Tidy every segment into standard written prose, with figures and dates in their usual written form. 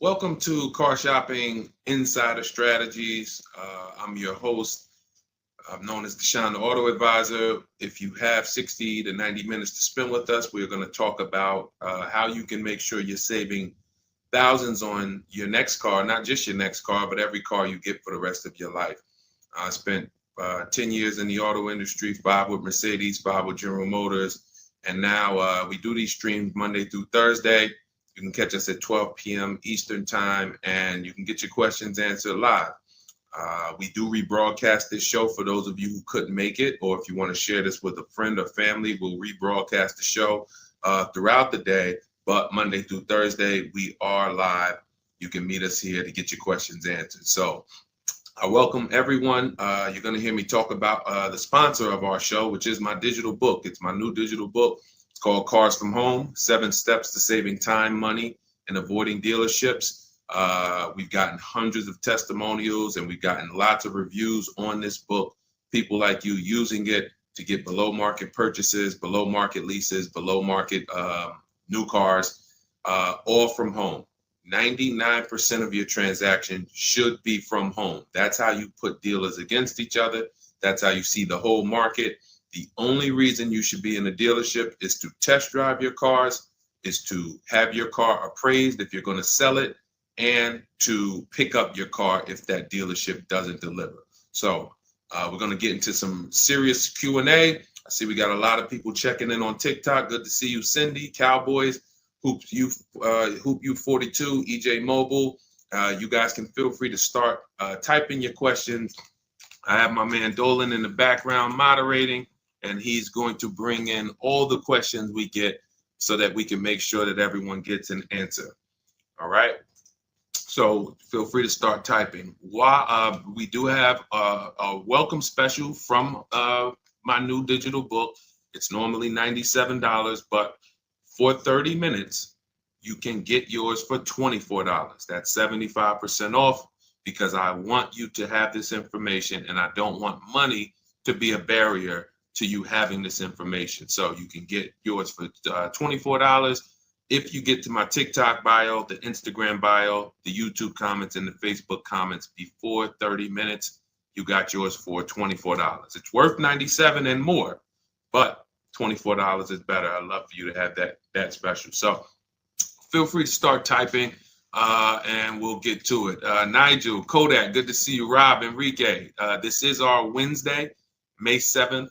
Welcome to Car Shopping Insider Strategies. I'm your host. I'm known as Deshone the Auto Advisor. If you have 60 to 90 minutes to spend with us, we're going to talk about how you can make sure you're saving thousands on your next car, not just your next car, but every car you get for the rest of your life. I spent 10 years in the auto industry, 5 with Mercedes, 5 with General Motors, and now we do these streams Monday through Thursday. You can catch us at 12 p.m. Eastern time, and you can get your questions answered live. We do rebroadcast this show for those of you who couldn't make it, or if you want to share this with a friend or family, we'll rebroadcast the show throughout the day. But Monday through Thursday, we are live. You can meet us here to get your questions answered. So I welcome everyone. You're going to hear me talk about the sponsor of our show, which is my digital book. It's my new digital book. It's called Cars from Home, 7 Steps to Saving Time, Money, and Avoiding Dealerships. We've gotten hundreds of testimonials and we've gotten lots of reviews on this book. People like you using it to get below market purchases, below market leases, below market new cars, all from home. 99% of your transaction should be from home. That's how you put dealers against each other. That's how you see the whole market. The only reason you should be in a dealership is to test drive your cars, is to have your car appraised if you're going to sell it, and to pick up your car if that dealership doesn't deliver. So we're going to get into some serious Q&A. I see we got a lot of people checking in on TikTok. Good to see you, Cindy, Cowboys, Hoop you 42, EJ Mobile. You guys can feel free to start typing your questions. I have my man Dolan in the background moderating, and he's going to bring in all the questions we get so that we can make sure that everyone gets an answer. All right. So feel free to start typing. We do have a welcome special from my new digital book. It's normally $97, but for 30 minutes, you can get yours for $24. That's 75% off because I want you to have this information and I don't want money to be a barrier to you having this information. So you can get yours for $24. If you get to my TikTok bio, the Instagram bio, the YouTube comments, and the Facebook comments before 30 minutes, you got yours for $24. It's worth $97 and more, but $24 is better. I'd love for you to have that special. So feel free to start typing and we'll get to it. Nigel, Kodak, good to see you. Rob, Enrique, this is our Wednesday, May 7th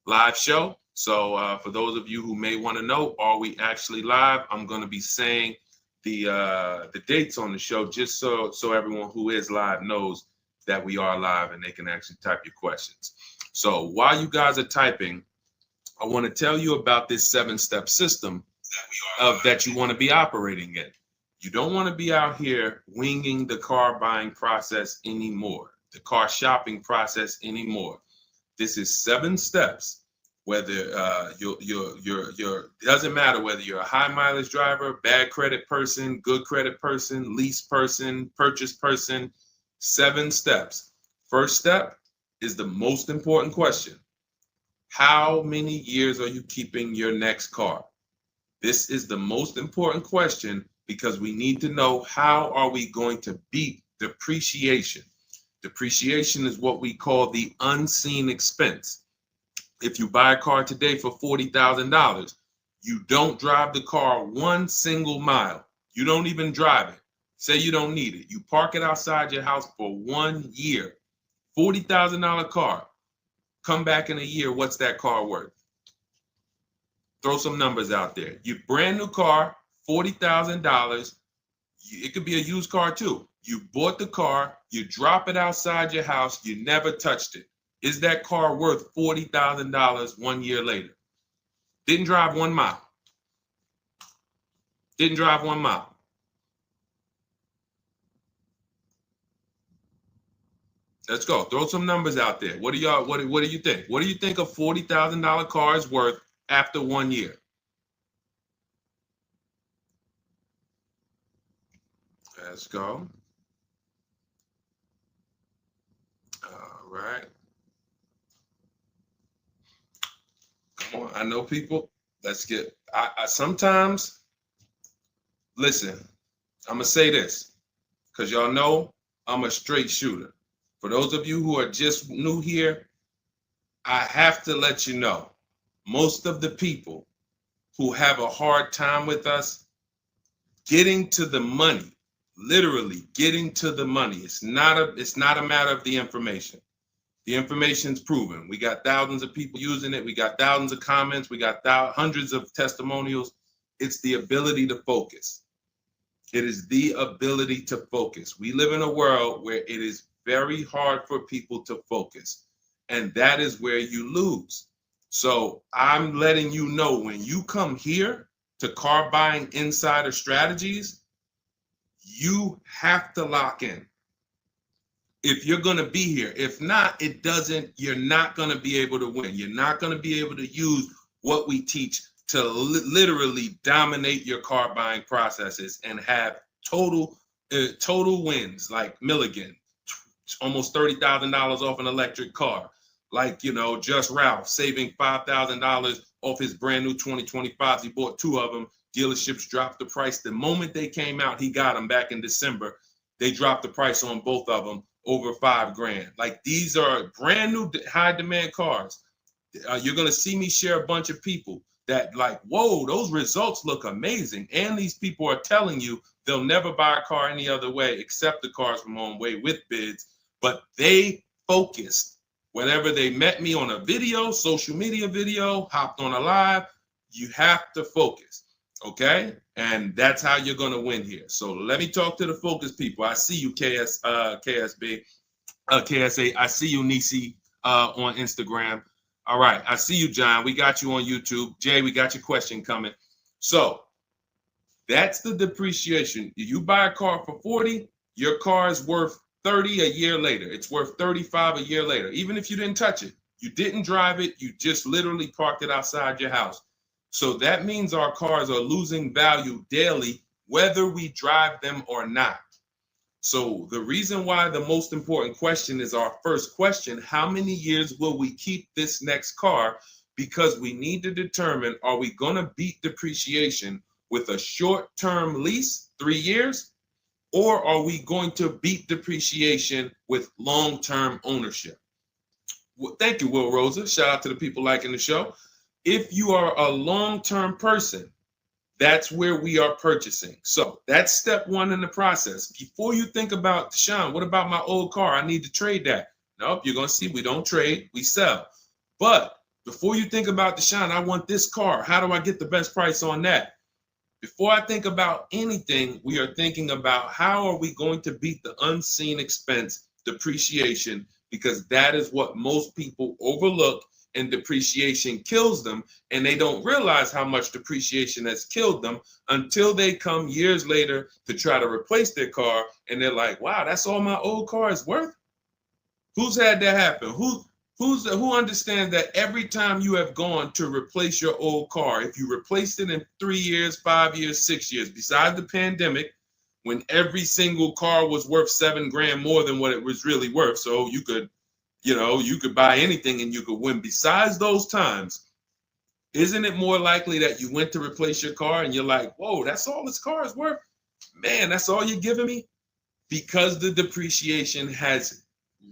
live show. So for those of you who may want to know, are we actually live? I'm going to be saying the dates on the show just so everyone who is live knows that we are live and they can actually type your questions. So while you guys are typing, I want to tell you about this 7-step system that you want to be operating in. You don't want to be out here winging the car buying process anymore, the car shopping process anymore. This is 7 steps. Whether it doesn't matter whether you're a high mileage driver, bad credit person, good credit person, lease person, purchase person. 7 steps. First step is the most important question. How many years are you keeping your next car? This is the most important question because we need to know how are we going to beat depreciation. Depreciation is what we call the unseen expense. If you buy a car today for $40,000, you don't drive the car one single mile. You don't even drive it. Say you don't need it. You park it outside your house for 1 year. $40,000 car. Come back in a year, what's that car worth? Throw some numbers out there. Your brand new car, $40,000. It could be a used car too. You bought the car, you drop it outside your house, you never touched it. Is that car worth $40,000 1 year later? Didn't drive 1 mile. Didn't drive 1 mile. Let's go. Throw some numbers out there. What do you think? What do you think a $40,000 car is worth after 1 year? Let's go. All right. Come on. I know people. Let's get. I sometimes listen. I'm going to say this because y'all know I'm a straight shooter. For those of you who are just new here, I have to let you know, most of the people who have a hard time with us getting to the money, literally getting to the money. It's not a matter of the information. The information's proven. We got thousands of people using it. We got thousands of comments. We got hundreds of testimonials. It's the ability to focus. It is the ability to focus. We live in a world where it is very hard for people to focus, and that is where you lose. So I'm letting you know, when you come here to Car Buying Insider Strategies, you have to lock in. If you're going to be here, if not, you're not going to be able to win. You're not going to be able to use what we teach to literally dominate your car buying processes and have total wins, like Milligan, almost $30,000 off an electric car. Like, Just Ralph saving $5,000 off his brand new 2025s. He bought 2 of them. Dealerships dropped the price. The moment they came out, he got them back in December. They dropped the price on both of them over $5,000. Like, these are brand new high demand cars. You're going to see me share a bunch of people that like, whoa, those results look amazing. And these people are telling you they'll never buy a car any other way except the Cars from Home way with bids. But they focused. Whenever they met me on a video, social media video, hopped on a live, you have to focus. Okay? And that's how you're going to win here. So let me talk to the focus people. I see you, KSA. I see you, Nisi, on Instagram. All right. I see you, John. We got you on YouTube. Jay, we got your question coming. So that's the depreciation. If you buy a car for 40, your car is worth 30 a year later. It's worth 35 a year later. Even if you didn't touch it, you didn't drive it, you just literally parked it outside your house. So that means our cars are losing value daily, whether we drive them or not. So the reason why the most important question is our first question: how many years will we keep this next car? Because we need to determine, are we going to beat depreciation with a short-term lease, 3 years? Or are we going to beat depreciation with long-term ownership? Well, thank you, Will Rosa. Shout out to the people liking the show. If you are a long-term person, that's where we are purchasing. So that's step 1 in the process. Before you think about, Deshaun, what about my old car? I need to trade that. Nope, you're going to see we don't trade, we sell. But before you think about, Deshaun, I want this car. How do I get the best price on that? Before I think about anything, we are thinking about how are we going to beat the unseen expense, depreciation, because that is what most people overlook, and depreciation kills them, and they don't realize how much depreciation has killed them until they come years later to try to replace their car, and they're like, wow, that's all my old car is worth? Who's had that happen? Who understands that every time you have gone to replace your old car, if you replaced it in 3 years, 5 years, 6 years, besides the pandemic, when every single car was worth $7,000 more than what it was really worth, so you could buy anything and you could win. Besides those times, isn't it more likely that you went to replace your car and you're like, whoa, that's all this car is worth? Man, that's all you're giving me? Because the depreciation has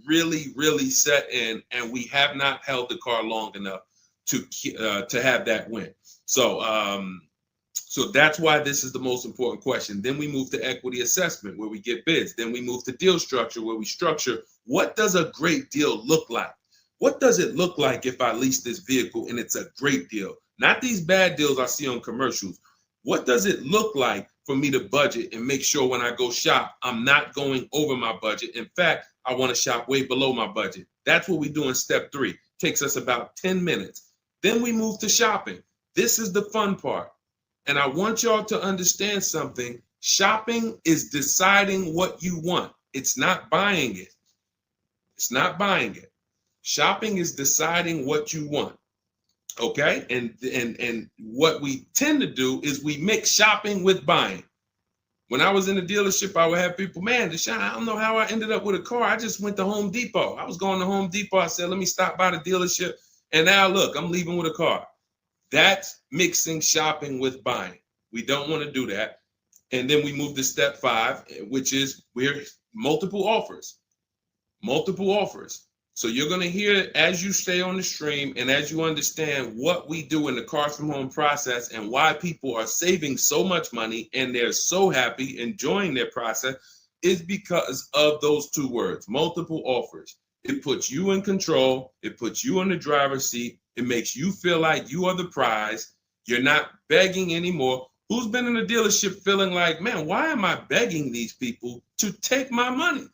really set in, and we have not held the car long enough to have that win. So that's why this is the most important question. Then we move to equity assessment, where we get bids. Then we move to deal structure, where we structure, what does a great deal look like? What does it look like if I lease this vehicle and it's a great deal? Not these bad deals I see on commercials. What does it look like for me to budget and make sure when I go shop, I'm not going over my budget? In fact, I want to shop way below my budget. That's what we do in step 3. Takes us about 10 minutes. Then we move to shopping. This is the fun part. And I want y'all to understand something. Shopping is deciding what you want. It's not buying it. It's not buying it. Shopping is deciding what you want. Okay? And what we tend to do is we mix shopping with buying. When I was in the dealership, I would have people, man, Deshaun, I don't know how I ended up with a car. I just went to Home Depot. I was going to Home Depot. I said, let me stop by the dealership. And now look, I'm leaving with a car. That's mixing shopping with buying. We don't want to do that. And then we move to step 5, which is we're multiple offers. Multiple offers. So you're going to hear as you stay on the stream and as you understand what we do in the Cars from Home process and why people are saving so much money and they're so happy enjoying their process is because of those 2 words, multiple offers. It puts you in control. It puts you in the driver's seat. It makes you feel like you are the prize. You're not begging anymore. Who's been in a dealership feeling like, man, why am I begging these people to take my money?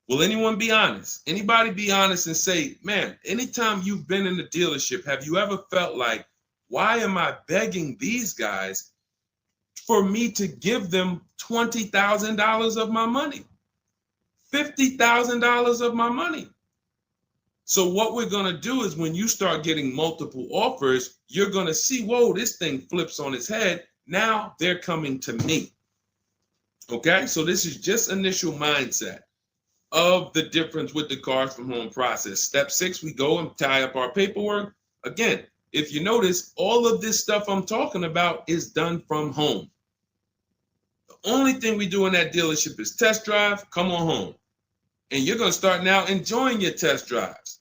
Will anyone be honest? Anybody be honest and say, man, anytime you've been in the dealership, have you ever felt like, why am I begging these guys for me to give them $20,000 of my money, $50,000 of my money? So what we're going to do is when you start getting multiple offers, you're going to see, whoa, this thing flips on its head. Now they're coming to me. Okay, so this is just initial mindset of the difference with the Cars from Home process. Step 6, we go and tie up our paperwork. Again, if you notice, all of this stuff I'm talking about is done from home. The only thing we do in that dealership is test drive, come on home. And you're going to start now enjoying your test drives.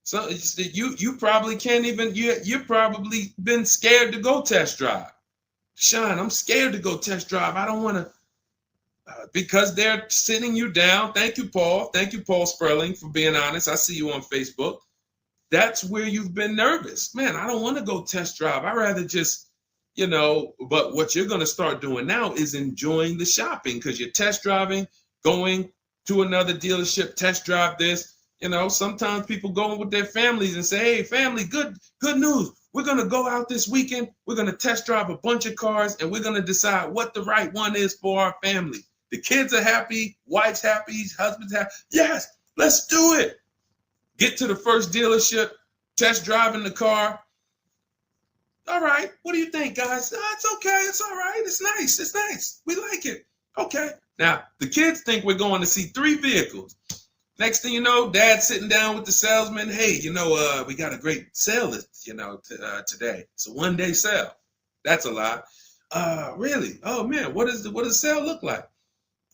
So you probably can't even, you've probably been scared to go test drive. Sean, I'm scared to go test drive. I don't want to, because they're sitting you down. Thank you, Paul. Thank you, Paul Sperling, for being honest. I see you on Facebook. That's where you've been nervous. Man, I don't want to go test drive. I'd rather just, but what you're going to start doing now is enjoying the shopping because you're test driving, going to another dealership, test drive this. Sometimes people go with their families and say, hey, family, good news. We're going to go out this weekend. We're going to test drive a bunch of cars and we're going to decide what the right one is for our family. The kids are happy, wife's happy, husband's happy. Yes, let's do it. Get to the first dealership, test driving the car. All right, what do you think, guys? Oh, it's okay, it's all right, it's nice, we like it. Okay, now the kids think we're going to see 3 vehicles. Next thing you know, Dad's sitting down with the salesman. Hey, we got a great sale, today. It's a 1-day sale. That's a lie. Really? Oh man, what does the sale look like?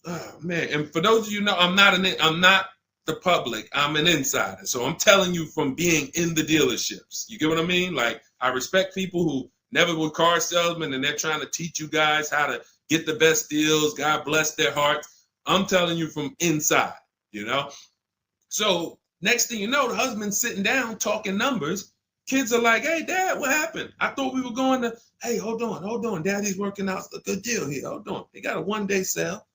Oh man, and for those of you know, I'm not the public. I'm an insider, so I'm telling you from being in the dealerships. You get what I mean? Like I respect people who never were car salesmen and they're trying to teach you guys how to get the best deals. God bless their hearts. I'm telling you from inside. So next thing you know, the husband's sitting down talking numbers. Kids are like, hey, Dad, what happened? I thought we were going to, hey, hold on. Daddy's working out a good deal here. Hold on. They got a 1-day sale.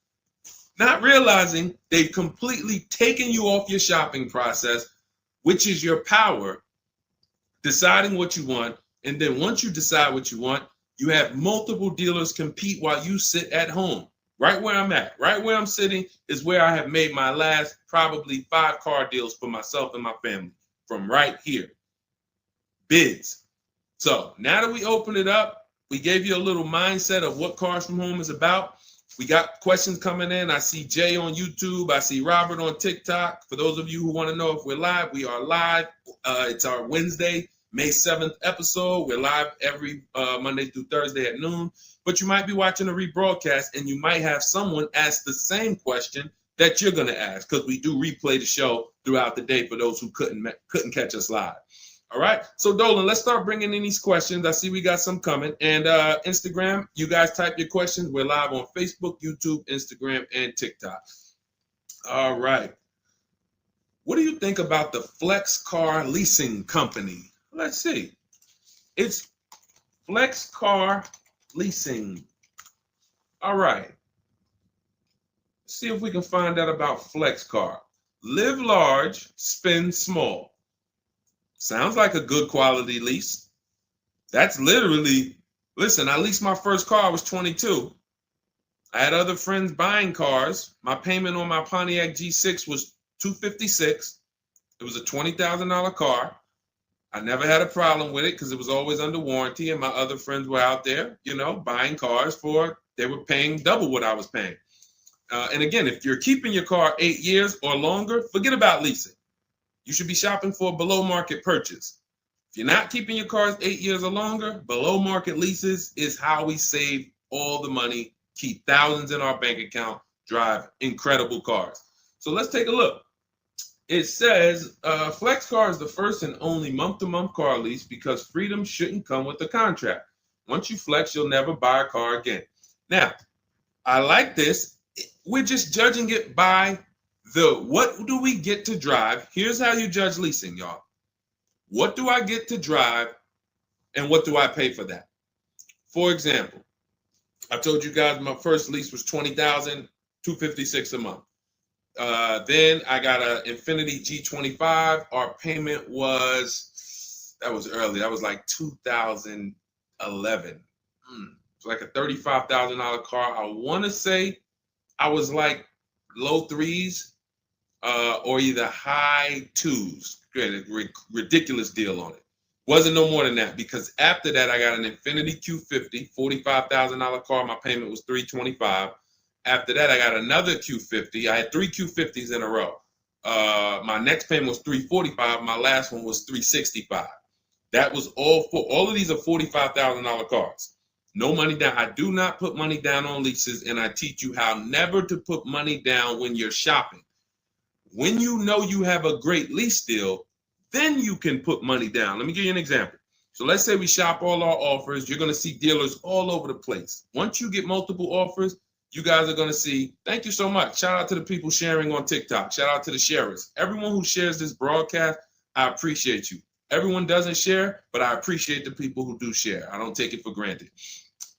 Not realizing they've completely taken you off your shopping process, which is your power, deciding what you want. And then once you decide what you want, you have multiple dealers compete while you sit at home. Right where I'm at, right where I'm sitting is where I have made my last probably 5 car deals for myself and my family from right here. Bids. So now that we open it up, we gave you a little mindset of what Cars from Home is about. We got questions coming in. I see Jay on YouTube. I see Robert on TikTok. For those of you who want to know if we're live, we are live. It's our Wednesday, May 7th episode. We're live every Monday through Thursday at noon. But you might be watching a rebroadcast and you might have someone ask the same question that you're going to ask because we do replay the show throughout the day for those who couldn't catch us live. All right. So Dolan, let's start bringing in these questions. I see we got some coming. And Instagram, you guys type your questions. We're live on Facebook, YouTube, Instagram, and TikTok. All right. What do you think about the Flex Car Leasing Company? Let's see. It's Flex Car Leasing. All right. See if we can find out about Flex Car. Live large, spend small. Sounds like a good quality lease. That's literally, listen, I leased my first car, I was 22. I had other friends buying cars. My payment on my Pontiac G6 was $256. It was a $20,000 car. I never had a problem with it because it was always under warranty, and my other friends were out there, buying cars they were paying double what I was paying. And again, if you're keeping your car 8 years or longer, forget about leasing. You should be shopping for a below market purchase. If you're not keeping your cars 8 years or longer, below market leases is how we save all the money keep thousands in our bank account, drive incredible cars. So let's take a look. It says Flex Car is the first and only month-to-month car lease because freedom shouldn't come with a contract. Once you flex, you'll never buy a car again. Now, I like this. We're just judging it by what do we get to drive? Here's how you judge leasing, y'all. What do I get to drive and what do I pay for that? For example, I told you guys my first lease was $20,256 a month. Then I got an Infiniti G25. Our payment was, that was early. That was like 2011. It's like a $35,000 car. I want to say I was like low threes or either high twos. Ridiculous deal on it. Wasn't no more than that because after that I got an Infiniti Q50, $45,000 car. My payment was $325. After that I got another Q50. I had 3 Q50s in a row. My next payment was $345. My last one was $365. That was all of these are $45,000 cars. No money down. I do not put money down on leases, and I teach you how never to put money down when you're shopping. When you know you have a great lease deal, then you can put money down. Let me give you an example. So let's say we shop all our offers. You're going to see dealers all over the place. Once you get multiple offers, you guys are going to see, thank you so much. Shout out to the people sharing on TikTok. Shout out to the sharers. Everyone who shares this broadcast, I appreciate you. Everyone doesn't share, but I appreciate the people who do share. I don't take it for granted.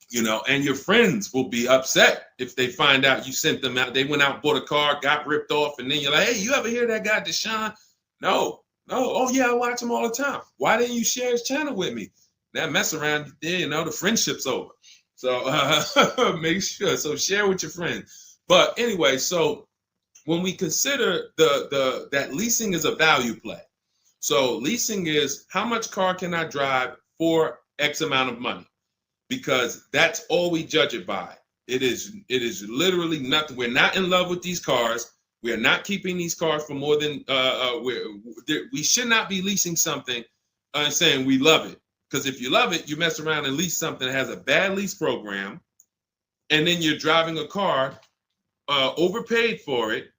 You know, and your friends will be upset if they find out you sent them out. They went out, bought a car, got ripped off, and then you're like, hey, you ever hear that guy, Deshone? No. Oh, yeah, I watch him all the time. Why didn't you share his channel with me? That mess around, you know, the friendship's over. So make sure. So share with your friends. But anyway, so when we consider that leasing is a value play. So leasing is how much car can I drive for X amount of money? Because that's all we judge it by. It is literally nothing. We're not in love with these cars. We are not keeping these cars for more than we should not be leasing something and saying we love it. Because if you love it, you mess around and lease something that has a bad lease program, and then you're driving a car overpaid for it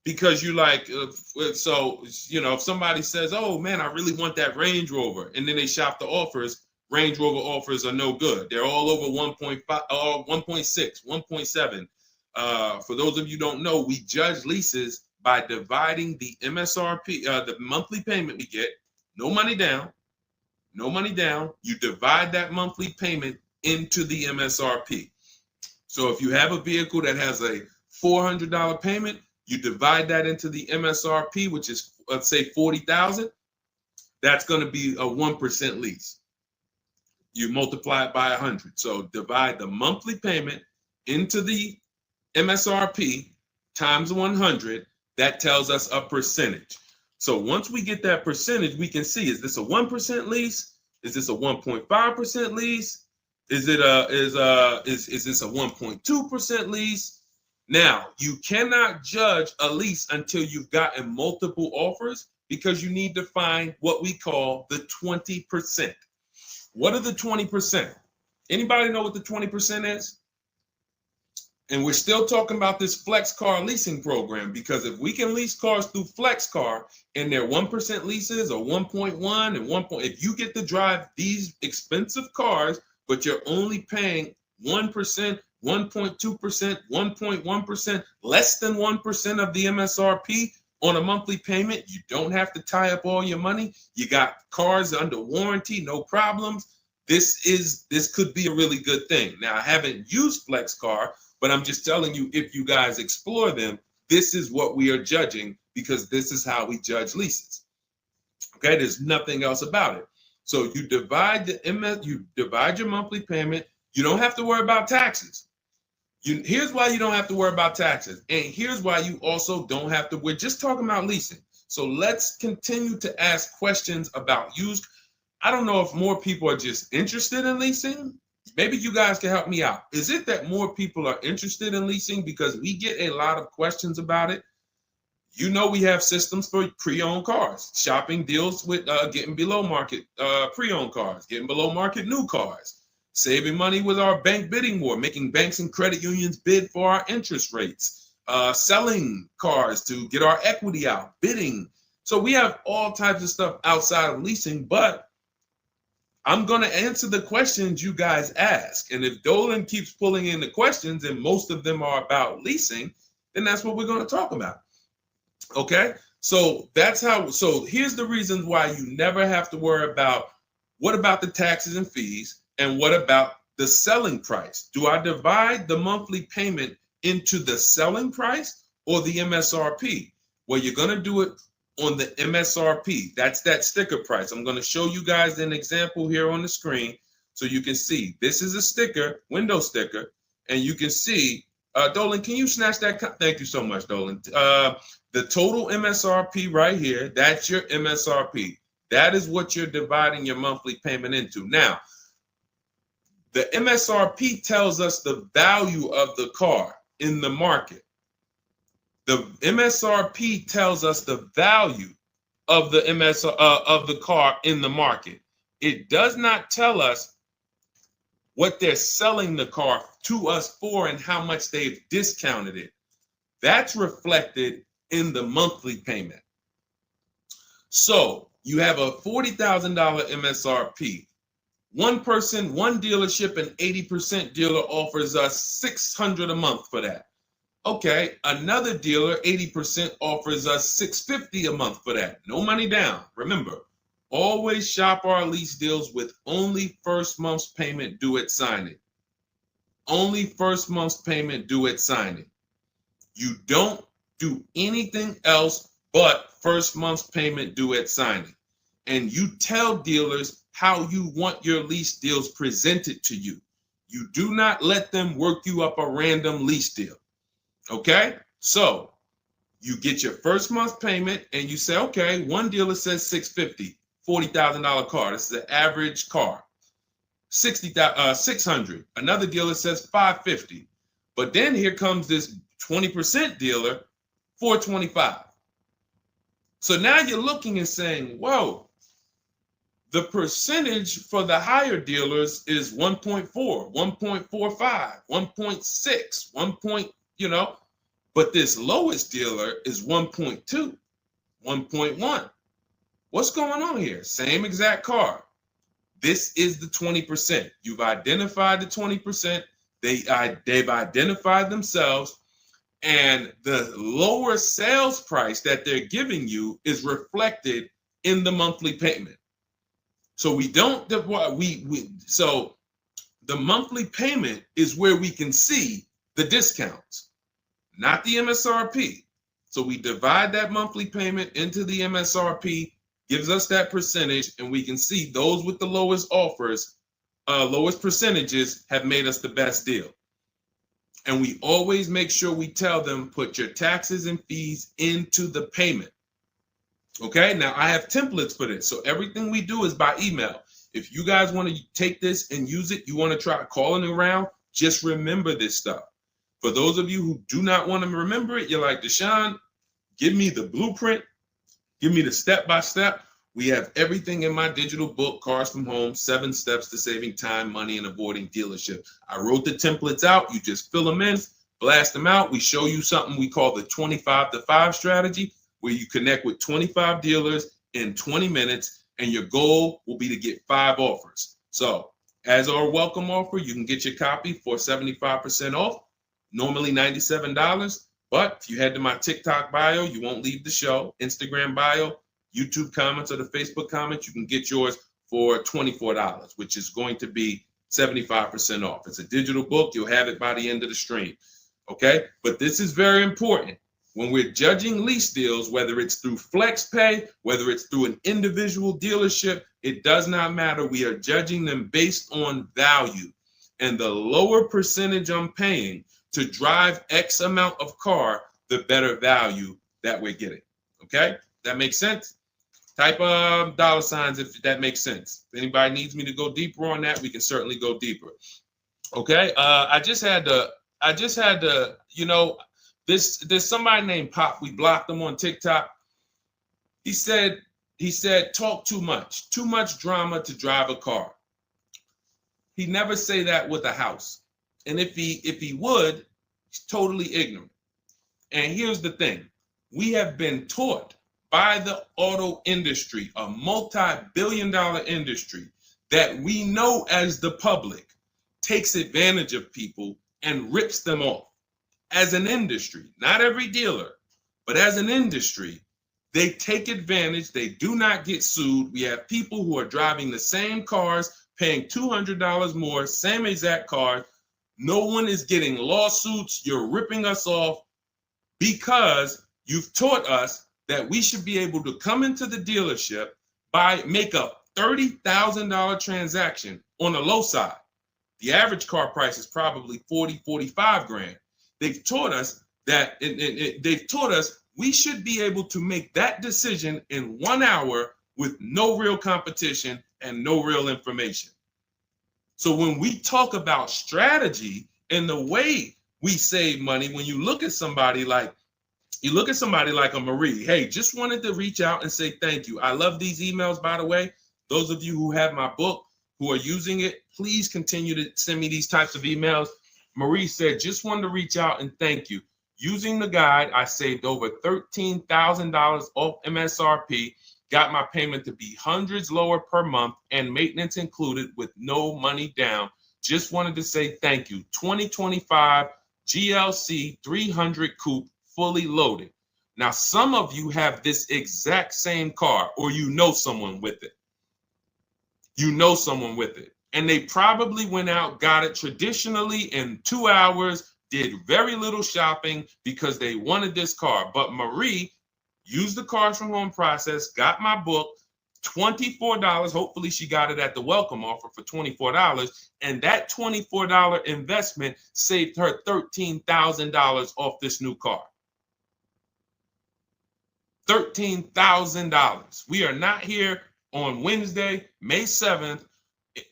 because you like. So you know, if somebody says, "Oh man, I really want that Range Rover," and then they shop the offers. Range Rover offers are no good. They're all over 1.5, 1.6, 1.7. For those of you who don't know, we judge leases by dividing the MSRP, the monthly payment we get, no money down. You divide that monthly payment into the MSRP. So if you have a vehicle that has a $400 payment, you divide that into the MSRP, which is, let's say, $40,000. That's going to be a 1% lease. You multiply it by 100. So divide the monthly payment into the MSRP times 100. That tells us a percentage. So once we get that percentage, we can see, is this a 1% lease? Is this a 1.5% lease? Is this a 1.2% lease? Now, you cannot judge a lease until you've gotten multiple offers because you need to find what we call the 20%. What are the 20%? Anybody know what the 20% is? And we're still talking about this Flex Car leasing program because if we can lease cars through Flex Car and they're 1% leases or 1.1 and 1. If you get to drive these expensive cars, but you're only paying 1%, 1.2%, 1.1%, less than 1% of the MSRP on a monthly payment, you don't have to tie up all your money. You got cars under warranty, no problems. This could be a really good thing. Now, I haven't used Flex Car, but I'm just telling you, if you guys explore them, this is what we are judging because this is how we judge leases. Okay, there's nothing else about it. So you divide your monthly payment. You don't have to worry about taxes. Here's why you don't have to worry about taxes. And here's why you also don't have to. We're just talking about leasing. So let's continue to ask questions about used. I don't know if more people are just interested in leasing. Maybe you guys can help me out. Is it that more people are interested in leasing because we get a lot of questions about it? You know, we have systems for pre-owned cars. Shopping deals with getting below market pre-owned cars, getting below market new cars. saving money with our bank bidding war, making banks and credit unions bid for our interest rates, selling cars to get our equity out, bidding. So we have all types of stuff outside of leasing, but I'm going to answer the questions you guys ask. And if Dolan keeps pulling in the questions and most of them are about leasing, then that's what we're going to talk about. Okay? So so here's the reasons why you never have to worry about what about the taxes and fees and what about the selling price? Do I divide the monthly payment into the selling price or the MSRP? Well, you're going to do it on the MSRP. That's that sticker price. I'm going to show you guys an example here on the screen so you can see. This is a sticker, window sticker, and you can see, Dolan, can you snatch that? Thank you so much, Dolan. The total MSRP right here, that's your MSRP. That is what you're dividing your monthly payment into. Now, the MSRP tells us the value of the car in the market. The MSRP tells us the value of the of the car in the market. It does not tell us what they're selling the car to us for and how much they've discounted it. That's reflected in the monthly payment. So you have a $40,000 MSRP. One person, one dealership, an 80% dealer offers us $600 a month for that. Okay, another dealer, 80%, offers us $650 a month for that. No money down. Remember, always shop our lease deals with only first month's payment due at signing. Only first month's payment due at signing. You don't do anything else but first month's payment due at signing. And you tell dealers how you want your lease deals presented to you. You do not let them work you up a random lease deal. Okay, so you get your first month payment and you say, okay, one dealer says $650, $40,000 car. This is an average car. $600. Another dealer says $550. But then here comes this 20% dealer, $425. So now you're looking and saying, whoa, the percentage for the higher dealers is 1.4, 1.45, 1.6, but this lowest dealer is 1.2, 1.1. What's going on here? Same exact car. This is the 20%. You've identified the 20%. They've identified themselves, and the lower sales price that they're giving you is reflected in the monthly payment. So so the monthly payment is where we can see the discounts, not the MSRP. So we divide that monthly payment into the MSRP, gives us that percentage, and we can see those with the lowest offers, lowest percentages have made us the best deal. And we always make sure we tell them, put your taxes and fees into the payment. Okay, now I have templates for this. So everything we do is by email. If you guys want to take this and use it, you want to try calling around, just remember this stuff. For those of you who do not want to remember it, you're like, Deshone, give me the blueprint, give me the step-by-step. We have everything in my digital book, Cars from Home, 7 Steps to Saving Time, Money, and Avoiding Dealership. I wrote the templates out. You just fill them in, blast them out. We show you something we call the 25-to-5 strategy, where you connect with 25 dealers in 20 minutes, and your goal will be to get 5 offers. So as our welcome offer, you can get your copy for 75% off, normally $97. But if you head to my TikTok bio, you won't leave the show, Instagram bio, YouTube comments, or the Facebook comments, you can get yours for $24, which is going to be 75% off. It's a digital book. You'll have it by the end of the stream. Okay? But this is very important. When we're judging lease deals, whether it's through FlexPay, whether it's through an individual dealership, it does not matter. We are judging them based on value. And the lower percentage I'm paying to drive X amount of car, the better value that we're getting. Okay? That makes sense? Type $signs if that makes sense. If anybody needs me to go deeper on that, we can certainly go deeper. Okay? I just had to, there's somebody named Pop. We blocked him on TikTok. He said, talk too much drama to drive a car. He never say that with a house. And if he would, he's totally ignorant. And here's the thing. We have been taught by the auto industry, a multi-billion-dollar industry, that we know as the public takes advantage of people and rips them off. As an industry, not every dealer, but as an industry, they take advantage. They do not get sued. We have people who are driving the same cars, paying $200 more, same exact car. No one is getting lawsuits. You're ripping us off because you've taught us that we should be able to come into the dealership, make a $30,000 transaction on the low side. The average car price is probably 40, 45 grand. They've taught us that they've taught us we should be able to make that decision in 1 hour with no real competition and no real information. So when we talk about strategy and the way we save money, when you look at somebody like a Marie, hey, just wanted to reach out and say thank you. I love these emails, by the way. Those of you who have my book, who are using it, please continue to send me these types of emails. Marie said, just wanted to reach out and thank you. Using the guide, I saved over $13,000 off MSRP, got my payment to be hundreds lower per month and maintenance included with no money down. Just wanted to say thank you. 2025 GLC 300 coupe, fully loaded. Now, some of you have this exact same car, or you know someone with it. You know someone with it. And they probably went out, got it traditionally in 2 hours, did very little shopping because they wanted this car. But Marie used the cars from home process, got my book, $24. Hopefully she got it at the welcome offer for $24. And that $24 investment saved her $13,000 off this new car. $13,000. We are not here on Wednesday, May 7th,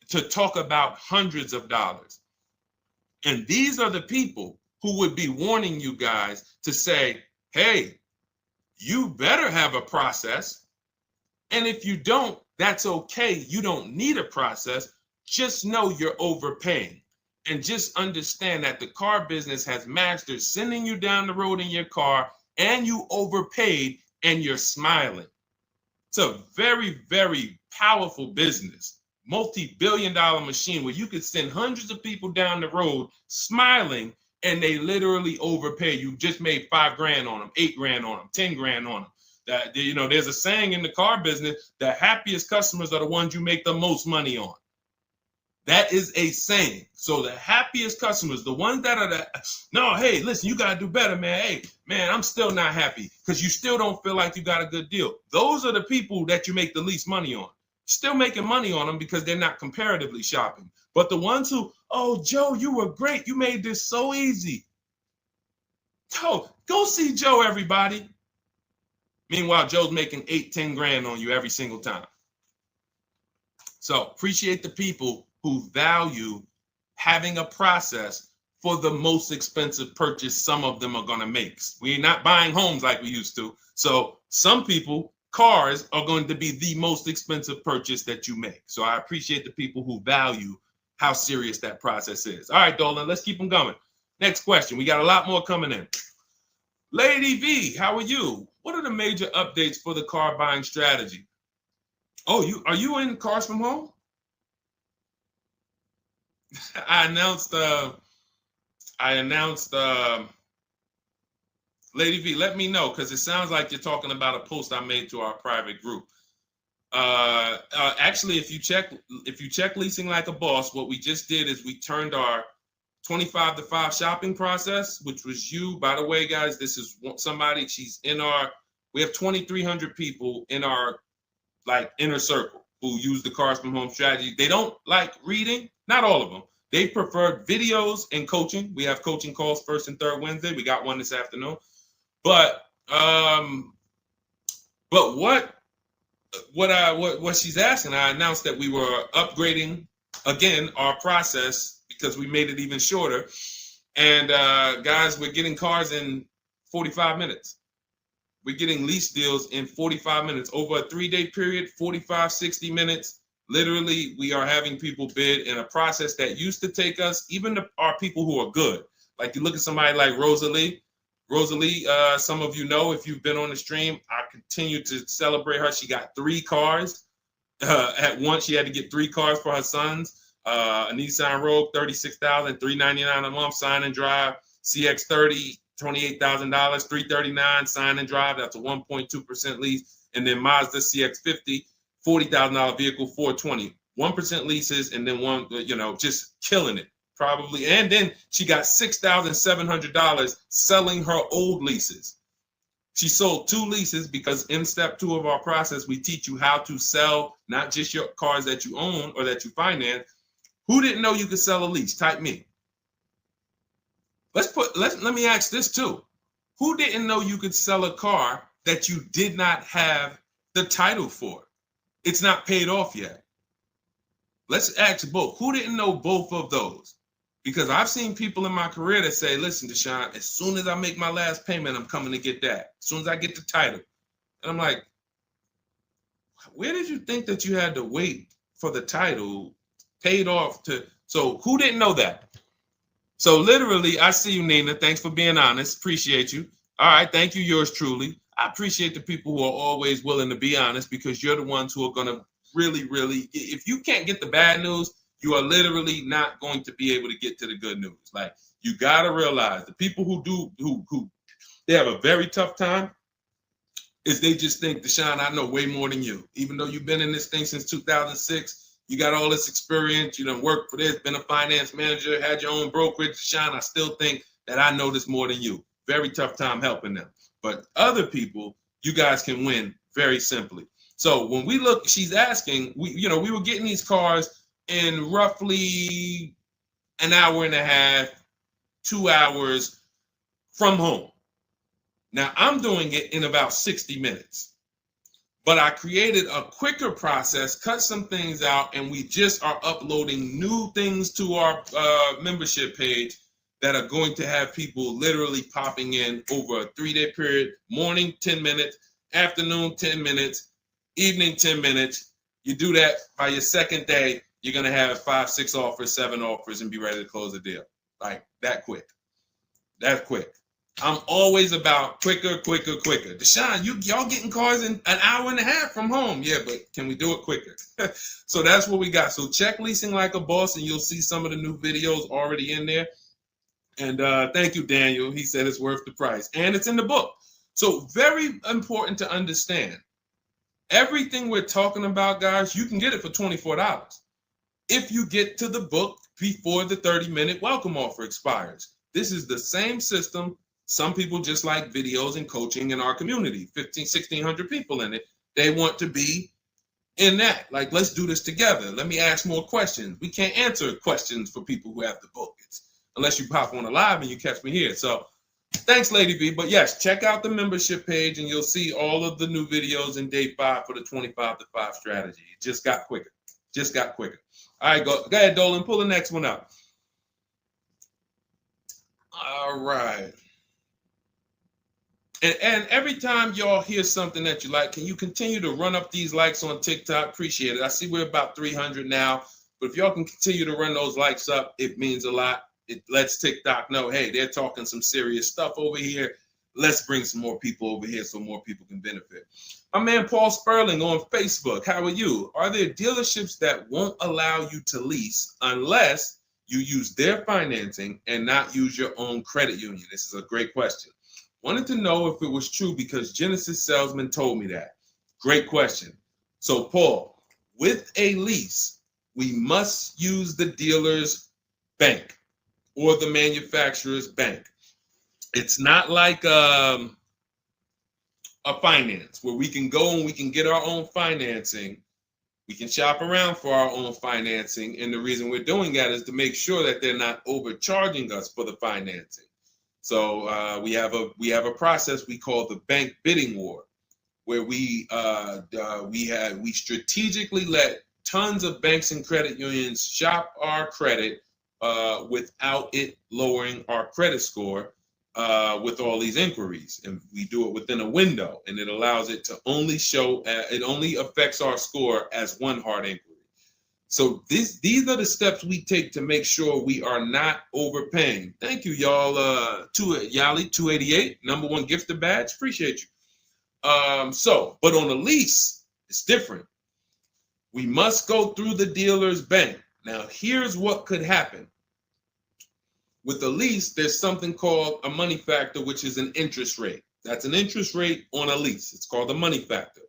to talk about hundreds of dollars. And these are the people who would be warning you guys to say, hey, you better have a process. And if you don't, that's okay. You don't need a process. Just know you're overpaying. And just understand that the car business has mastered sending you down the road in your car and you overpaid and you're smiling. It's a very, very powerful business, multi-billion-dollar machine where you could send hundreds of people down the road smiling and they literally overpay. You just made $5,000 on them, $8,000 on them, $10,000 on them. That, you know, there's a saying in the car business, the happiest customers are the ones you make the most money on. That is a saying. So the happiest customers, the ones that are no, hey, listen, you got to do better, man. Hey, man, I'm still not happy because you still don't feel like you got a good deal. Those are the people that you make the least money on. Still making money on them because they're not comparatively shopping. But the ones who, oh, Joe, you were great. You made this so easy. Go see Joe, everybody. Meanwhile, Joe's making $8,000-$10,000 on you every single time. So appreciate the people who value having a process for the most expensive purchase some of them are going to make. We're not buying homes like we used to. So some people, cars are going to be the most expensive purchase that you make. So I appreciate the people who value how serious that process is. All right, Dolan, let's keep them going. Next question. We got a lot more coming in. Lady V, how are you? What are the major updates for the car buying strategy? Oh, are you in Cars from Home? I announced Lady V, let me know, because it sounds like you're talking about a post I made to our private group. Actually, if you check Leasing Like a Boss, what we just did is we turned our 25 to 5 shopping process, which was you. By the way, guys, this is somebody, we have 2,300 people in our inner circle who use the Cars from Home strategy. They don't like reading, not all of them. They prefer videos and coaching. We have coaching calls first and third Wednesday. We got one this afternoon. But what she's asking, I announced that we were upgrading again our process because we made it even shorter. And guys, we're getting cars in 45 minutes. We're getting lease deals in 45 minutes over a 3-day period, 45, 60 minutes. Literally, we are having people bid in a process that used to take us, even our people who are good. Like you look at somebody like Rosalie. Rosalie, some of you know if you've been on the stream, I continue to celebrate her. She got 3 cars. At once, she had to get 3 cars for her sons. A Nissan Rogue, $36,000, $399 a month, sign and drive. CX-30, $28,000, $339 sign and drive. That's a 1.2% lease. And then Mazda CX-50, $40,000 vehicle, $420. 1% leases, and then one, just killing it. Probably. And then she got $6,700 selling her old leases. She sold 2 leases because in step 2 of our process, we teach you how to sell not just your cars that you own or that you finance. Who didn't know you could sell a lease? Type me. Let me ask this too. Who didn't know you could sell a car that you did not have the title for? It's not paid off yet. Let's ask both. Who didn't know both of those? Because I've seen people in my career that say, listen, Deshone, as soon as I make my last payment, I'm coming to get that. As soon as I get the title. And I'm like, where did you think that you had to wait for the title paid off to? So who didn't know that? So literally, I see you, Nina. Thanks for being honest. Appreciate you. All right. Thank you, yours truly. I appreciate the people who are always willing to be honest, because you're the ones who are going to really, if you can't get the bad news, you are literally not going to be able to get to the good news. Like, you got to realize the people who they have a very tough time is they just think, Deshone, I know way more than you. Even though you've been in this thing since 2006, you got all this experience, you done worked for this, been a finance manager, had your own brokerage. Deshone, I still think that I know this more than you. Very tough time helping them. But other people, you guys can win very simply. So when we look, she's asking, we were getting these cars in roughly an hour and a half, 2 hours from home. Now I'm doing it in about 60 minutes, but I created a quicker process, cut some things out, and we just are uploading new things to our membership page that are going to have people literally popping in over a 3-day period. Morning, 10 minutes, afternoon, 10 minutes, evening, 10 minutes. You do that by your second day, you're going to have 5, 6 offers, 7 offers, and be ready to close the deal. Like that quick. That quick. I'm always about quicker. Deshone, y'all getting cars in an hour and a half from home. Yeah, but can we do it quicker? So that's what we got. So check Leasing Like a Boss, and you'll see some of the new videos already in there. And thank you, Daniel. He said it's worth the price. And it's in the book. So very important to understand. Everything we're talking about, guys, you can get it for $24. If you get to the book before the 30-minute welcome offer expires. This is the same system. Some people just like videos and coaching in our community, 1,600 people in it. They want to be in that. Like, let's do this together. Let me ask more questions. We can't answer questions for people who have the book. Unless you pop on a live and you catch me here. So thanks, Lady V. But yes, check out the membership page and you'll see all of the new videos in day 5 for the 25 to 5 strategy. It just got quicker. All right, go ahead, Dolan. Pull the next one up. All right. And every time y'all hear something that you like, can you continue to run up these likes on TikTok? Appreciate it. I see we're about 300 now. But if y'all can continue to run those likes up, it means a lot. It lets TikTok know, hey, they're talking some serious stuff over here. Let's bring some more people over here so more people can benefit. My man Paul Sperling on Facebook. How are you? Are there dealerships that won't allow you to lease unless you use their financing and not use your own credit union? This is a great question. Wanted to know if it was true because Genesis Salesman told me that. Great question. So Paul, with a lease, we must use the dealer's bank or the manufacturer's bank. It's not like a finance where we can go and we can get our own financing. We can shop around for our own financing. And the reason we're doing that is to make sure that they're not overcharging us for the financing. So we have a process we call the bank bidding war, where we strategically let tons of banks and credit unions shop our credit without it lowering our credit score with all these inquiries. And we do it within a window, and it allows it to only show, it only affects our score as one hard inquiry. So these are the steps we take to make sure we are not overpaying. Thank you, y'all. Yali 288, #1 gifted badge. Appreciate you. But on a lease, it's different. We must go through the dealer's bank. Now, here's what could happen. With a lease, there's something called a money factor, which is an interest rate. That's an interest rate on a lease. It's called a money factor.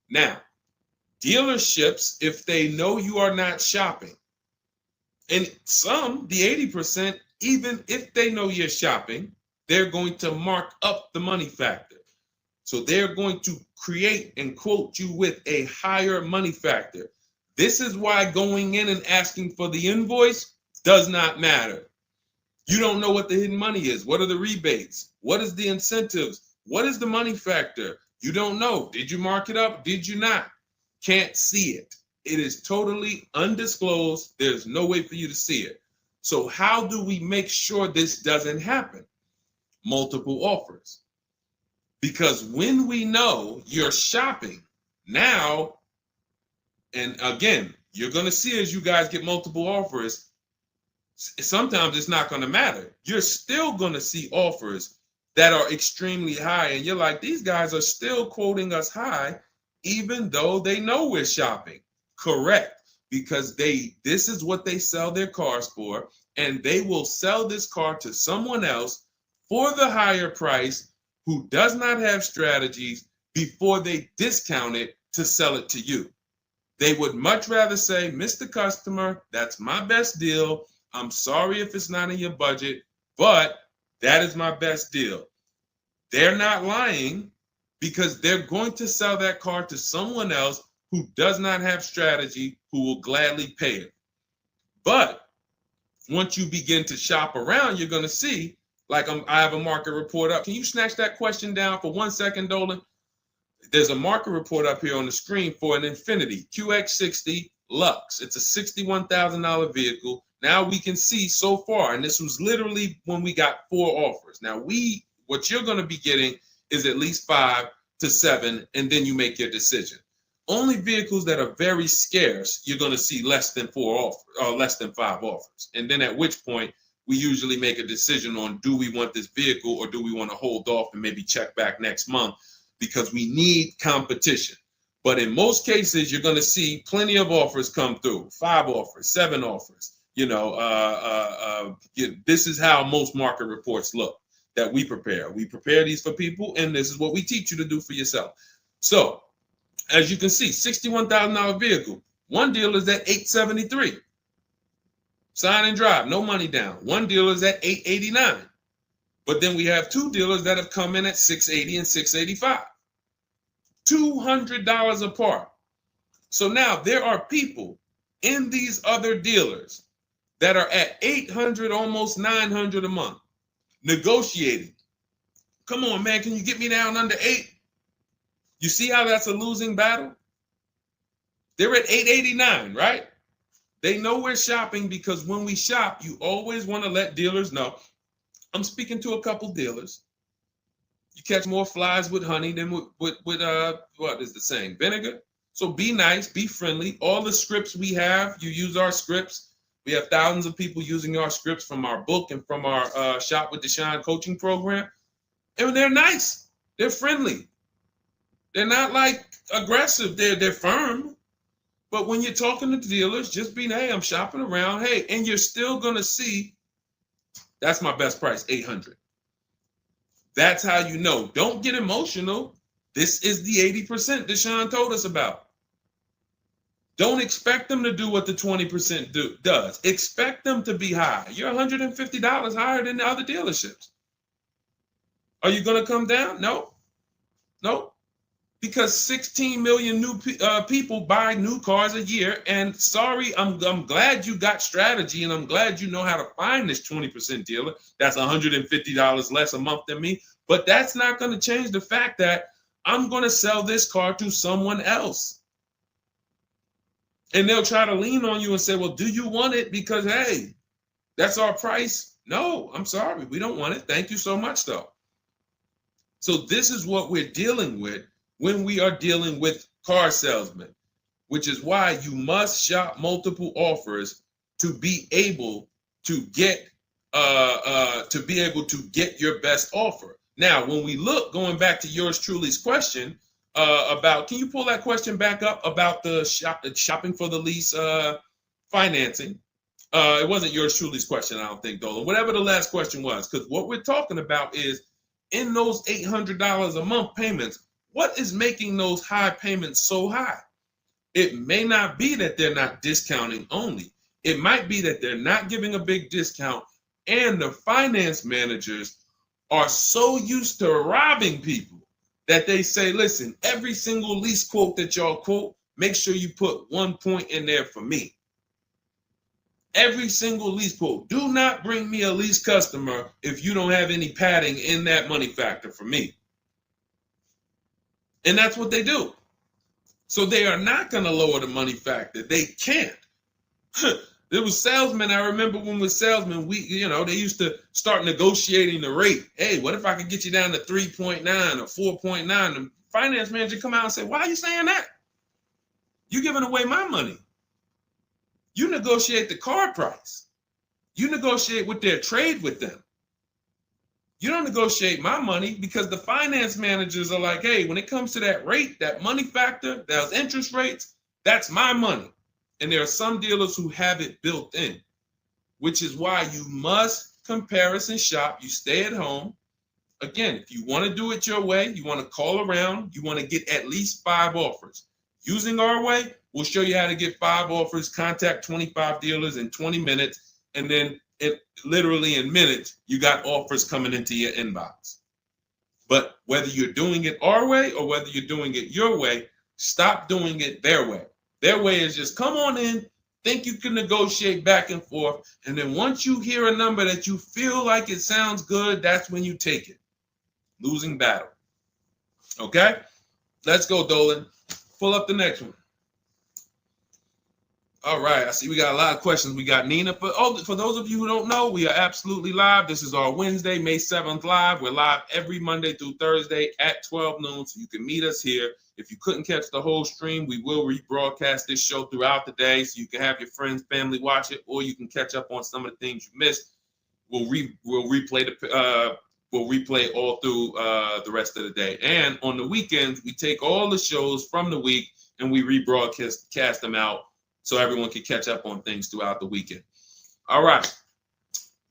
Now, dealerships, if they know you are not shopping, and some, the 80%, even if they know you're shopping, they're going to mark up the money factor. So they're going to create and quote you with a higher money factor. This is why going in and asking for the invoice does not matter. You don't know what the hidden money is. What are the rebates? What is the incentives? What is the money factor? You don't know. Did you mark it up? Did you not? Can't see it. It is totally undisclosed. There's no way for you to see it. So how do we make sure this doesn't happen? Multiple offers. Because when we know you're shopping now, and again, you're going to see as you guys get multiple offers, sometimes it's not going to matter. You're still going to see offers that are extremely high. And you're like, these guys are still quoting us high, even though they know we're shopping. Correct. Because this is what they sell their cars for. And they will sell this car to someone else for the higher price who does not have strategies before they discount it to sell it to you. They would much rather say, Mr. Customer, that's my best deal. I'm sorry if it's not in your budget, but that is my best deal. They're not lying because they're going to sell that car to someone else who does not have strategy, who will gladly pay it. But once you begin to shop around, you're going to see, like I have a market report up. Can you snatch that question down for 1 second, Dolan? There's a market report up here on the screen for an Infiniti QX60 Lux. It's a $61,000 vehicle. Now we can see so far, and this was literally when we got 4 offers. Now what you're going to be getting is at least 5 to 7, and then you make your decision. Only vehicles that are very scarce, you're going to see less than 4 offers or less than 5 offers. And then at which point we usually make a decision on, do we want this vehicle or do we want to hold off and maybe check back next month, because we need competition. But in most cases, you're going to see plenty of offers come through, 5 offers, 7 offers. This is how most market reports look that we prepare. We prepare these for people, and this is what we teach you to do for yourself. So, as you can see, $61,000 vehicle. One dealer is at $873. Sign and drive, no money down. One dealer is at $889. But then we have 2 dealers that have come in at $680 and $685. $200 apart. So now there are people in these other dealers that are at $800, almost $900 a month, negotiating. Come on, man, can you get me down under 8? You see how that's a losing battle? They're at $889, right? They know we're shopping, because when we shop, you always want to let dealers know. I'm speaking to a couple dealers. You catch more flies with honey than with what is the saying? Vinegar. So be nice, be friendly. All the scripts we have, you use our scripts. We have thousands of people using our scripts from our book and from our Shop with Deshone coaching program. And they're nice. They're friendly. They're not like aggressive. They're firm. But when you're talking to dealers, just be, hey, I'm shopping around. Hey, and you're still going to see, that's my best price, $800. That's how you know. Don't get emotional. This is the 80% Deshone told us about. Don't expect them to do what the 20% does. Expect them to be high. You're $150 higher than the other dealerships. Are you going to come down? No. Because 16 million new people buy new cars a year. And sorry, I'm glad you got strategy, and I'm glad you know how to find this 20% dealer that's $150 less a month than me. But that's not going to change the fact that I'm going to sell this car to someone else. And they'll try to lean on you and say, well, do you want it? Because, hey, that's our price. No, I'm sorry. We don't want it. Thank you so much, though. So this is what we're dealing with when we are dealing with car salesmen. which is why you must shop multiple offers to be able to get your best offer. Now, when we look, going back to yours truly's question about, can you pull that question back up about the shopping for the lease financing? It wasn't yours truly's question, I don't think, Dolan. Whatever the last question was, because what we're talking about is in those $800 a month payments, what is making those high payments so high? It may not be that they're not discounting only. It might be that they're not giving a big discount, and the finance managers are so used to robbing people that they say, listen, every single lease quote that y'all quote, make sure you put 1 point in there for me. Every single lease quote. Do not bring me a lease customer if you don't have any padding in that money factor for me. And that's what they do. So they are not going to lower the money factor. They can't. There was salesmen. I remember when we were salesmen, they used to start negotiating the rate. Hey, what if I could get you down to 3.9 or 4.9? The finance manager come out and say, why are you saying that? You're giving away my money. You negotiate the car price. You negotiate with their trade with them. You don't negotiate my money, because the finance managers are like, hey, when it comes to that rate, that money factor, those interest rates, that's my money. And there are some dealers who have it built in, which is why you must comparison shop. You stay at home. Again, if you want to do it your way, you want to call around, you want to get at least 5 offers. Using our way, we'll show you how to get 5 offers, contact 25 dealers in 20 minutes, and then literally in minutes, you got offers coming into your inbox. But whether you're doing it our way or whether you're doing it your way, stop doing it their way. Their way is just come on in, think you can negotiate back and forth, and then once you hear a number that you feel like it sounds good, that's when you take it. Losing battle. Okay? Let's go, Dolan. Pull up the next one. All right, I see we got a lot of questions. We got Nina. For those of you who don't know, we are absolutely live. This is our Wednesday, May 7th live. We're live every Monday through Thursday at 12 noon, so you can meet us here. If you couldn't catch the whole stream, we will rebroadcast this show throughout the day, so you can have your friends, family watch it, or you can catch up on some of the things you missed. We'll replay all through the rest of the day. And on the weekends, we take all the shows from the week and we rebroadcast them out, so everyone can catch up on things throughout the weekend. All right.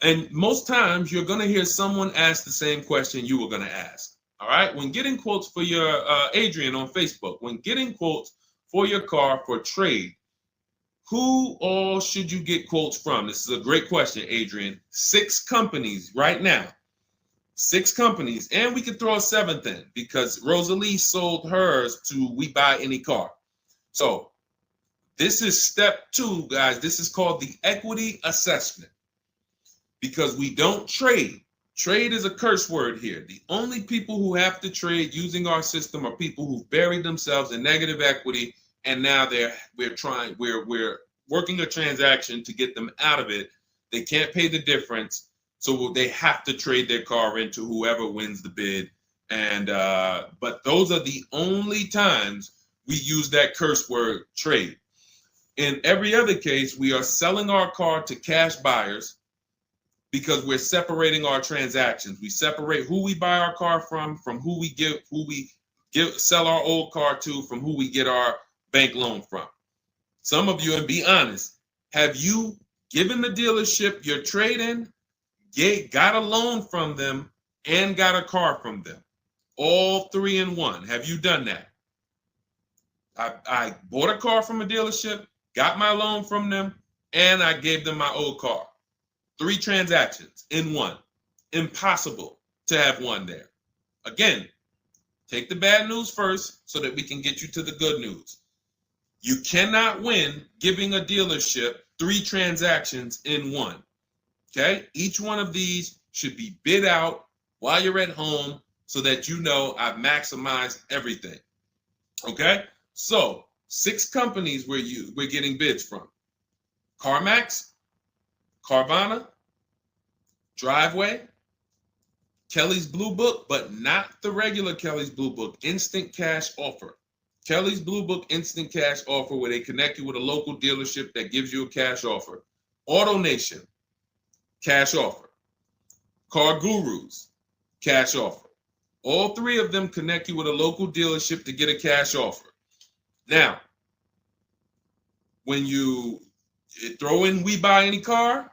And most times you're going to hear someone ask the same question you were going to ask. All right. When getting quotes for your Adrian on Facebook, when getting quotes for your car for trade, who all should you get quotes from? This is a great question, Adrian. 6 companies right now. 6 companies. And we could throw a 7th in because Rosalie sold hers to We Buy Any Car. So this is step 2, guys. This is called the equity assessment, because we don't trade. Trade is a curse word here. The only people who have to trade using our system are people who buried themselves in negative equity, and now we're working a transaction to get them out of it. They can't pay the difference, so they have to trade their car into whoever wins the bid. And but those are the only times we use that curse word, trade. In every other case, we are selling our car to cash buyers because we're separating our transactions. We separate who we buy our car from who we sell our old car to, from who we get our bank loan from. Some of you, and be honest, have you given the dealership your trade-in, got a loan from them, and got a car from them? All 3 in 1. Have you done that? I bought a car from a dealership, got my loan from them, and I gave them my old car. 3 transactions in 1. Impossible to have 1 there. Again, take the bad news first so that we can get you to the good news. You cannot win giving a dealership 3 transactions in 1. Okay? Each one of these should be bid out while you're at home so that you know I've maximized everything. Okay? So 6 companies we're getting bids from: CarMax, Carvana, Driveway, Kelly's Blue Book, but not the regular Kelly's Blue Book, Instant Cash Offer. Kelly's Blue Book Instant Cash Offer, where they connect you with a local dealership that gives you a cash offer. Auto Nation, cash offer. Car Gurus, cash offer. All three of them connect you with a local dealership to get a cash offer. Now, when you throw in We Buy Any Car,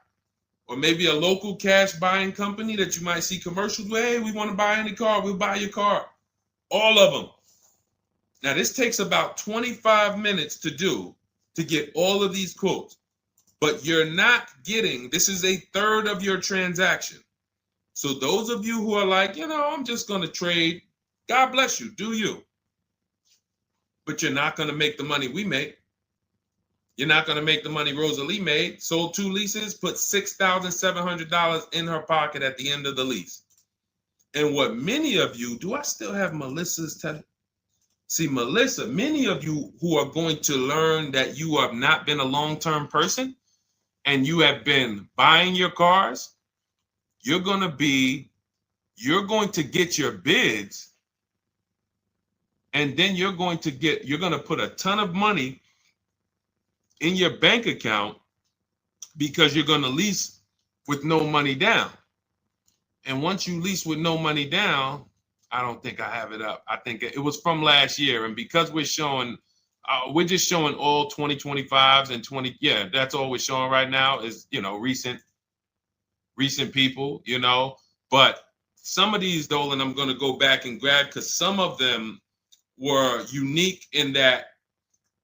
or maybe a local cash buying company that you might see commercials with, hey, we want to buy any car, we'll buy your car. All of them. Now, this takes about 25 minutes to do to get all of these quotes, but you're not getting, this is a third of your transaction. So those of you who are like, I'm just going to trade, God bless you, do you. But you're not going to make the money we make. You're not going to make the money Rosalie made. Sold 2 leases, put $6,700 in her pocket at the end of the lease. And what many of you, do I still have Melissa's See, Melissa, many of you who are going to learn that you have not been a long-term person and you have been buying your cars, you're going to get your bids, and then you're going to put a ton of money in your bank account because you're going to lease with no money down. And once you lease with no money down, I don't think I have it up. I think it was from last year. And because we're just showing all 2025s and 20. Yeah, that's all we're showing right now is, recent people, but some of these, Dolan, I'm going to go back and grab because some of them were unique in that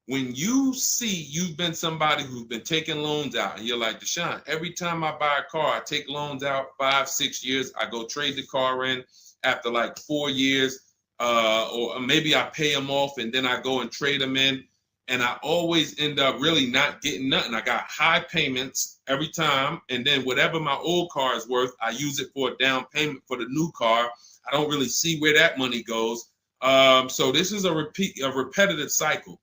when you see you've been somebody who's been taking loans out and you're like, Deshone, every time I buy a car, I take loans out 5-6 years. I go trade the car in after like 4 years, or maybe I pay them off and then I go and trade them in. And I always end up really not getting nothing. I got high payments every time. And then whatever my old car is worth, I use it for a down payment for the new car. I don't really see where that money goes. So this is a repetitive cycle.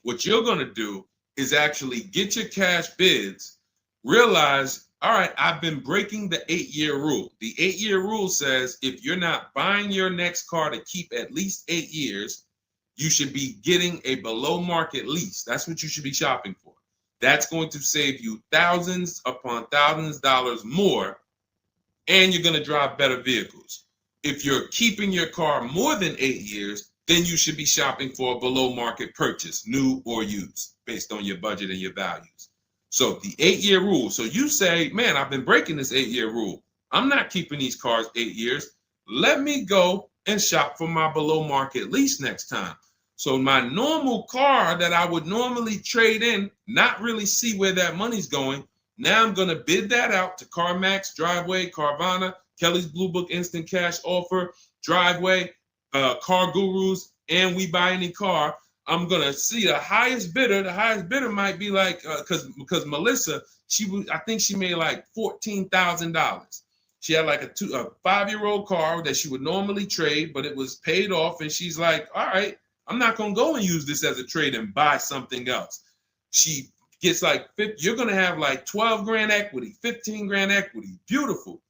What you're going to do is actually get your cash bids, realize, all right, I've been breaking the 8-year rule. The 8-year rule says if you're not buying your next car to keep at least 8 years, you should be getting a below market lease. That's what you should be shopping for. That's going to save you thousands upon thousands of dollars more, and you're going to drive better vehicles. If you're keeping your car more than 8 years, then you should be shopping for a below market purchase, new or used, based on your budget and your values. So the 8-year rule. So you say, man, I've been breaking this 8-year rule. I'm not keeping these cars 8 years. Let me go and shop for my below market lease next time. So my normal car that I would normally trade in, not really see where that money's going. Now I'm going to bid that out to CarMax, Driveway, Carvana, Kelly's Blue Book Instant Cash Offer, Driveway, Car Gurus, and We Buy Any Car. I'm going to see the highest bidder. The highest bidder might be like, because Melissa, I think she made like $14,000. She had like a 5-year-old car that she would normally trade, but it was paid off. And she's like, all right, I'm not going to go and use this as a trade and buy something else. She gets like, you're going to have like 12 grand equity, 15 grand equity. Beautiful.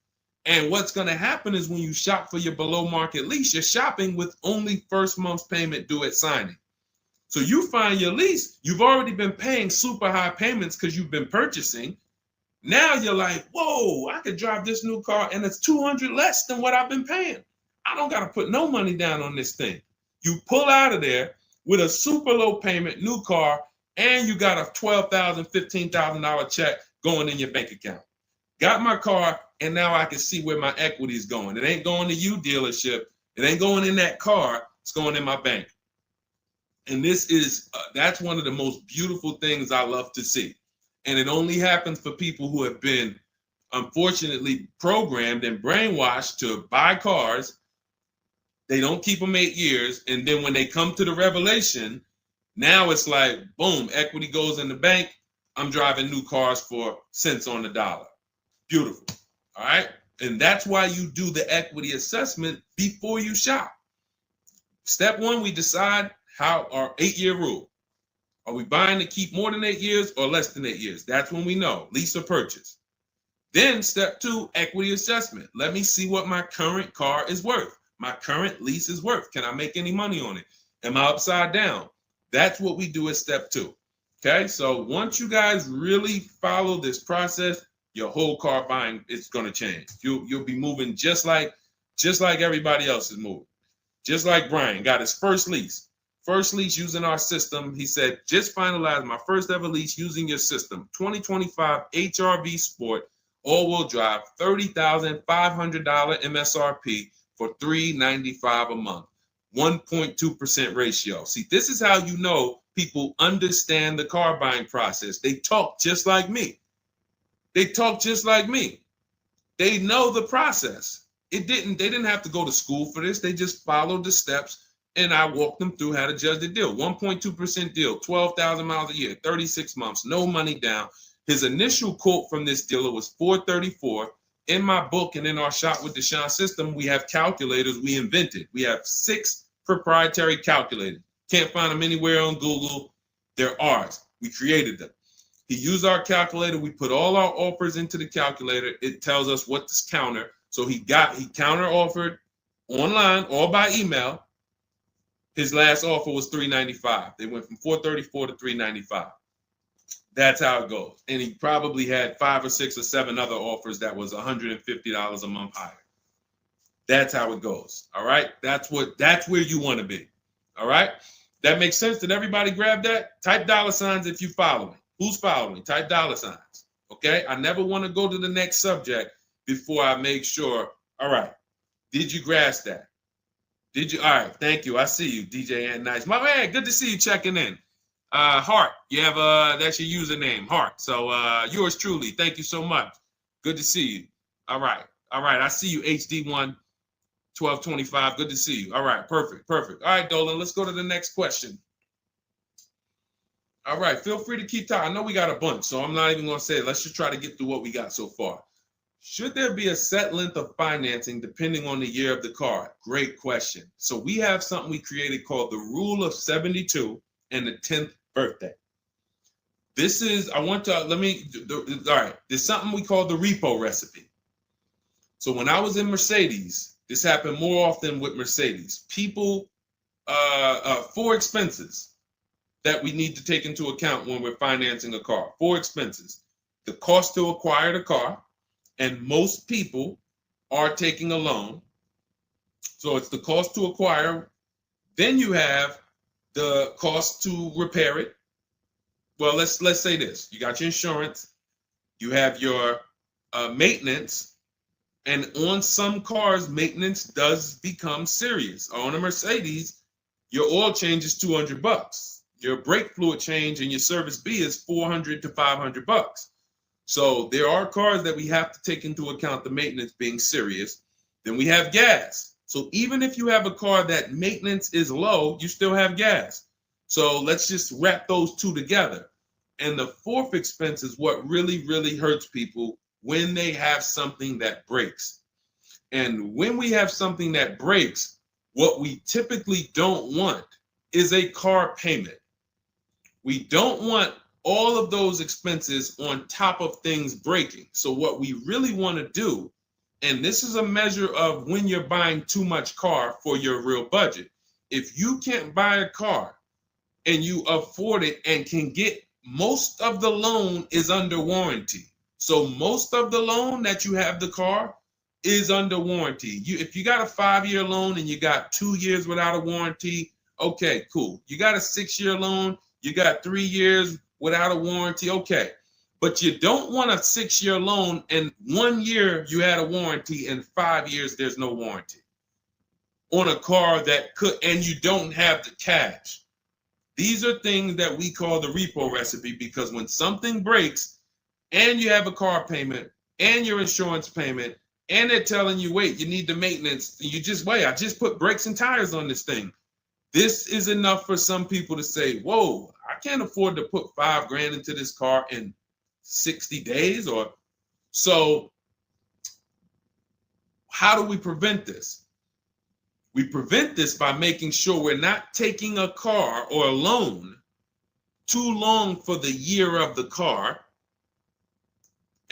And what's going to happen is when you shop for your below market lease, you're shopping with only first month's payment due at signing. So you find your lease, you've already been paying super high payments because you've been purchasing. Now you're like, whoa, I could drive this new car and it's $200 less than what I've been paying. I don't got to put no money down on this thing. You pull out of there with a super low payment, new car, and you got a $12,000, $15,000 check going in your bank account. Got my car, and now I can see where my equity is going. It ain't going to you, dealership. It ain't going in that car. It's going in my bank. And this is, that's one of the most beautiful things I love to see. And it only happens for people who have been, unfortunately, programmed and brainwashed to buy cars. They don't keep them 8 years. And then when they come to the revelation, now it's like, boom, equity goes in the bank. I'm driving new cars for cents on the dollar. Beautiful. All right. And that's why you do the equity assessment before you shop. Step one, we decide how our 8-year rule. Are we buying to keep more than 8 years or less than 8 years? That's when we know, lease or purchase. Then step two, equity assessment. Let me see what my current car is worth. My current lease is worth. Can I make any money on it? Am I upside down? That's what we do at step 2. Okay, so once you guys really follow this process, your whole car buying is going to change. You'll be moving just like everybody else is moving. Just like Brian got his first lease. First lease using our system. He said, just finalized my first ever lease using your system. 2025 HRV Sport, all-wheel drive, $30,500 MSRP for $395 a month. 1.2% ratio. See, this is how you know people understand the car buying process. They talk just like me. They talk just like me. They know the process. They didn't have to go to school for this. They just followed the steps, and I walked them through how to judge the deal. 1.2% deal, 12,000 miles a year, 36 months, no money down. His initial quote from this dealer was $434. In my book and in our Shop with Deshone system, we have calculators we invented. We have 6 proprietary calculators. Can't find them anywhere on Google. They're ours. We created them. He used our calculator. We put all our offers into the calculator. It tells us what to counter. So he counter offered online or by email. His last offer was $395. They went from $434 to $395. That's how it goes. And he probably had 5 or 6 or 7 other offers that was $150 a month higher. That's how it goes. All right. That's where you want to be. All right. That makes sense. Did everybody grab that? Type $ if you follow me. Who's following? Type $. Okay. I never want to go to the next subject before I make sure. All right. Did you grasp that? Did you? All right. Thank you. I see you, DJ and Nice. My man, good to see you checking in. Hart, you have that's your username, Hart. So yours truly. Thank you so much. Good to see you. All right. I see you, HD1 1225. Good to see you. All right, perfect. All right, Dolan, let's go to the next question. All right, feel free to keep talking. I know we got a bunch, so I'm not even gonna say it. Let's just try to get through what we got so far. Should there be a set length of financing depending on the year of the car? Great question. So we have something we created called the Rule of 72 and the 10th birthday. This is, all right, there's something we call the repo recipe. So when I was in Mercedes, this happened more often with Mercedes. People, 4 expenses that we need to take into account when we're financing a car. 4 expenses. The cost to acquire the car, and most people are taking a loan. So it's the cost to acquire. Then you have the cost to repair it. Well, let's say this. You got your insurance. You have your maintenance. And on some cars, maintenance does become serious. On a Mercedes, your oil change is $200. Your brake fluid change and your service B is $400 to $500. So there are cars that we have to take into account the maintenance being serious. Then we have gas. So even if you have a car that maintenance is low, you still have gas. So let's just wrap those 2 together. And the 4th expense is what really, really hurts people when they have something that breaks. And when we have something that breaks, what we typically don't want is a car payment. We don't want all of those expenses on top of things breaking. So what we really want to do, and this is a measure of when you're buying too much car for your real budget. If you can't buy a car and you afford it and can get, most of the loan is under warranty. So most of the loan that you have the car is under warranty. If you got a 5-year loan and you got 2 years without a warranty, okay, cool. You got a 6-year loan, you got 3 years without a warranty, okay. But you don't want a 6-year loan and 1 year you had a warranty and 5 years there's no warranty on a car that could, and you don't have the cash. These are things that we call the repo recipe, because when something breaks and you have a car payment and your insurance payment and they're telling you, wait, you need the maintenance, you just wait, I just put brakes and tires on this thing. This is enough for some people to say, whoa, I can't afford to put $5,000 into this car in 60 days. Or so how do we prevent this? We prevent this by making sure we're not taking a car or a loan too long for the year of the car.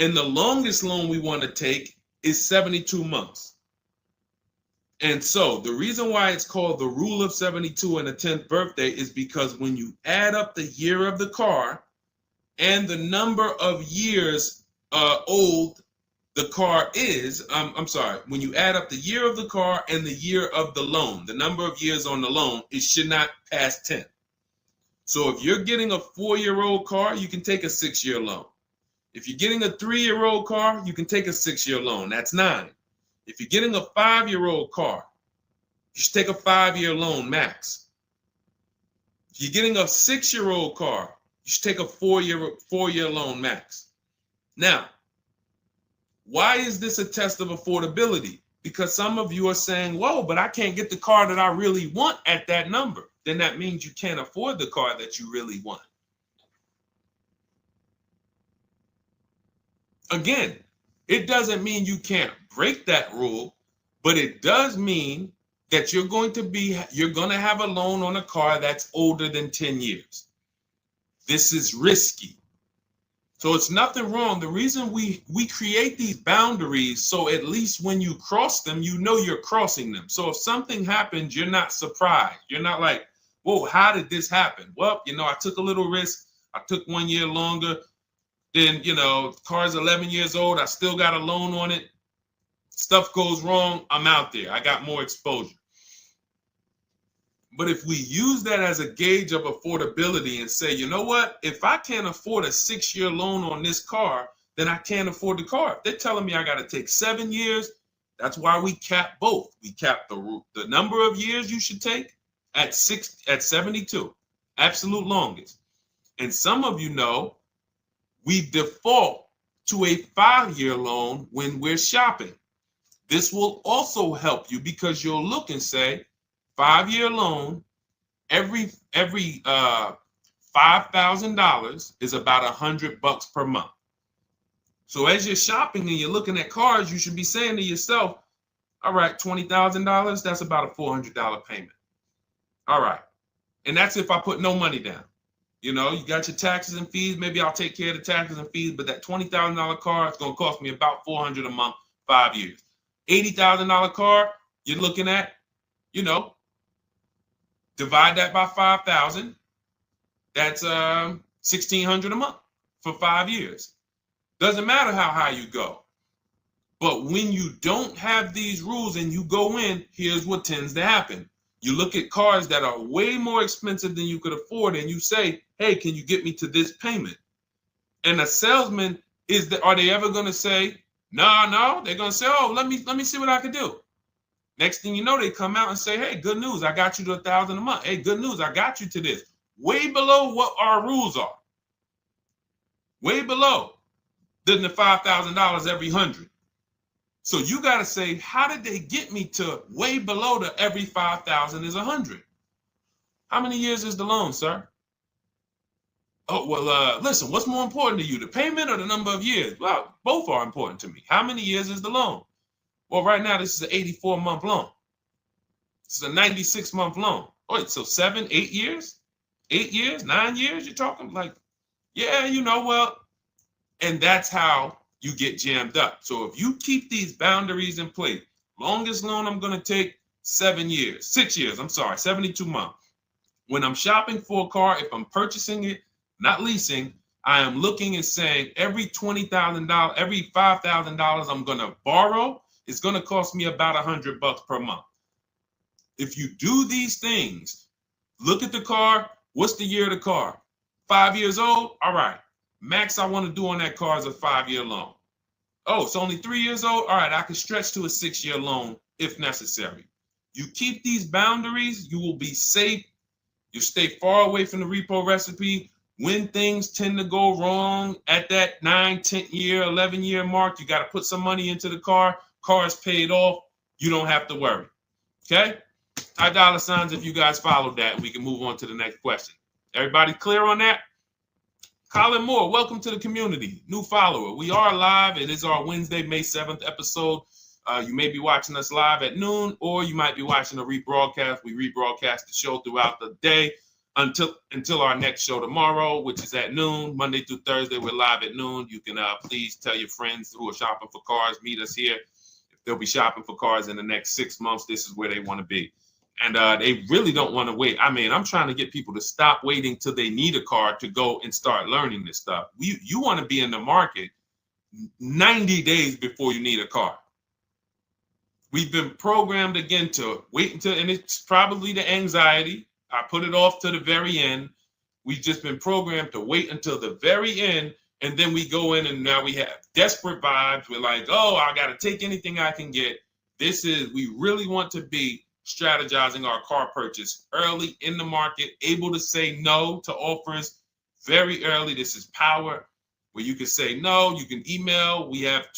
And the longest loan we want to take is 72 months. And so the reason why it's called the rule of 72 and the 10th birthday is because when you add up the year of the car and the number of years old the car is, I'm sorry, when you add up the year of the car and the year of the loan, the number of years on the loan, it should not pass 10. So if you're getting a 4-year-old car, you can take a 6-year loan. If you're getting a 3-year-old car, you can take a 6-year loan. That's 9. If you're getting a 5-year-old car, you should take a 5-year loan max. If you're getting a 6-year-old car, you should take a 4-year loan max. Now, why is this a test of affordability? Because some of you are saying, whoa, but I can't get the car that I really want at that number. Then that means you can't afford the car that you really want. Again, it doesn't mean you can't break that rule, but it does mean that you're going to have a loan on a car that's older than 10 years. This is risky. So it's nothing wrong. The reason we create these boundaries, so at least when you cross them, you know you're crossing them. So if something happens, you're not surprised. You're not like, whoa, how did this happen? Well, I took a little risk. I took 1 year longer. Then, the car's 11 years old. I still got a loan on it. Stuff goes wrong. I'm out there. I got more exposure. But if we use that as a gauge of affordability and say, you know what, if I can't afford a 6-year loan on this car, then I can't afford the car. If they're telling me I got to take 7 years, that's why we cap both. We cap the number of years you should take at 72, absolute longest. And some of you know we default to a 5-year loan when we're shopping. This will also help you because you'll look and say, 5-year loan, every $5,000 is about $100 per month. So as you're shopping and you're looking at cars, you should be saying to yourself, all right, $20,000, that's about a $400 payment. All right. And that's if I put no money down. You got your taxes and fees. Maybe I'll take care of the taxes and fees, but that $20,000 car is going to cost me about $400 a month, 5 years. $80,000 car, you're looking at, divide that by 5,000. That's $1,600 a month for 5 years. Doesn't matter how high you go. But when you don't have these rules and you go in, here's what tends to happen. You look at cars that are way more expensive than you could afford, and you say, hey, can you get me to this payment? And a salesman, are they ever going to say, no? They're going to say, oh, let me see what I can do. Next thing you know, they come out and say, hey, good news, I got you to $1,000 a month. Hey, good news, I got you to this. Way below what our rules are. Way below than the $5,000 every 100. So you got to say, how did they get me to way below the every 5,000 is 100? How many years is the loan, sir? Oh, well, listen, what's more important to you, the payment or the number of years? Well, both are important to me. How many years is the loan? Well, right now, this is an 84-month loan. This is a 96-month loan. Wait, so 7, 8 years? 8 years, 9 years? You're talking like, yeah, well, and that's how you get jammed up. So if you keep these boundaries in place, longest loan I'm going to take 6 years, 72 months. When I'm shopping for a car, if I'm purchasing it, not leasing, I am looking and saying every $20,000, every $5,000 I'm going to borrow, it's going to cost me about $100 per month. If you do these things, look at the car. What's the year of the car? 5 years old? All right. Max I want to do on that car is a 5-year loan. Oh, it's only 3 years old? All right, I can stretch to a 6-year loan if necessary. You keep these boundaries, you will be safe. You stay far away from the repo recipe. When things tend to go wrong at that 9, 10 year, 11 year mark, you got to put some money into the car. Car is paid off. You don't have to worry. Okay? High dollar signs if you guys followed that. We can move on to the next question. Everybody clear on that? Colin Moore, welcome to the community. New follower. We are live. It is our Wednesday, May 7th episode. You may be watching us live at noon, or you might be watching a rebroadcast. We rebroadcast the show throughout the day until our next show tomorrow, which is at noon. Monday through Thursday, we're live at noon. You can please tell your friends who are shopping for cars, meet us here. If they'll be shopping for cars in the next 6 months. This is where they want to be. And they really don't want to wait. I mean, I'm trying to get people to stop waiting till they need a car to go and start learning this stuff. You want to be in the market 90 days before you need a car. We've been programmed again to wait until, and it's probably the anxiety. I put it off to the very end. We've just been programmed to wait until the very end, and then we go in and now we have desperate vibes. We're like, oh, I got to take anything I can get. We really want to be strategizing our car purchase early in the market, able to say no to offers very early. This is power, where you can say no. You can email. We have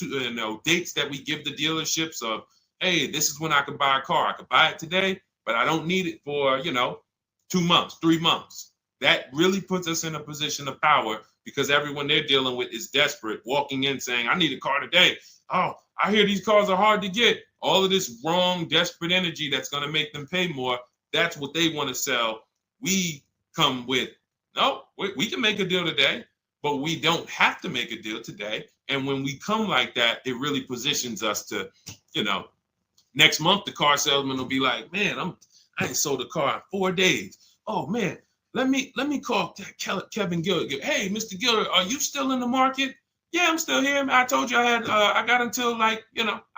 dates that we give the dealerships of, hey, this is when I can buy a car. I could buy it today, but I don't need it for 2 months, 3 months. That really puts us in a position of power, because everyone they're dealing with is desperate, walking in saying, I need a car today. Oh, I hear these cars are hard to get. All of this wrong, desperate energy that's going to make them pay more. That's what they want to sell. We come with, no, we can make a deal today, but we don't have to make a deal today. And when we come like that, it really positions us to, next month, the car salesman will be like, man, I ain't sold a car in 4 days. Oh man, let me call Kevin Gilder. Hey, Mr. Gilder, are you still in the market? Yeah, I'm still here. I told you I got until I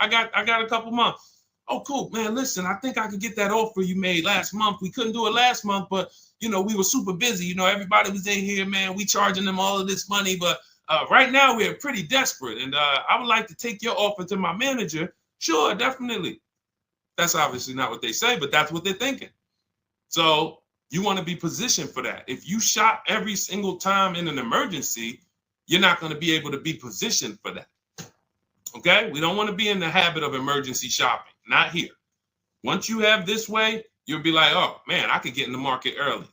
got a couple months. Oh, cool, man. Listen, I think I could get that offer you made last month. We couldn't do it last month, but we were super busy. Everybody was in here, man. We charging them all of this money, but right now we're pretty desperate, and I would like to take your offer to my manager. Sure, definitely. That's obviously not what they say, but that's what they're thinking. So you want to be positioned for that. If you shop every single time in an emergency, you're not going to be able to be positioned for that. Okay? We don't want to be in the habit of emergency shopping. Not here. Once you have this way, you'll be like, oh, man, I could get in the market early.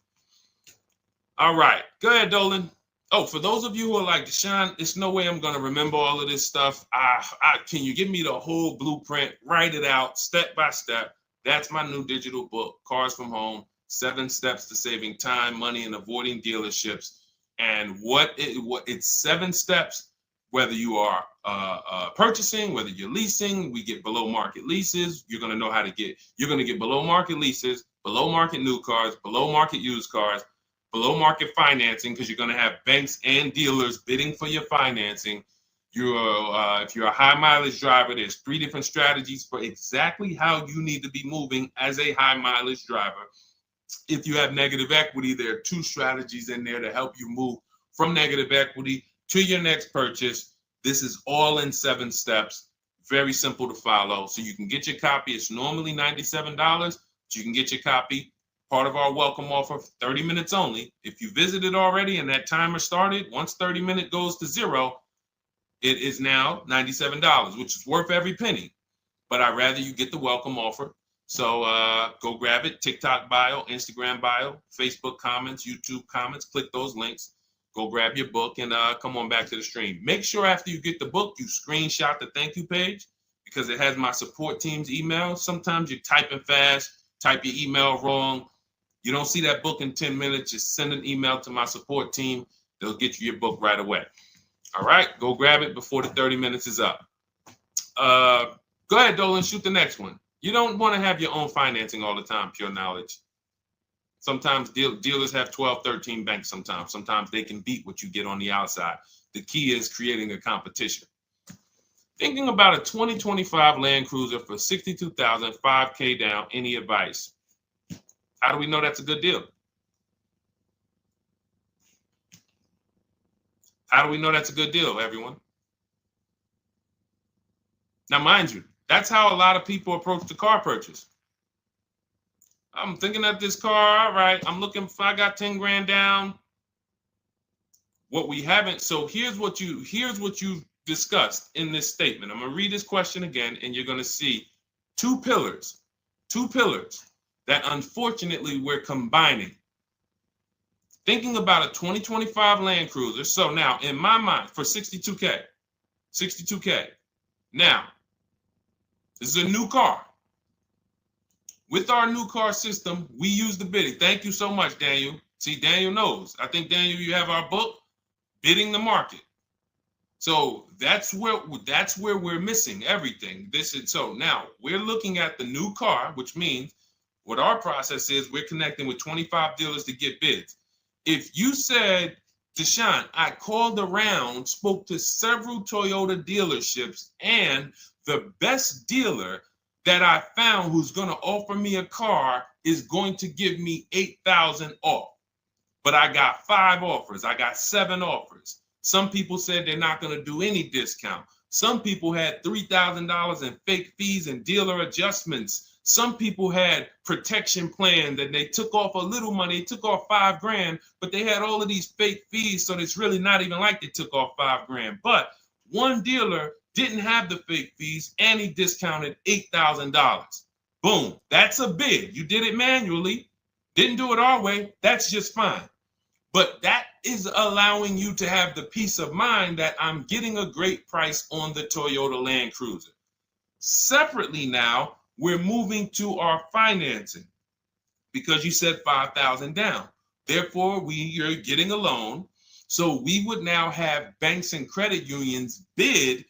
All right. Go ahead, Dolan. Oh, for those of you who are like, Deshone, there's no way I'm going to remember all of this stuff. Can you give me the whole blueprint? Write it out step by step. That's my new digital book, Cars from Home, 7 Steps to Saving Time, Money, and Avoiding Dealerships. And it's 7 steps, whether you are purchasing, whether you're leasing. We get below market leases. You're going to get below market leases, below market new cars, below market used cars, below market financing, because you're going to have banks and dealers bidding for your financing. If you're a high mileage driver, there's 3 different strategies for exactly how you need to be moving as a high mileage driver. If you have negative equity, there are 2 strategies in there to help you move from negative equity to your next purchase. This is all in 7 steps. Very simple to follow. So you can get your copy. It's normally $97, but you can get your copy. Part of our welcome offer, 30 minutes only. If you visited already and that timer started, once 30 minutes goes to 0, it is now $97, which is worth every penny. But I'd rather you get the welcome offer. So go grab it. TikTok bio, Instagram bio, Facebook comments, YouTube comments. Click those links. Go grab your book and come on back to the stream. Make sure after you get the book, you screenshot the thank you page, because it has my support team's email. Sometimes you're typing fast, type your email wrong. You don't see that book in 10 minutes. Just send an email to my support team. They'll get you your book right away. All right, go grab it before the 30 minutes is up. Go ahead, Dolan, shoot the next one. You don't want to have your own financing all the time, pure knowledge. Sometimes dealers have 12, 13 banks sometimes. Sometimes they can beat what you get on the outside. The key is creating a competition. Thinking about a 2025 Land Cruiser for $62,000, $5K down, any advice? How do we know that's a good deal? How do we know that's a good deal, everyone? Now, mind you, that's how a lot of people approach the car purchase. I'm thinking of this car, all right, I got 10 grand down. What we haven't, so here's what you discussed in this statement. I'm gonna read this question again, and you're gonna see 2 pillars that unfortunately we're combining. Thinking about a 2025 Land Cruiser. So now in my mind, for 62K. Now, this is a new car. With our new car system, we use the bidding. Thank you so much, Daniel. See, Daniel knows. I think, Daniel, you have our book, Bidding the Market. So that's where we're missing everything. So now we're looking at the new car, which means what our process is, we're connecting with 25 dealers to get bids. If you said, Deshone, I called around, spoke to several Toyota dealerships, and the best dealer that I found who's going to offer me a car is going to give me $8,000 off. But I got 5 offers. I got 7 offers. Some people said they're not going to do any discount. Some people had $3,000 in fake fees and dealer adjustments. Some people had protection plans and they took off a little money, took off $5,000, but they had all of these fake fees. So it's really not even like they took off $5,000. But one dealer didn't have the fake fees and he discounted $8,000. Boom. That's a bid. You did it manually. Didn't do it our way. That's just fine. But that is allowing you to have the peace of mind that I'm getting a great price on the Toyota Land Cruiser. Separately now, we're moving to our financing because you said $5,000 down. Therefore, you're getting a loan. So we would now have banks and credit unions bid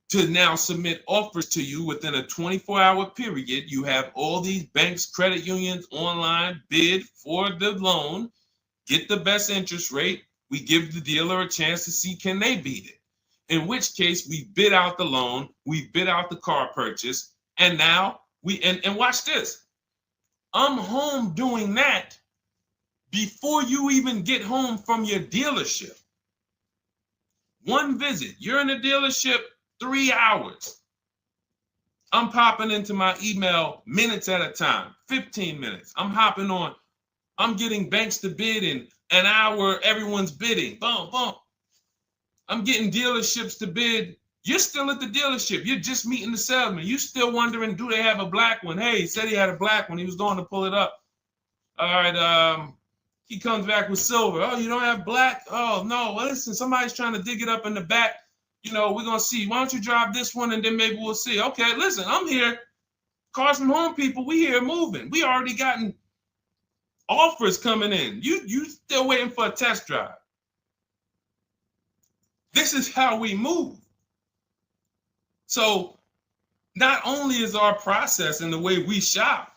to now submit offers to you within a 24-hour period. You have all these banks, credit unions online bid for the loan, get the best interest rate. We give the dealer a chance to see can they beat it. In which case we bid out the loan, we bid out the car purchase, and now and watch this. I'm home doing that before you even get home from your dealership. One visit, you're in the dealership 3 hours. I'm popping into my email minutes at a time, 15 minutes. I'm hopping on. I'm getting banks to bid in an hour. Everyone's bidding. Boom, boom. I'm getting dealerships to bid. You're still at the dealership. You're just meeting the salesman. You're still wondering, do they have a black one? Hey, he said he had a black one. He was going to pull it up. All right. He comes back with silver. Oh, you don't have black? Oh, no. Well, listen, somebody's trying to dig it up in the back. You know, we're going to see. Why don't you drive this one and then maybe we'll see. Okay, listen, I'm here. Cars from home people, we here moving. We already gotten offers coming in. You still waiting for a test drive. This is how we move. So not only is our process and the way we shop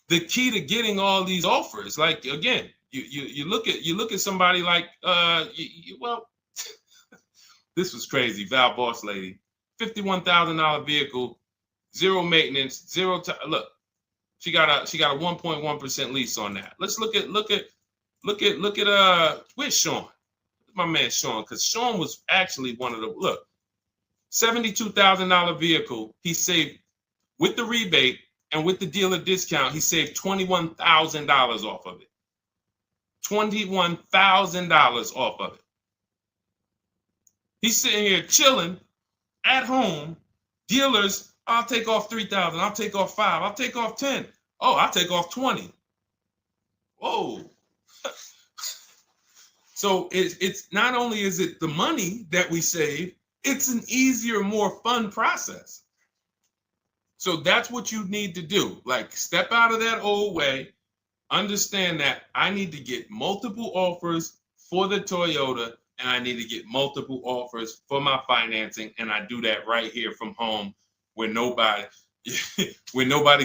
the key to getting all these offers, like again, you look at somebody like well, this was crazy. Val Boss lady, $51,000 vehicle, zero maintenance, zero time. Look, she got a 1.1% lease on that. Let's look at where's Sean? My man Sean, because Sean was actually one of the $72,000 vehicle. He saved with the rebate and with the dealer discount. He saved $21,000 off of it. $21,000 off of it. He's sitting here chilling at home. Dealers, I'll take off $3,000. I'll take off $5,000. I'll take off $10,000. Oh, I'll take off $20,000. Whoa. So it's not only is it the money that we save, it's an easier, more fun process. So that's what you need to do. Like, step out of that old way. Understand that I need to get multiple offers for the Toyota, and I need to get multiple offers for my financing, and I do that right here from home, where nobody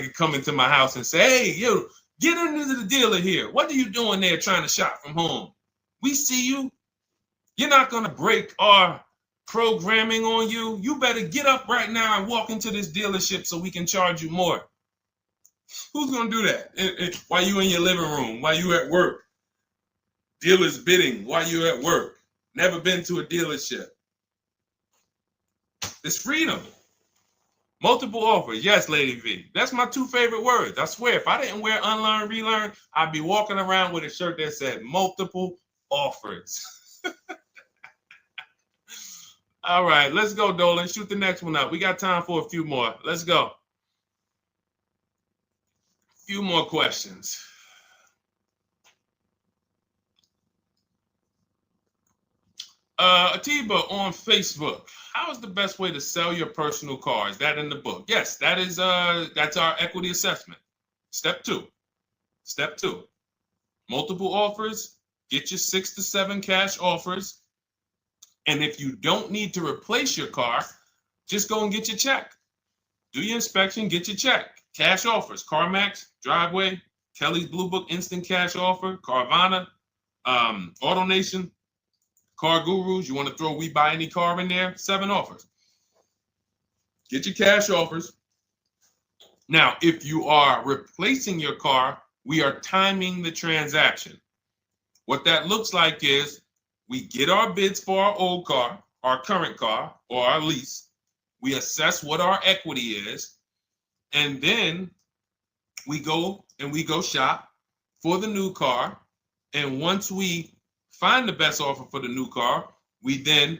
can come into my house and say, hey, you get into the dealer here. What are you doing there trying to shop from home? We see you. You're not going to break our programming on you. You better get up right now and walk into this dealership so we can charge you more. Who's going to do that? While you in your living room, while you at work? Dealers bidding while you at work. Never been to a dealership. It's freedom. Multiple offers. Yes, Lady V. That's my 2 favorite words. I swear, if I didn't wear unlearn, relearn, I'd be walking around with a shirt that said multiple offers. All right, let's go, Dolan. Shoot the next one up. We got time for a few more. Let's go. Few more questions. Atiba on Facebook. How is the best way to sell your personal car? Is that in the book? Yes, that's our equity assessment. Step 2. Step 2. Multiple offers. Get your 6 to 7 cash offers. And if you don't need to replace your car, just go and get your check. Do your inspection, get your check. Cash offers, CarMax, Driveway, Kelly's Blue Book Instant Cash Offer, Carvana, AutoNation, Car Gurus. You want to throw We Buy Any Car in there? 7 offers. Get your cash offers. Now, if you are replacing your car, we are timing the transaction. What that looks like is we get our bids for our old car, our current car, or our lease. We assess what our equity is, and then we go shop for the new car. And once we find the best offer for the new car, we then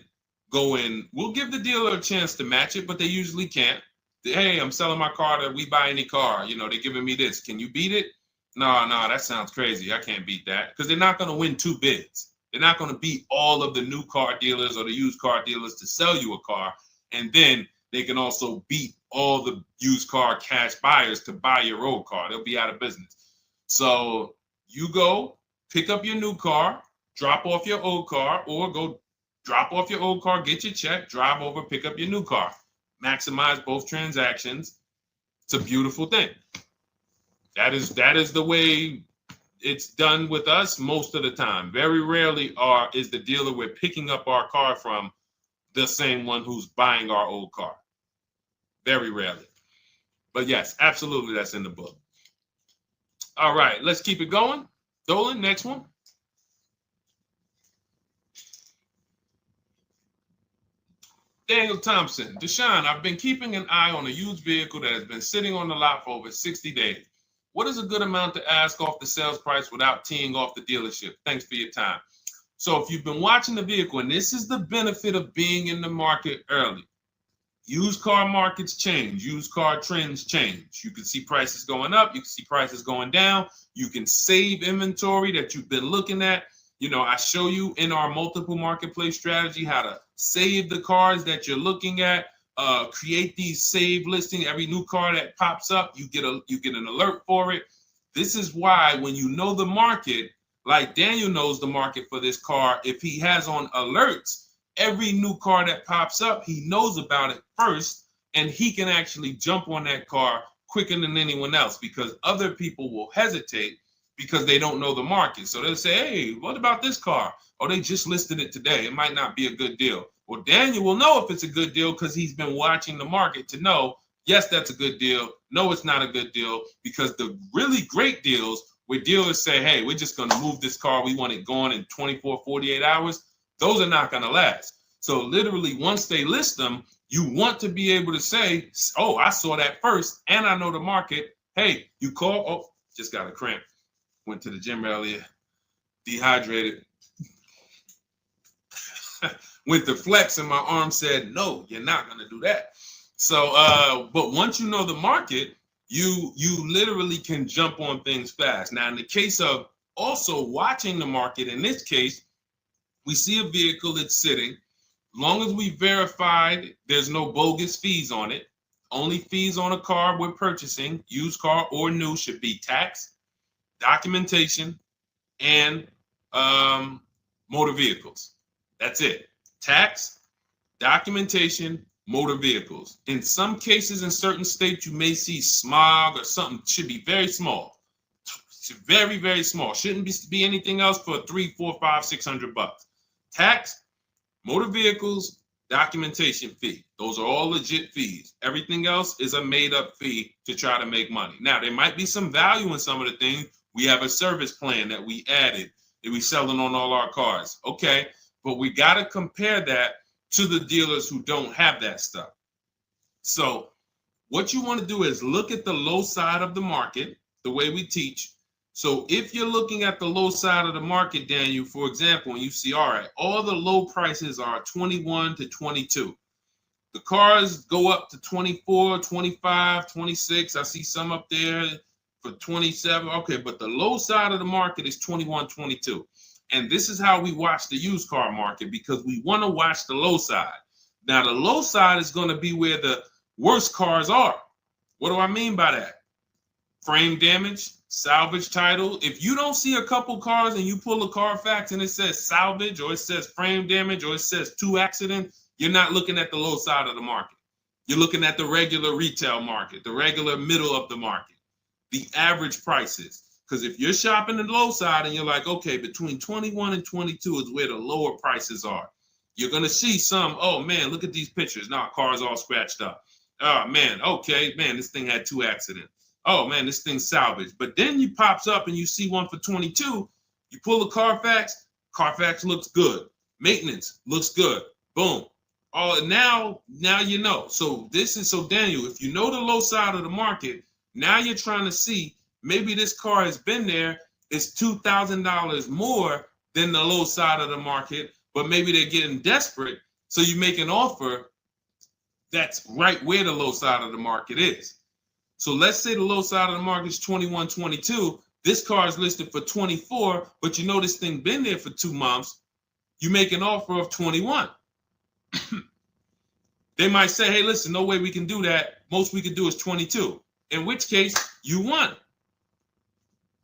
go in. We'll give the dealer a chance to match it, but they usually can't. Hey, I'm selling my car to We Buy Any Car. You know, they're giving me this. Can you beat it? No, that sounds crazy. I can't beat that, because they're not going to win 2 bids. They're not going to beat all of the new car dealers or the used car dealers to sell you a car. And then they can also beat all the used car cash buyers to buy your old car. They'll be out of business. So you go pick up your new car, drop off your old car, or go drop off your old car, get your check, drive over, pick up your new car. Maximize both transactions. It's a beautiful thing. That is the way it's done with us most of the time. Very rarely is the dealer we're picking up our car from the same one who's buying our old car. Very rarely. But yes, absolutely, that's in the book. All right, let's keep it going. Dolan, next one. Daniel Thompson, Deshone, I've been keeping an eye on a used vehicle that has been sitting on the lot for over 60 days. What is a good amount to ask off the sales price without teeing off the dealership? Thanks for your time. So if you've been watching the vehicle, and this is the benefit of being in the market early, used car markets change, used car trends change. You can see prices going up, you can see prices going down, you can save inventory that you've been looking at. You know, I show you in our multiple marketplace strategy how to save the cars that you're looking at, create these save listings. Every new car that pops up, you get an alert for it. This is why when you know the market, like Daniel knows the market for this car, if he has on alerts, every new car that pops up, he knows about it first, and he can actually jump on that car quicker than anyone else, because other people will hesitate because they don't know the market. So they'll say, hey, what about this car? Oh, they just listed it today. It might not be a good deal. Well, Daniel will know if it's a good deal because he's been watching the market to know, yes, that's a good deal. No, it's not a good deal, because the really great deals where dealers say, hey, we're just going to move this car. We want it gone in 24, 48 hours. Those are not going to last. So literally, once they list them, you want to be able to say, oh, I saw that first and I know the market. Hey, you call. Oh, just got a cramp. Went to the gym earlier, dehydrated. Went to flex and my arm said, no, you're not going to do that. So, but once you know the market, you literally can jump on things fast. Now, in the case of also watching the market, in this case, we see a vehicle that's sitting. Long as we verified there's no bogus fees on it, only fees on a car we're purchasing, used car or new, should be tax, documentation, and motor vehicles. That's it. Tax, documentation, motor vehicles. In some cases, in certain states, you may see smog or something. Should be very small. Very, very small. Shouldn't be anything else for $300, $400, $500, $600. Tax, motor vehicles, documentation fee. Those are all legit fees. Everything else is a made-up fee to try to make money. Now, there might be some value in some of the things. We have a service plan that we added that we selling on all our cars. Okay, but we got to compare that to the dealers who don't have that stuff. So what you want to do is look at the low side of the market, the way we teach. So if you're looking at the low side of the market, Daniel, for example, and you see, all right, all the low prices are 21 to 22. The cars go up to 24, 25, 26. I see some up there for 27. Okay, but the low side of the market is 21, 22. And this is how we watch the used car market, because we want to watch the low side. Now, the low side is going to be where the worst cars are. What do I mean by that? frame damage, salvage title. If you don't see a couple cars and you pull a Carfax and it says salvage or it says frame damage or it says 2 accidents, you're not looking at the low side of the market. You're looking at the regular retail market, the regular middle of the market, the average prices. Because if you're shopping the low side and you're like, okay, between 21 and 22 is where the lower prices are, you're going to see some, oh man, look at these pictures. Now, car's all scratched up. Oh man, okay, man, this thing had 2 accidents. Oh man, this thing's salvaged. But then you pops up and you see one for 22. You pull the Carfax. Carfax looks good. Maintenance looks good. Boom. Oh, now you know. So Daniel, if you know the low side of the market, now you're trying to see maybe this car has been there. It's $2,000 more than the low side of the market, but maybe they're getting desperate. So you make an offer that's right where the low side of the market is. So let's say the low side of the market is 21, 22. This car is listed for 24, but you know this thing been there for 2 months. You make an offer of 21. They might say, hey, listen, no way we can do that. Most we can do is 22. In which case, you won.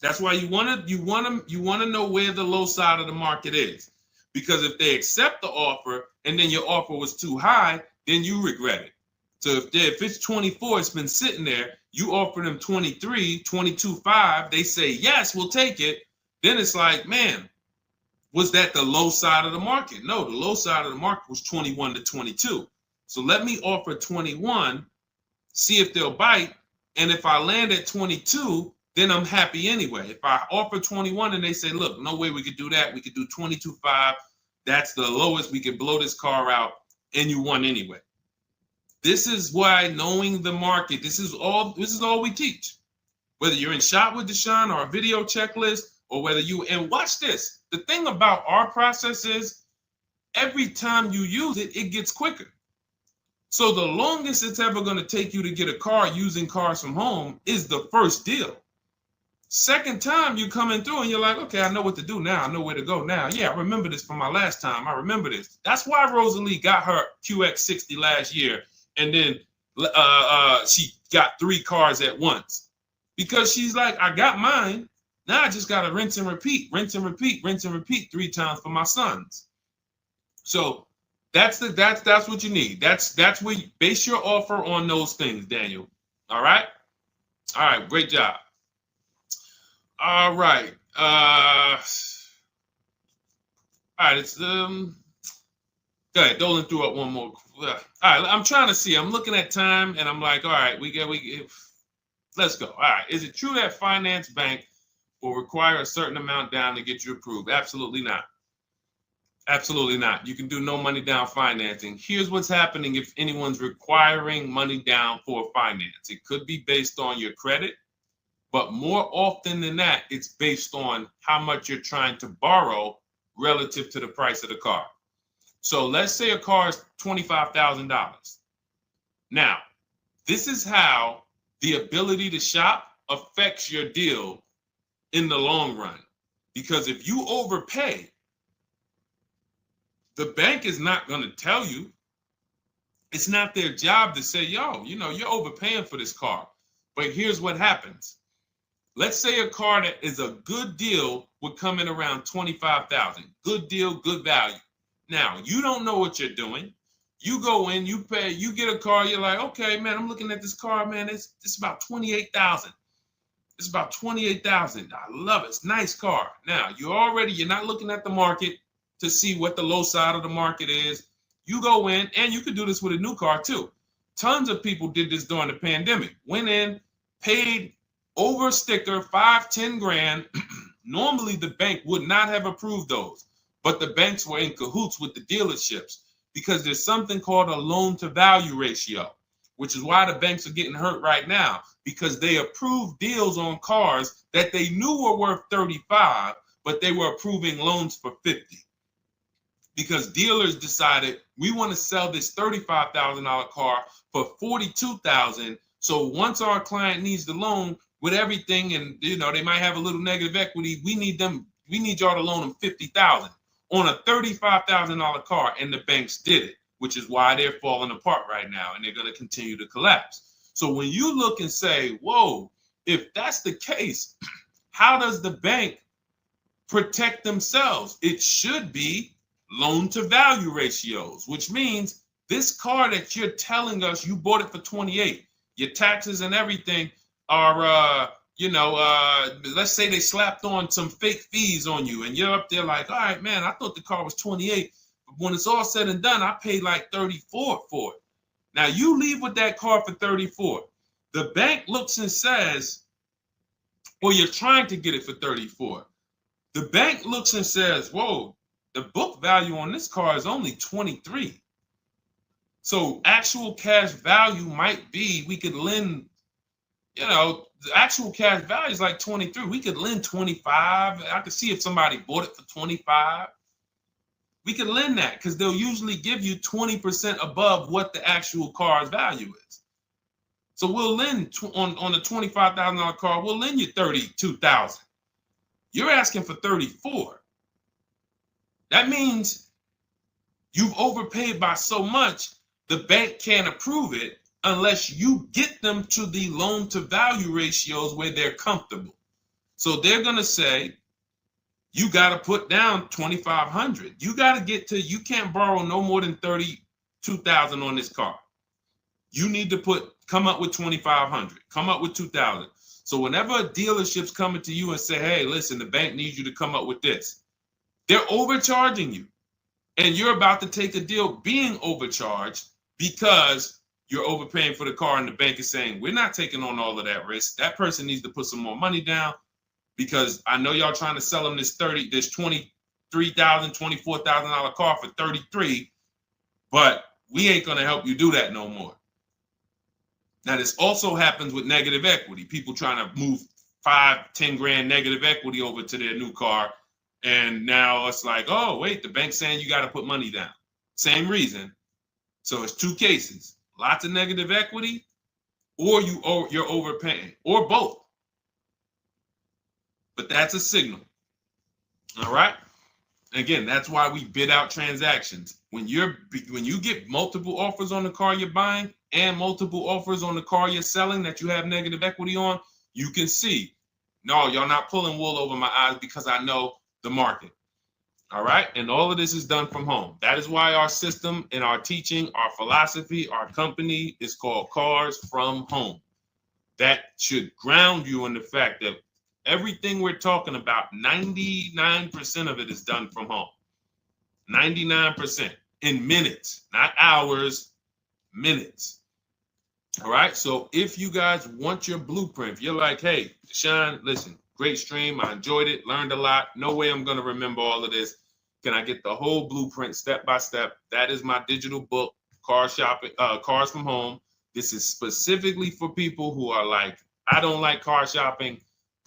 That's why you want to know where the low side of the market is. Because if they accept the offer and then your offer was too high, then you regret it. So if it's 24, it's been sitting there, you offer them 23, 22.5, they say, yes, we'll take it. Then it's like, man, was that the low side of the market? No, the low side of the market was 21 to 22. So let me offer 21, see if they'll bite. And if I land at 22, then I'm happy anyway. If I offer 21 and they say, look, no way we could do that. We could do 22.5. That's the lowest. We can blow this car out, and you won anyway. This is why knowing the market, this is all we teach. Whether you're in Shop with Deshone or a video checklist, or whether and watch this. The thing about our process is every time you use it, it gets quicker. So the longest it's ever going to take you to get a car using Cars from Home is the first deal. Second time you coming through and you're like, okay, I know what to do now. I know where to go now. Yeah, I remember this from my last time. I remember this. That's why Rosalie got her QX60 last year. And then she got 3 cars at once. Because she's like, I got mine. Now I just got to rinse and repeat 3 times for my sons. So that's what you need. That's where you base your offer on those things, Daniel. All right? All right, great job. All right. All right, it's go ahead, Dolan threw up one more. All right, I'm trying to see. I'm looking at time and I'm like, all right, let's go. All right. Is it true that finance bank will require a certain amount down to get you approved? Absolutely not. Absolutely not. You can do no money down financing. Here's what's happening if anyone's requiring money down for finance. It could be based on your credit, but more often than that, it's based on how much you're trying to borrow relative to the price of the car. So let's say a car is $25,000. Now, this is how the ability to shop affects your deal in the long run. Because if you overpay, the bank is not going to tell you. It's not their job to say, yo, you're overpaying for this car. But here's what happens. Let's say a car that is a good deal would come in around $25,000. Good deal, good value. Now, you don't know what you're doing. You go in, you pay, you get a car, you're like, okay, man, I'm looking at this car, man, it's about $28,000. It's about $28,000. I love it. It's a nice car. Now, you're not looking at the market to see what the low side of the market is. You go in, and you could do this with a new car too. Tons of people did this during the pandemic. Went in, paid over sticker, 5-10 grand. Normally, the bank would not have approved those, but the banks were in cahoots with the dealerships because there's something called a loan to value ratio, which is why the banks are getting hurt right now because they approved deals on cars that they knew were worth 35, but they were approving loans for 50. Because dealers decided we want to sell this $35,000 car for $42,000. So once our client needs the loan with everything, and they might have a little negative equity, we need y'all to loan them $50,000 on a $35,000 car, and the banks did it, which is why they're falling apart right now, and they're going to continue to collapse. So when you look and say, whoa, if that's the case, how does the bank protect themselves? It should be loan to value ratios, which means this car that you're telling us you bought it for 28, your taxes and everything are, let's say they slapped on some fake fees on you and you're up there like, all right, man, I thought the car was 28. But when it's all said and done, I paid like 34 for it. Now you leave with that car for 34. The bank looks and says, or you're trying to get it for 34. The bank looks and says, whoa, the book value on this car is only 23. So actual cash value might be, we could lend, the actual cash value is like 23. We could lend 25. I could see if somebody bought it for 25. We could lend that because they'll usually give you 20% above what the actual car's value is. So we'll lend on the $25,000 car, we'll lend you $32,000. You're asking for 34. That means you've overpaid by so much, the bank can't approve it unless you get them to the loan to value ratios where they're comfortable. So they're going to say, you got to put down 2,500. You got to get to, you can't borrow no more than 32,000 on this car. You need to come up with 2,500, come up with 2,000. So whenever a dealership's coming to you and say, hey, listen, the bank needs you to come up with this, they're overcharging you. And you're about to take a deal being overcharged because you're overpaying for the car and the bank is saying, we're not taking on all of that risk. That person needs to put some more money down because I know y'all trying to sell them this $23,000, $24,000 car for 33, but we ain't going to help you do that no more. Now, this also happens with negative equity. People trying to move 5-10 grand negative equity over to their new car. And now it's like, oh, wait, the bank's saying you got to put money down. Same reason. So it's two cases, lots of negative equity, or you're overpaying, or both. But that's a signal. All right. Again, that's why we bid out transactions. When you get multiple offers on the car you're buying and multiple offers on the car you're selling that you have negative equity on, you can see, no, y'all not pulling wool over my eyes because I know the market. All right. And all of this is done from home. That is why our system and our teaching, our philosophy, our company is called Cars from Home. That should ground you in the fact that everything we're talking about, 99% of it is done from home. 99% in minutes, not hours, minutes. All right. So if you guys want your blueprint, if you're like, hey, Deshone, listen, great stream. I enjoyed it, learned a lot. No way I'm going to remember all of this. Can I get the whole blueprint step by step? That is my digital book, Cars from Home. This is specifically for people who are like, I don't like car shopping.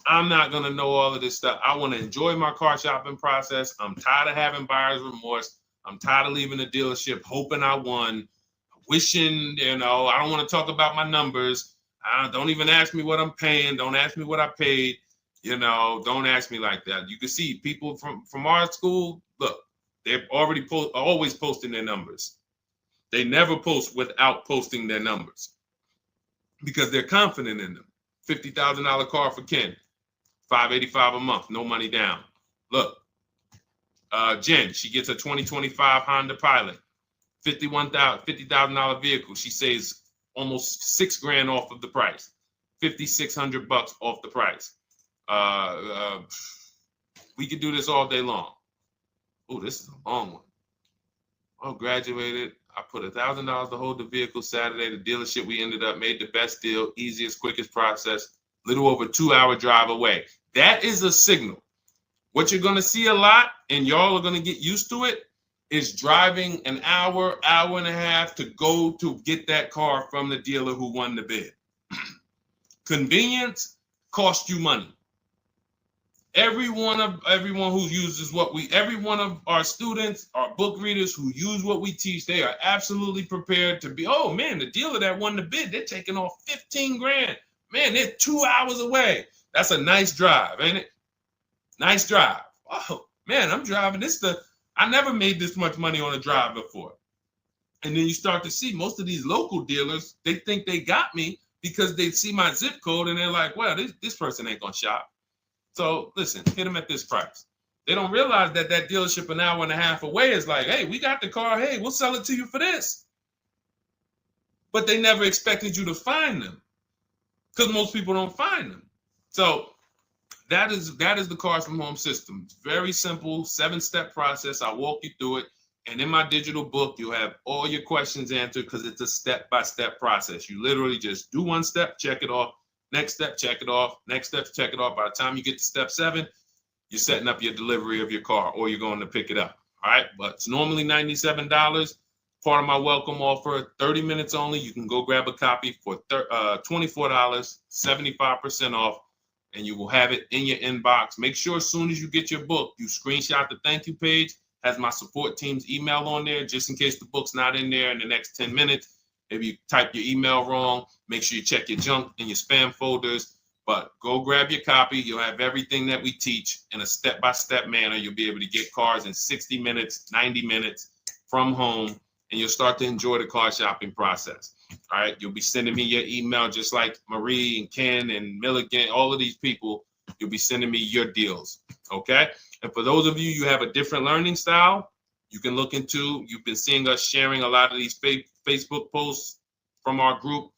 I'm not going to know all of this stuff. I want to enjoy my car shopping process. I'm tired of having buyer's remorse. I'm tired of leaving the dealership hoping I won, wishing, I don't want to talk about my numbers. Don't even ask me what I'm paying. Don't ask me what I paid. Don't ask me like that. You can see people from our school, look, they're already always posting their numbers. They never post without posting their numbers because they're confident in them. $50,000 car for Ken, $585 a month, no money down. Look, Jen, she gets a 2025 Honda Pilot, $50,000 vehicle. She saves almost $6,000 off of the price, $5,600 off the price. We could do this all day long. Oh, this is a long one. Oh, graduated. I put $1,000 to hold the vehicle Saturday. The dealership we ended up made the best deal, easiest, quickest process, little over 2-hour drive away. That is a signal. What you're going to see a lot, and y'all are going to get used to it, is driving an hour, hour and a half to go to get that car from the dealer who won the bid. Convenience costs you money. Every one of our students, our book readers who use what we teach, they are absolutely prepared to be, oh man, the dealer that won the bid, they're taking off $15,000. Man, they're 2 hours away. That's a nice drive, ain't it? Nice drive. Oh man, I'm driving I never made this much money on a drive before. And then you start to see most of these local dealers, they think they got me because they see my zip code and they're like, well, this person ain't gonna shop. So listen, hit them at this price. They don't realize that that dealership an hour and a half away is like, hey, we got the car. Hey, we'll sell it to you for this. But they never expected you to find them because most people don't find them. So that is the Cars from Home system. It's very simple, 7-step process. I walk you through it. And in my digital book, you'll have all your questions answered because it's a step-by-step process. You literally just do one step, check it off. Next step, check it off. Next step, check it off. By the time you get to step 7, you're setting up your delivery of your car or you're going to pick it up. All right. But it's normally $97. Part of my welcome offer, 30 minutes only. You can go grab a copy for $24, 75% off, and you will have it in your inbox. Make sure as soon as you get your book, you screenshot the thank you page, has my support team's email on there, just in case the book's not in there in the next 10 minutes. Maybe you type your email wrong. Make sure you check your junk and your spam folders. But go grab your copy. You'll have everything that we teach in a step-by-step manner. You'll be able to get cars in 60 minutes, 90 minutes from home, and you'll start to enjoy the car shopping process. All right. You'll be sending me your email just like Marie and Ken and Milligan, all of these people. You'll be sending me your deals. Okay. And for those of you, you have a different learning style, you can look into, you've been seeing us sharing a lot of these Facebook posts from our group.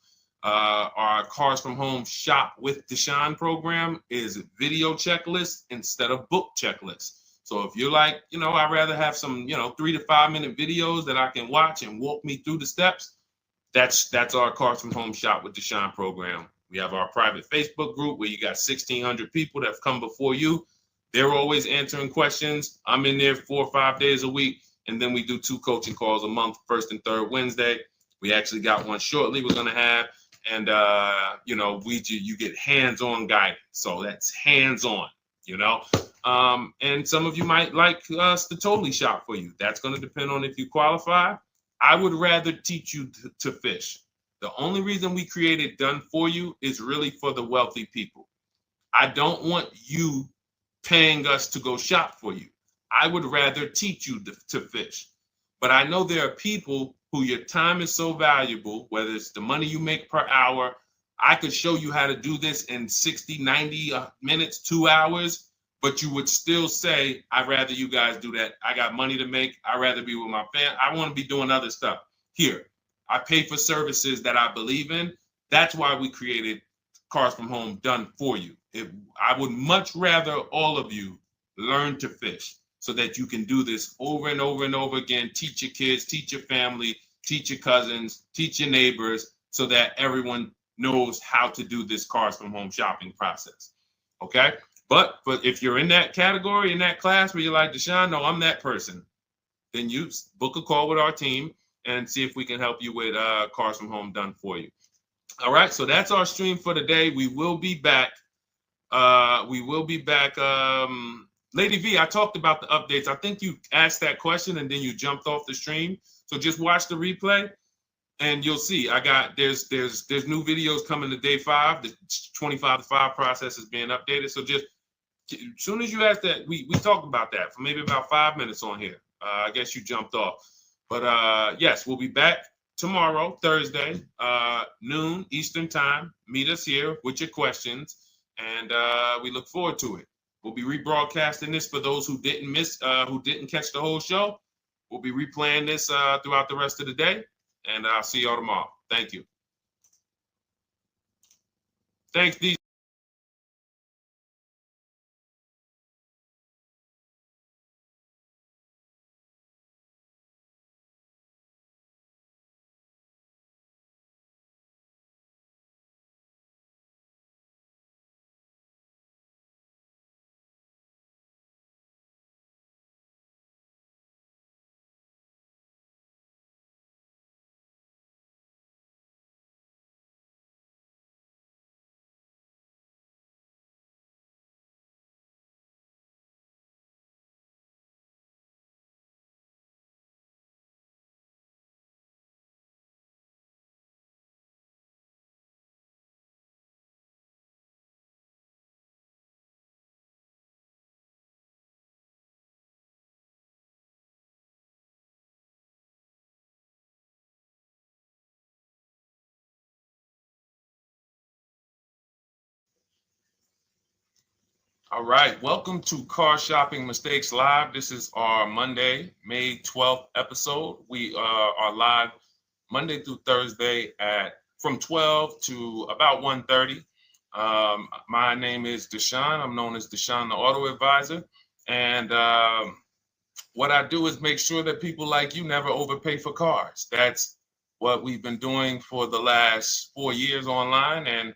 Our Cars from Home Shop with Deshone program is video checklists instead of book checklists. So if you're like, I'd rather have some, 3 to 5 minute videos that I can watch and walk me through the steps, that's our Cars from Home Shop with Deshone program. We have our private Facebook group where you got 1,600 people that have come before you. They're always answering questions. I'm in there 4 or 5 days a week. And then we do 2 coaching calls a month, first and third Wednesday. We actually got one shortly we're going to have. And, you get hands-on guidance. So that's hands-on, and some of you might like us to totally shop for you. That's going to depend on if you qualify. I would rather teach you to fish. The only reason we created Done For You is really for the wealthy people. I don't want you paying us to go shop for you. I would rather teach you to fish. But I know there are people who your time is so valuable, whether it's the money you make per hour. I could show you how to do this in 60, 90 minutes, 2 hours, but you would still say, I'd rather you guys do that. I got money to make. I'd rather be with my family. I want to be doing other stuff. Here, I pay for services that I believe in. That's why we created Cars from Home Done For You. I would much rather all of you learn to fish so that you can do this over and over and over again. Teach your kids, teach your family, teach your cousins, teach your neighbors, so that everyone knows how to do this Cars from Home shopping process. Okay? But if you're in that category, in that class where you're like, Deshone, no, I'm that person, then you book a call with our team and see if we can help you with Cars from Home Done For You. All right, so that's our stream for today. We will be back. Lady V, I talked about the updates. I think you asked that question and then you jumped off the stream. So just watch the replay and you'll see. There's new videos coming to day 5. The 25 to 5 process is being updated. So just as soon as you asked that, we talked about that for maybe about 5 minutes on here. I guess you jumped off. But yes, we'll be back tomorrow, Thursday, noon Eastern time. Meet us here with your questions, and we look forward to it. We'll be rebroadcasting this for those who didn't catch the whole show. We'll be replaying this throughout the rest of the day, and I'll see y'all tomorrow. Thank you. Thanks, D. All right, welcome to Car Shopping Mistakes Live. This is our Monday, May 12th episode. We are live Monday through Thursday from 12 to about 1:30. My name is Deshone. I'm known as Deshone the Auto Advisor. And what I do is make sure that people like you never overpay for cars. That's what we've been doing for the last 4 years online. And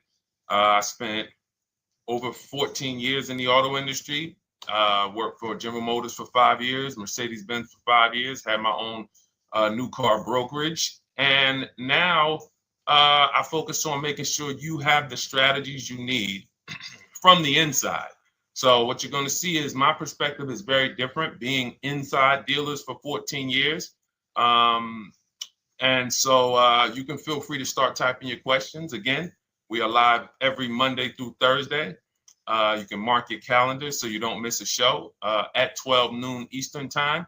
I spent over 14 years in the auto industry. Worked for General Motors for 5 years, Mercedes-Benz for 5 years, had my own new car brokerage. And now I focus on making sure you have the strategies you need from the inside. So what you're going to see is my perspective is very different, being inside dealers for 14 years. And so you can feel free to start typing your questions. Again, we are live every Monday through Thursday. You can mark your calendar so you don't miss a show at 12 noon Eastern time.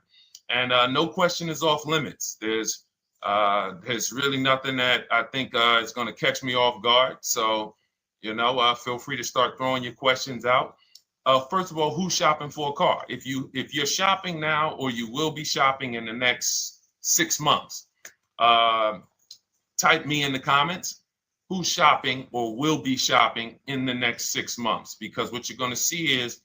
And no question is off limits. There's really nothing that I think is going to catch me off guard. So, feel free to start throwing your questions out. First of all, who's shopping for a car? If you're shopping now, or you will be shopping in the next 6 months, type me in the comments. Who's shopping or will be shopping in the next 6 months? Because what you're going to see is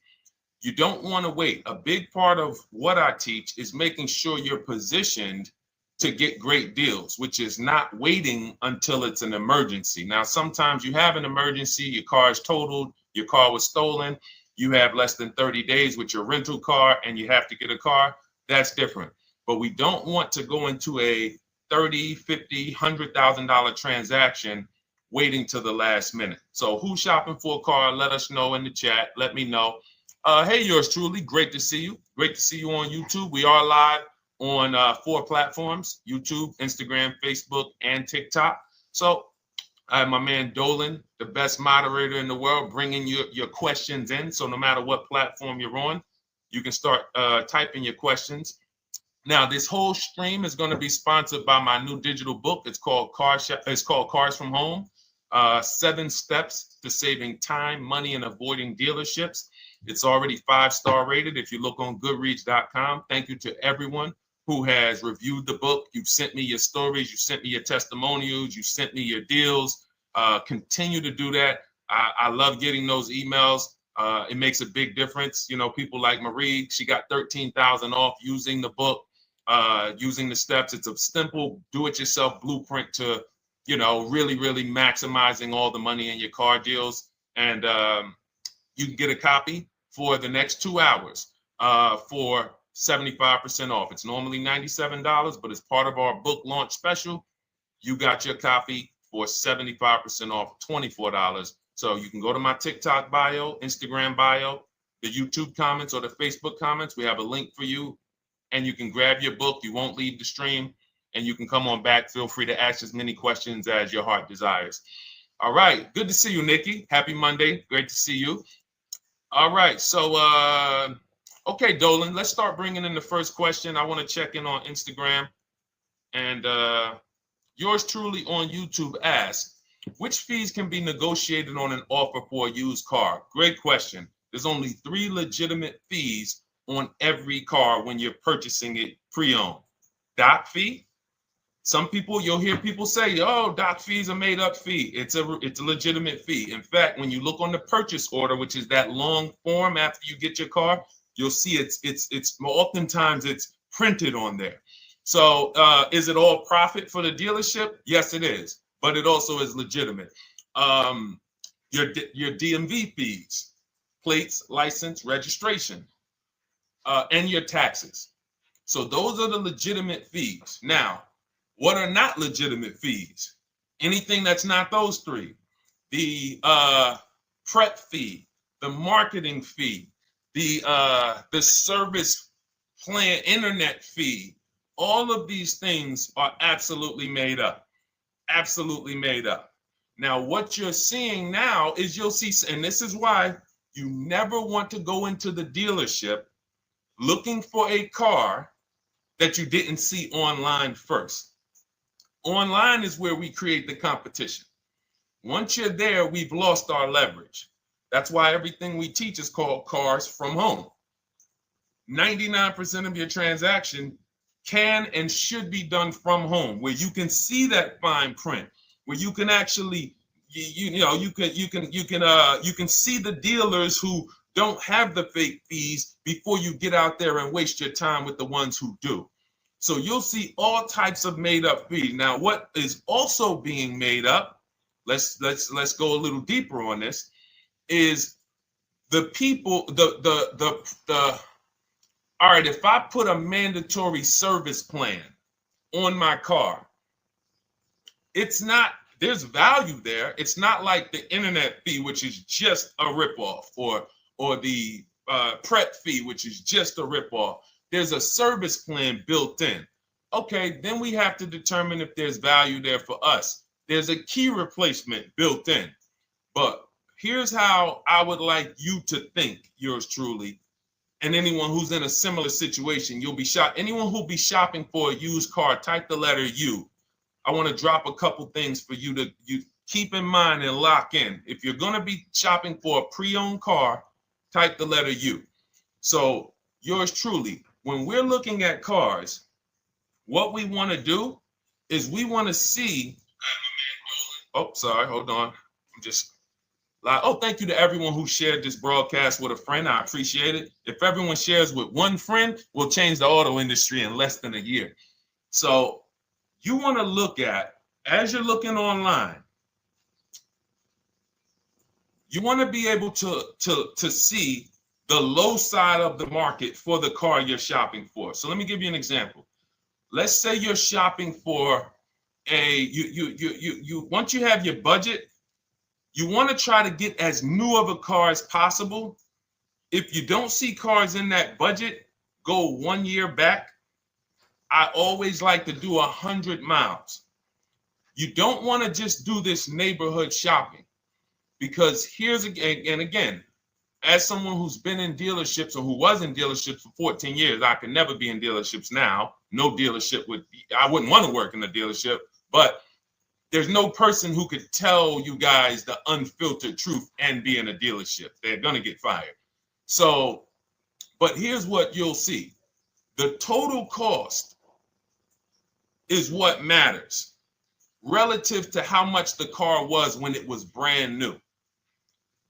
you don't want to wait. A big part of what I teach is making sure you're positioned to get great deals, which is not waiting until it's an emergency. Now, sometimes you have an emergency, your car is totaled, your car was stolen, you have less than 30 days with your rental car and you have to get a car. That's different. But we don't want to go into a $30,000, $50,000, $100,000 transaction waiting till the last minute. So who's shopping for a car? Let us know in the chat. Let me know. Hey, yours truly. Great to see you. Great to see you on YouTube. We are live on 4 platforms: YouTube, Instagram, Facebook, and TikTok. So I have my man Dolan, the best moderator in the world, bringing your questions in. So no matter what platform you're on, you can start typing your questions. Now, this whole stream is going to be sponsored by my new digital book. It's called Cars from Home. 7 steps to saving time, money, and avoiding dealerships. It's already 5-star rated. If you look on goodreads.com, thank you to everyone who has reviewed the book. You've sent me your stories. You sent me your testimonials. You sent me your deals. Continue to do that. I love getting those emails. It makes a big difference. People like Marie, she got 13,000 off using the book, using the steps. It's a simple do-it-yourself blueprint to really, really maximizing all the money in your car deals. And you can get a copy for the next 2 hours for 75% off. It's normally $97, but as part of our book launch special, you got your copy for 75% off, $24. So you can go to my TikTok bio, Instagram bio, the YouTube comments, or the Facebook comments. We have a link for you, and you can grab your book. You won't leave the stream. And you can come on back. Feel free to ask as many questions as your heart desires. All right. Good to see you, Nikki. Happy Monday. Great to see you. All right. So, okay, Dolan, let's start bringing in the first question. I want to check in on Instagram. And yours truly on YouTube asks, which fees can be negotiated on an offer for a used car? Great question. There's only 3 legitimate fees on every car when you're purchasing it pre-owned. Doc fee. Some people, you'll hear people say, "Oh, doc fees are made up fee." It's a legitimate fee. In fact, when you look on the purchase order, which is that long form after you get your car, you'll see it's oftentimes it's printed on there. So is it all profit for the dealership? Yes, it is, but it also is legitimate. Your DMV fees, plates, license, registration, and your taxes. So those are the legitimate fees. Now, what are not legitimate fees? Anything that's not those 3. The prep fee, the marketing fee, the service plan, internet fee. All of these things are absolutely made up. Absolutely made up. Now, what you're seeing now is you'll see, and this is why you never want to go into the dealership looking for a car that you didn't see online first. Online is where we create the competition. Once you're there, we've lost our leverage. That's why everything we teach is called Cars from Home. 99% of your transaction can and should be done from home, where you can see that fine print, where you can actually you can see the dealers who don't have the fake fees before you get out there and waste your time with the ones who do. So you'll see all types of made up fees. Now, what is also being made up, let's go a little deeper on this, is the people, all right, if I put a mandatory service plan on my car, there's value there. It's not like the internet fee, which is just a ripoff, or the prep fee, which is just a ripoff. There's a service plan built in. Okay, then we have to determine if there's value there for us. There's a key replacement built in. But here's how I would like you to think, yours truly, and anyone who's in a similar situation. Anyone who'll be shopping for a used car, type the letter U. I want to drop a couple things for you to keep in mind and lock in. If you're going to be shopping for a pre-owned car, type the letter U. So yours truly, when we're looking at cars, what we want to do is we want to see. Oh, sorry, hold on. Thank you to everyone who shared this broadcast with a friend. I appreciate it. If everyone shares with one friend, we'll change the auto industry in less than a year. So you want to look at, as you're looking online, you want to be able to see the low side of the market for the car you're shopping for. So let me give you an example. Let's say you're shopping for once you have your budget, you want to try to get as new of a car as possible. If you don't see cars in that budget, go 1 year back. I always like to do 100 miles. You don't want to just do this neighborhood shopping, because again, as someone who's been in dealerships, or who was in dealerships for 14 years, I can never be in dealerships now. No dealership I wouldn't want to work in a dealership, but there's no person who could tell you guys the unfiltered truth and be in a dealership. They're going to get fired. So, but here's what you'll see. The total cost is what matters relative to how much the car was when it was brand new.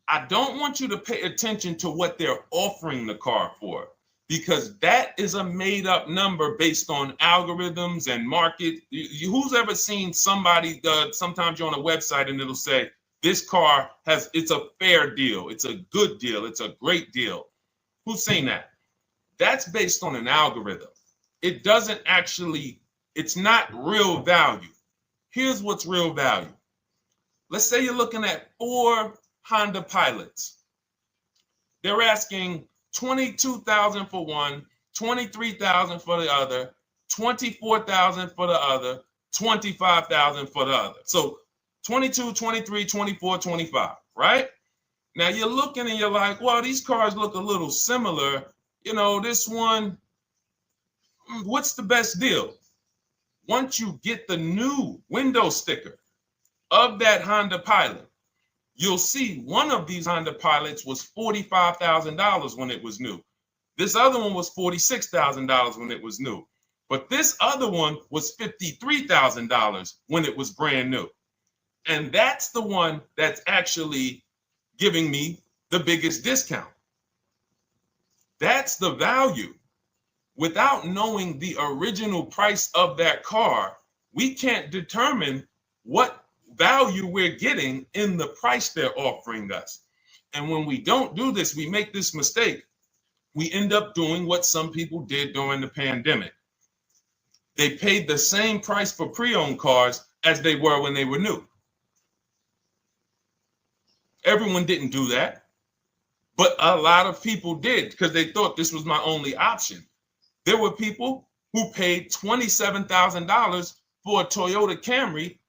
I don't want you to pay attention to what they're offering the car for, because that is a made up number based on algorithms and market. Who's ever seen somebody, sometimes you're on a website and it'll say, this car it's a fair deal, it's a good deal, it's a great deal. Who's seen that? That's based on an algorithm. It's not real value. Here's what's real value. Let's say you're looking at 4 Honda Pilots. They're asking $22,000 for one, $23,000 for the other, $24,000 for the other, $25,000 for the other. So 22, 23, 24, 25, right? Now you're looking and you're like, well, these cars look a little similar. This one, what's the best deal? Once you get the new window sticker of that Honda Pilot, you'll see one of these Honda Pilots was $45,000 when it was new. This other one was $46,000 when it was new. But this other one was $53,000 when it was brand new. And that's the one that's actually giving me the biggest discount. That's the value. Without knowing the original price of that car, we can't determine what value we're getting in the price they're offering us. And when we don't do this, we make this mistake. We end up doing what some people did during the pandemic. They paid the same price for pre-owned cars as they were when they were new. Everyone didn't do that, but a lot of people did, because they thought this was my only option. There were people who paid $27,000 for a Toyota Camry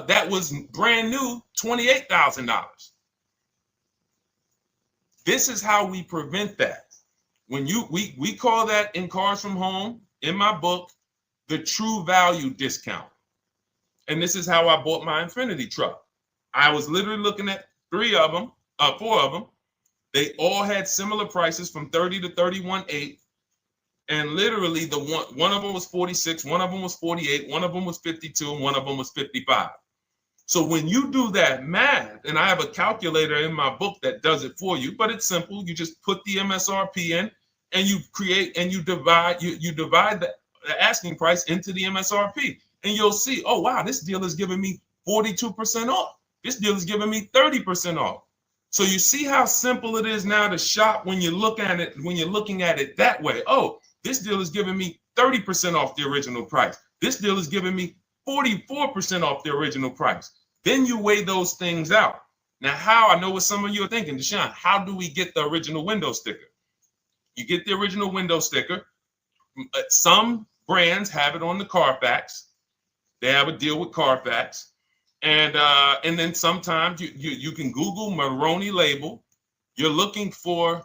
that was brand new, $28,000. This is how we prevent that. When we call that in Cars from Home, in my book, the true value discount. And this is how I bought my Infiniti truck. I was literally looking at 3 of them. 4 of them. They all had similar prices from 30 to 31.8. And literally the one of them was 46, one of them was 48, one of them was 52, and one of them was 55. So when you do that math, and I have a calculator in my book that does it for you, but it's simple. You just put the MSRP in and you create and you divide the asking price into the MSRP. And you'll see, oh, wow, this deal is giving me 42% off. This deal is giving me 30% off. So you see how simple it is now to shop when you look at it, when you're looking at it that way. Oh, this deal is giving me 30% off the original price. This deal is giving me 44% off the original price. Then you weigh those things out. Now, how? I know what some of you are thinking, Deshone, how do we get the original window sticker? You get the original window sticker. Some brands have it on the Carfax. They have a deal with Carfax. And then sometimes you can Google Maroney label. You're looking for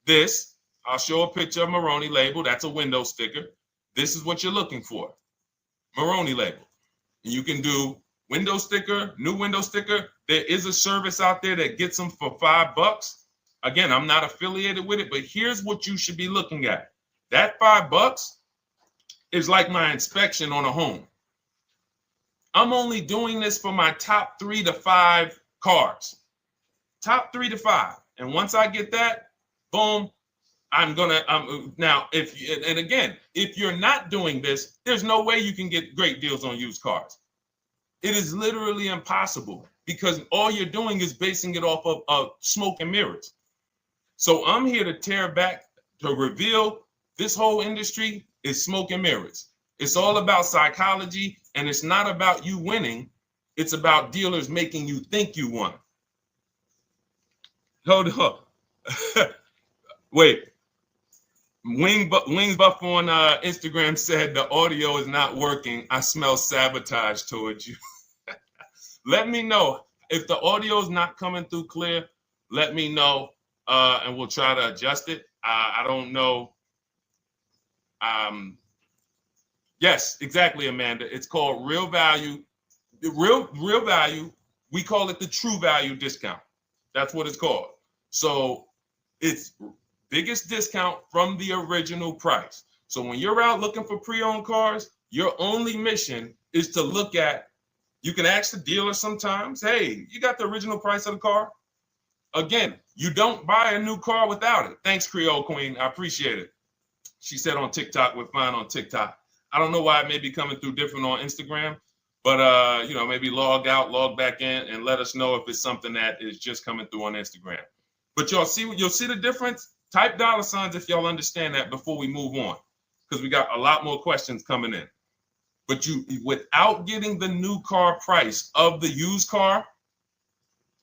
this. I'll show a picture of Maroney label. That's a window sticker. This is what you're looking for. Maroney label. And you can do window sticker, new window sticker. There is a service out there that gets them for $5. Again, I'm not affiliated with it, but here's what you should be looking at. That $5 is like my inspection on a home. I'm only doing this for my top 3 to 5 cars. Top 3 to 5. And once I get that, boom, now, if you're not doing this, there's no way you can get great deals on used cars. It is literally impossible because all you're doing is basing it off of smoke and mirrors. So I'm here to tear back, to reveal this whole industry is smoke and mirrors. It's all about psychology, and it's not about you winning. It's about dealers making you think you won. Hold up. Wait. Wings Buff on Instagram said the audio is not working. I smell sabotage towards you. Let me know if the audio is not coming through clear. Let me know, and we'll try to adjust it. I don't know. Yes, exactly, Amanda. It's called real value. Real value. We call it the true value discount. That's what it's called. So it's biggest discount from the original price. So when you're out looking for pre-owned cars, your only mission is to look at, you can ask the dealer sometimes, hey, you got the original price of the car? Again, you don't buy a new car without it. Thanks, Creole Queen. I appreciate it. She said on TikTok, we're fine on TikTok. I don't know why it may be coming through different on Instagram, but maybe log out, log back in, and let us know if it's something that is just coming through on Instagram. But you'll see the difference. Type $signs if y'all understand that before we move on, because we got a lot more questions coming in. But without getting the new car price of the used car,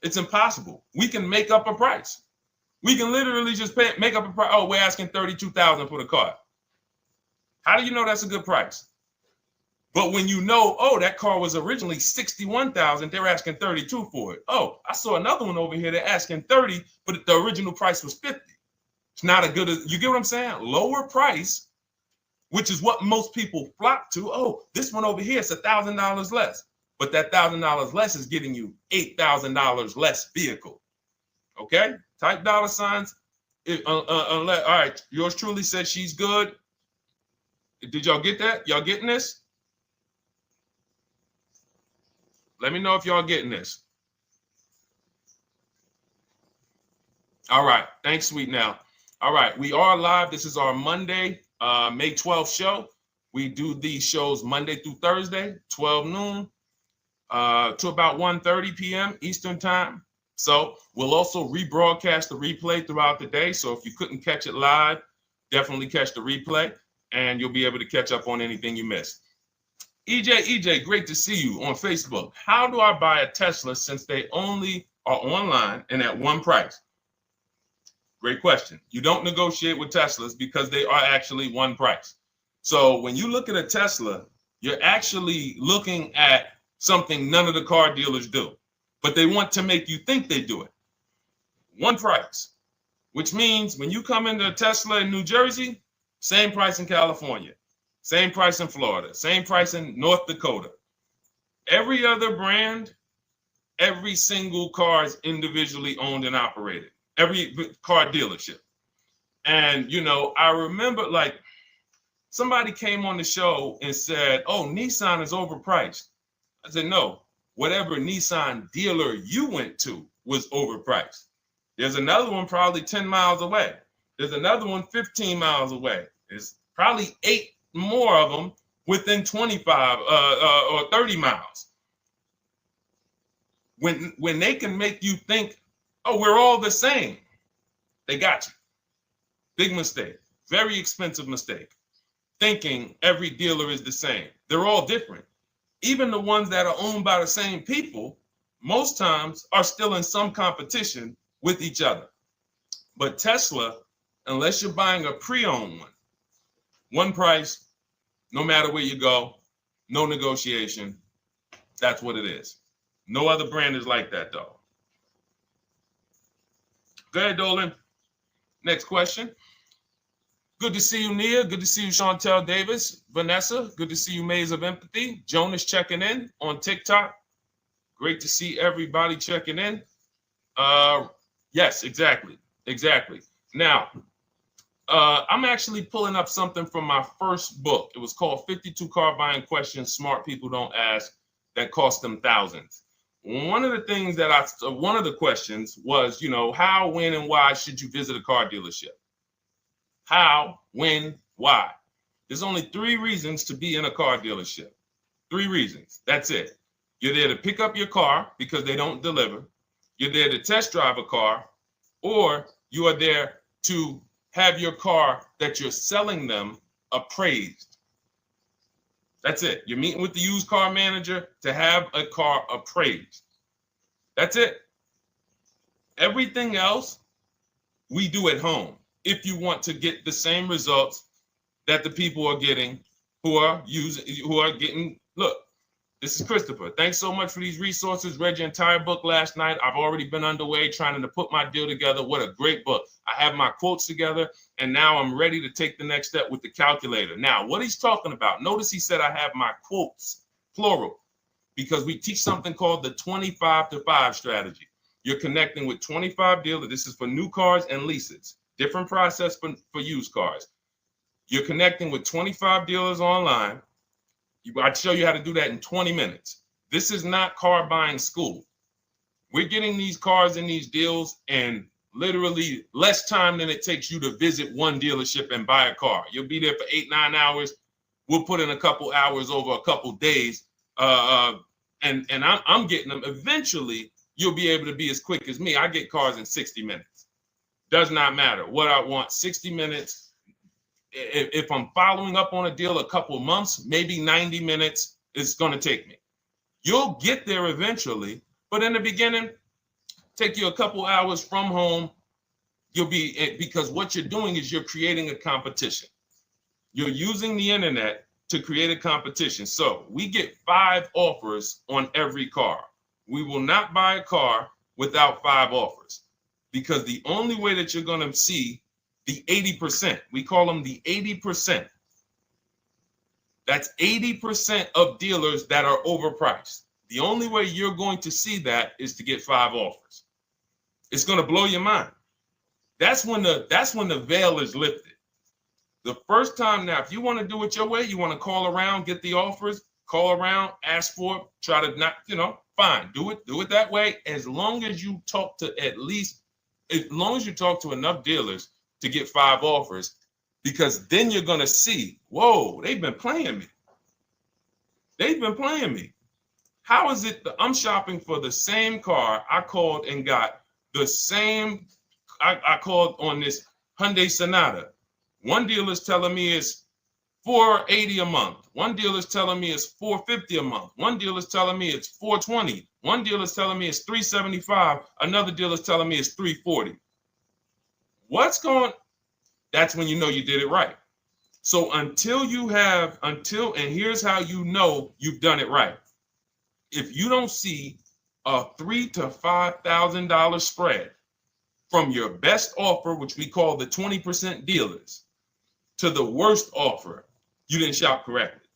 it's impossible. We can make up a price. We can literally just make up a price. Oh, we're asking $32,000 for the car. How do you know that's a good price? But when you know, oh, that car was originally $61,000, they're asking $32,000 for it. Oh, I saw another one over here. They're asking $30,000, but the original price was $50,000. It's not a good, you get what I'm saying? Lower price, which is what most people flock to. Oh, this one over here is $1,000 less. But that $1,000 less is getting you $8,000 less vehicle. Okay? Type $signs. All right. Yours truly said she's good. Did y'all get that? Y'all getting this? Let me know if y'all getting this. All right. Thanks, Sweet Now. All right. We are live. This is our Monday, May 12th show. We do these shows Monday through Thursday, 12 noon to about 1:30 p.m. Eastern time. So we'll also rebroadcast the replay throughout the day. So if you couldn't catch it live, definitely catch the replay, and you'll be able to catch up on anything you missed. EJ, great to see you on Facebook. How do I buy a Tesla since they only are online and at one price? Great question. You don't negotiate with Teslas because they are actually one price. So when you look at a Tesla, you're actually looking at something none of the car dealers do, but they want to make you think they do it. One price, which means when you come into a Tesla in New Jersey, same price in California, same price in Florida, same price in North Dakota. Every other brand Every single car is individually owned and operated. Every car dealership. And, I remember like somebody came on the show and said, oh, Nissan is overpriced. I said, no, whatever Nissan dealer you went to was overpriced. There's another one probably 10 miles away. There's another one 15 miles away. There's probably 8 more of them within 25 or 30 miles. When they can make you think, oh, we're all the same, they got you. Big mistake. Very expensive mistake. Thinking every dealer is the same. They're all different. Even the ones that are owned by the same people, most times are still in some competition with each other. But Tesla, unless you're buying a pre-owned one price, no matter where you go, no negotiation. That's what it is. No other brand is like that, though. Go ahead, Dolan. Next question. Good to see you, Nia. Good to see you, Chantel Davis. Vanessa, good to see you, Maze of Empathy. Jonas checking in on TikTok. Great to see everybody checking in. Yes, exactly. Now, I'm actually pulling up something from my first book. It was called 52 Car Buying Questions Smart People Don't Ask That Cost Them Thousands. One of the questions was, how, when, and why should you visit a car dealership? How, when, why? There's only 3 reasons to be in a car dealership. 3 reasons. That's it. You're there to pick up your car because they don't deliver. You're there to test drive a car, or you are there to have your car that you're selling them appraised. That's it. You're meeting with the used car manager to have a car appraised. That's it. Everything else we do at home if you want to get the same results that the people are getting who are getting. Look, this is Christopher. Thanks so much for these resources. Read your entire book last night. I've already been underway trying to put my deal together. What a great book. I have my quotes together, and now I'm ready to take the next step with the calculator. Now, what he's talking about, notice he said I have my quotes, plural, because we teach something called the 25-to-5 strategy. You're connecting with 25 dealers. This is for new cars and leases. Different process for used cars. You're connecting with 25 dealers online. I'd show you how to do that in 20 minutes. This is not car buying school. We're getting these cars and these deals in literally less time than it takes you to visit one dealership and buy a car. You'll be there for 8-9 hours. We'll put in a couple hours over a couple days. And I'm getting them. Eventually, you'll be able to be as quick as me. I get cars in 60 minutes. Does not matter what I want. 60 minutes. If I'm following up on a deal a couple of months, maybe 90 minutes is going to take me. You'll get there eventually, but in the beginning, take you a couple hours from home. Because what you're doing is you're creating a competition. You're using the internet to create a competition. So we get 5 offers on every car. We will not buy a car without 5 offers, because the only way that you're going to see the 80%, we call them the 80%. That's 80% of dealers that are overpriced. The only way you're going to see that is to get 5 offers. It's going to blow your mind. That's when the veil is lifted. The first time now, if you want to do it your way, you want to call around, get the offers, call around, ask for it, try to not, fine, do it that way. As long as you talk to enough dealers to get 5 offers, because then you're going to see, whoa, they've been playing me. How is it that I'm shopping for the same car? I called and got the same. I called on this Hyundai Sonata. One dealer's telling me it's $480 a month. One dealer's telling me it's $450 a month. One dealer's telling me it's $420. One dealer's telling me it's $375. Another dealer's telling me it's $340. That's when you know you did it right. So and here's how you know you've done it right. If you don't see a $3,000 to $5,000 spread from your best offer, which we call the 20% dealers, to the worst offer, you didn't shop correctly.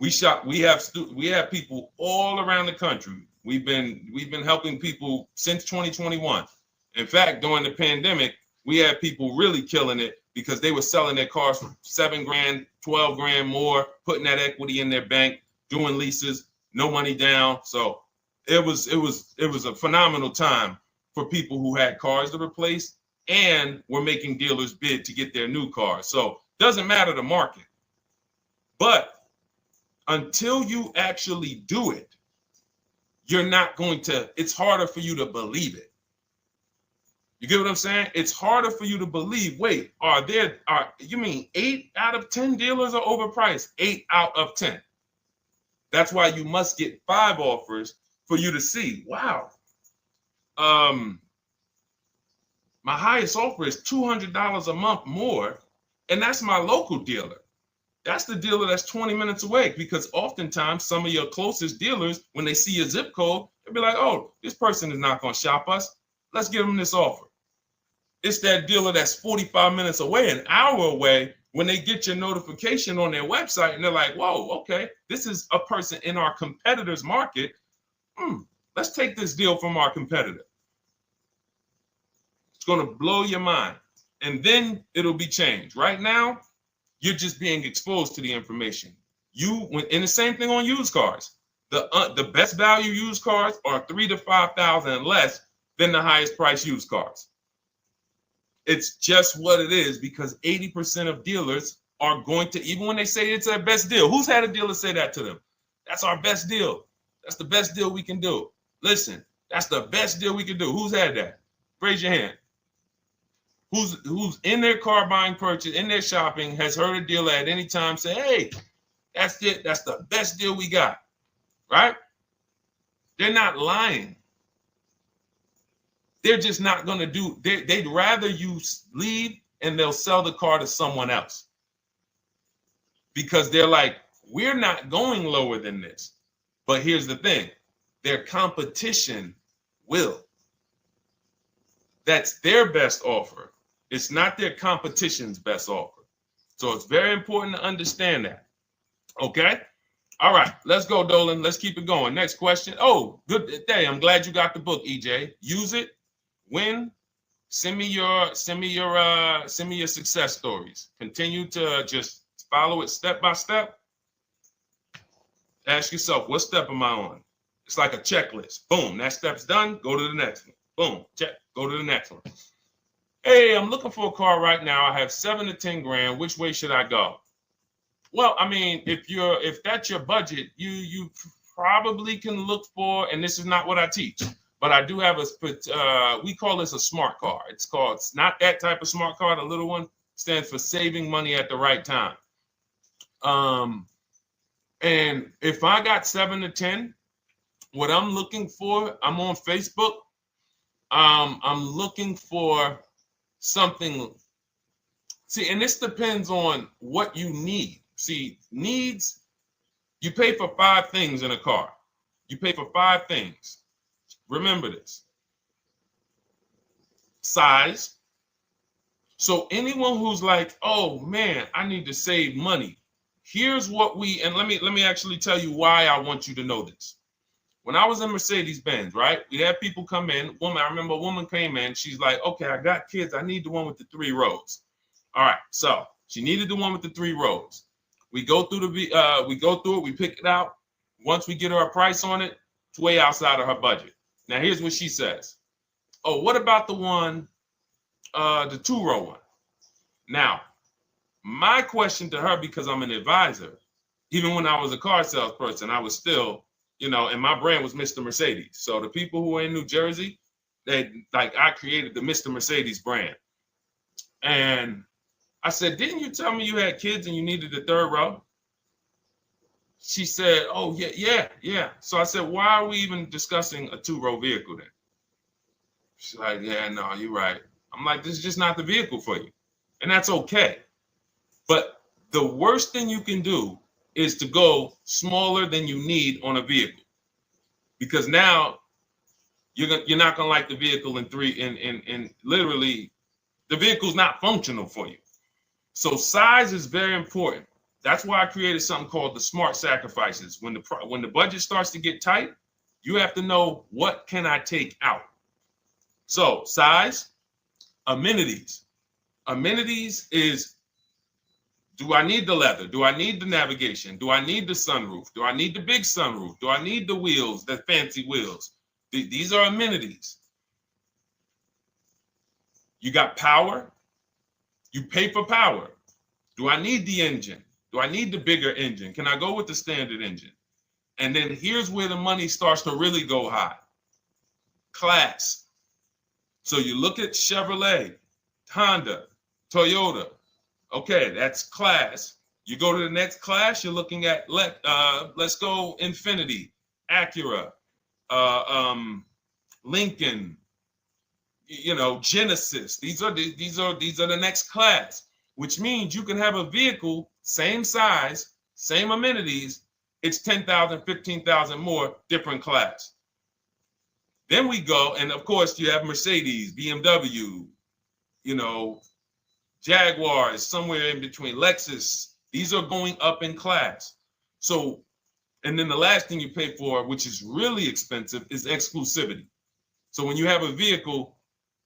We have people all around the country, We've been helping people since 2021. In fact, during the pandemic, we had people really killing it because they were selling their cars for 7 grand, 12 grand more, putting that equity in their bank, doing leases, no money down. So it was a phenomenal time for people who had cars to replace and were making dealers bid to get their new cars. So doesn't matter the market. But until you actually do it, you're not going to, it's harder for you to believe it. You get what I'm saying? It's harder for you to believe, wait, you mean 8 out of 10 dealers are overpriced? 8 out of 10. That's why you must get 5 offers for you to see, wow. My highest offer is $200 a month more, and that's my local dealer. That's the dealer that's 20 minutes away, because oftentimes some of your closest dealers, when they see your zip code, they'll be like, oh, this person is not going to shop us. Let's give them this offer. It's that dealer that's 45 minutes away, an hour away, when they get your notification on their website and they're like, whoa, okay, this is a person in our competitor's market. Let's take this deal from our competitor. It's going to blow your mind. And then it'll be changed. Right now, you're just being exposed to the information. And the same thing on used cars. The best value used cars are $3,000 to $5,000 less than the highest price used cars. It's just what it is, because 80% of dealers are going to, even when they say it's their best deal. Who's had a dealer say that to them? That's our best deal. That's the best deal we can do. Listen, that's the best deal we can do. Who's had that? Raise your hand. Who's in their car buying purchase, in their shopping, has heard a dealer at any time say, hey, that's it. That's the best deal we got, right? They're not lying. They're just not going to do, they'd rather you leave and they'll sell the car to someone else. Because they're like, we're not going lower than this. But here's the thing, their competition will. That's their best offer. It's not their competition's best offer. So it's very important to understand that. Okay? All right, let's go, Dolan. Let's keep it going. Next question. Oh, good day. I'm glad you got the book, EJ. Use it. Win. Send me your success stories. Continue to just follow it step by step. Ask yourself, what step am I on? It's like a checklist. Boom, that step's done. Go to the next one. Boom, check. Go to the next one. Hey, I'm looking for a car right now. I have 7 to 10 grand. Which way should I go? Well, I mean, if that's your budget, you probably can look for, and this is not what I teach, but I do have we call this a smart car. It's not that type of smart car. The little one stands for saving money at the right time. And if I got 7 to 10, what I'm looking for, I'm on Facebook. I'm looking for something. See, and this depends on what you need. See, needs, you pay for 5 things in a car. You pay for 5 things. Remember this. Size. So anyone who's like, oh man, I need to save money. Here's what and let me actually tell you why I want you to know this. When I was in Mercedes-Benz, right? We had people come in. I remember a woman came in. She's like, okay, I got kids. I need the one with the 3 rows. All right. So she needed the one with the 3 rows. We go through it. We pick it out. Once we get her a price on it, it's way outside of her budget. Now, here's what she says. Oh, what about the one, the 2-row one? Now, my question to her, because I'm an advisor, even when I was a car salesperson, I was still, and my brand was Mr. Mercedes. So the people who are in New Jersey, I created the Mr. Mercedes brand. And I said, didn't you tell me you had kids and you needed the 3rd row? She said, oh, yeah. So I said, why are we even discussing a 2-row vehicle then? She's like, yeah, no, you're right. I'm like, this is just not the vehicle for you. And that's okay. But the worst thing you can do is to go smaller than you need on a vehicle. Because now you're not going to like the vehicle in literally the vehicle's not functional for you. So size is very important. That's why I created something called the smart sacrifices. When the budget starts to get tight, You have to know, what can I take out? So size, amenities. Amenities is, do I need the leather? Do I need the navigation? Do I need the sunroof? Do I need the big sunroof? Do I need the wheels, the fancy wheels? These are amenities. You got power. You pay for power. Do I need the engine? Do I need the bigger engine? Can I go with the standard engine? And then here's where the money starts to really go high. Class. So you look at Chevrolet, Honda, Toyota. Okay, that's class. You go to the next class, you're looking at, let's go Infiniti, Acura, Lincoln, Genesis. These are the next class, which means you can have a vehicle, same size, same amenities. It's 10,000, 15,000 more, different class. Then we go, and of course you have Mercedes, BMW, Jaguars, somewhere in between, Lexus. These are going up in class. So, and then the last thing you pay for, which is really expensive, is exclusivity. So when you have a vehicle,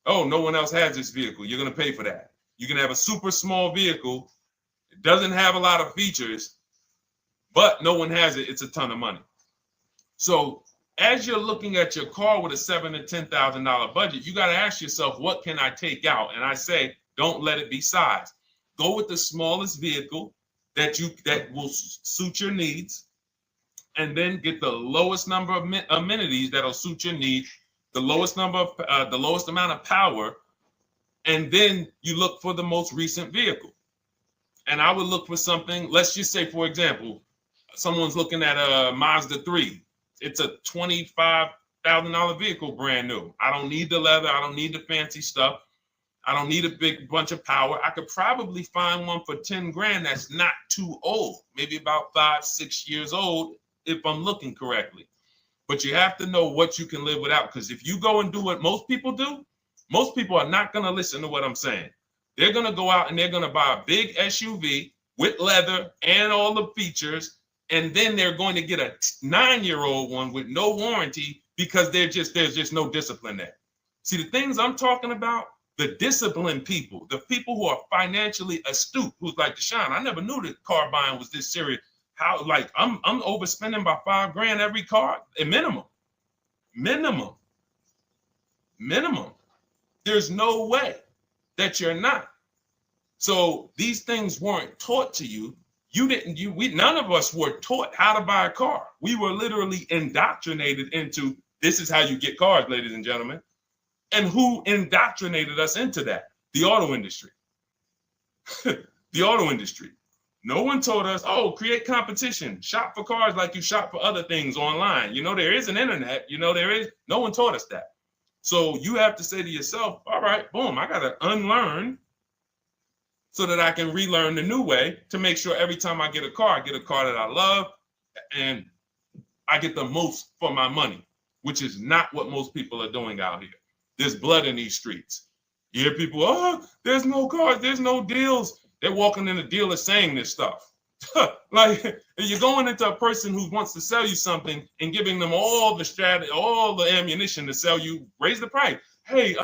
oh, no one else has this vehicle, you're going to pay for that. You can have a super small vehicle. It doesn't have a lot of features, but no one has it. It's a ton of money. So as you're looking at your car with a $7,000 to $10,000 budget, you got to ask yourself, what can I take out? And I say, don't let it be size. Go with the smallest vehicle that will suit your needs, and then get the lowest number of amenities that'll suit your needs, the lowest amount of power, and then you look for the most recent vehicle. And I would look for something. Let's just say, for example, someone's looking at a Mazda 3. It's a $25,000 vehicle, brand new. I don't need the leather. I don't need the fancy stuff. I don't need a big bunch of power. I could probably find one for 10 grand that's not too old, maybe about 5-6 years old, if I'm looking correctly. But you have to know what you can live without, because if you go and do what most people do, most people are not going to listen to what I'm saying. They're going to go out and they're going to buy a big SUV with leather and all the features, and then they're going to get a 9-year-old one with no warranty because there's just no discipline there. See, the things I'm talking about, the disciplined people, the people who are financially astute, who's like, Deshone, I never knew that car buying was this serious. How, like, I'm overspending by $5 grand every car, a minimum. There's no way that you're not. So these things weren't taught to you. None of us were taught how to buy a car. We were literally indoctrinated into, this is how you get cars, ladies and gentlemen. And who indoctrinated us into that? The auto industry. The auto industry. No one told us, oh, create competition, shop for cars like you shop for other things online. There is an internet, there is. No one taught us that. So you have to say to yourself, all right, boom, I got to unlearn so that I can relearn the new way to make sure every time I get a car that I love and I get the most for my money, which is not what most people are doing out here. There's blood in these streets. You hear people, oh, there's no cars, there's no deals. They're walking in the dealer saying this stuff. Like, you're going into a person who wants to sell you something and giving them all the strategy, all the ammunition to sell you, raise the price. Hey,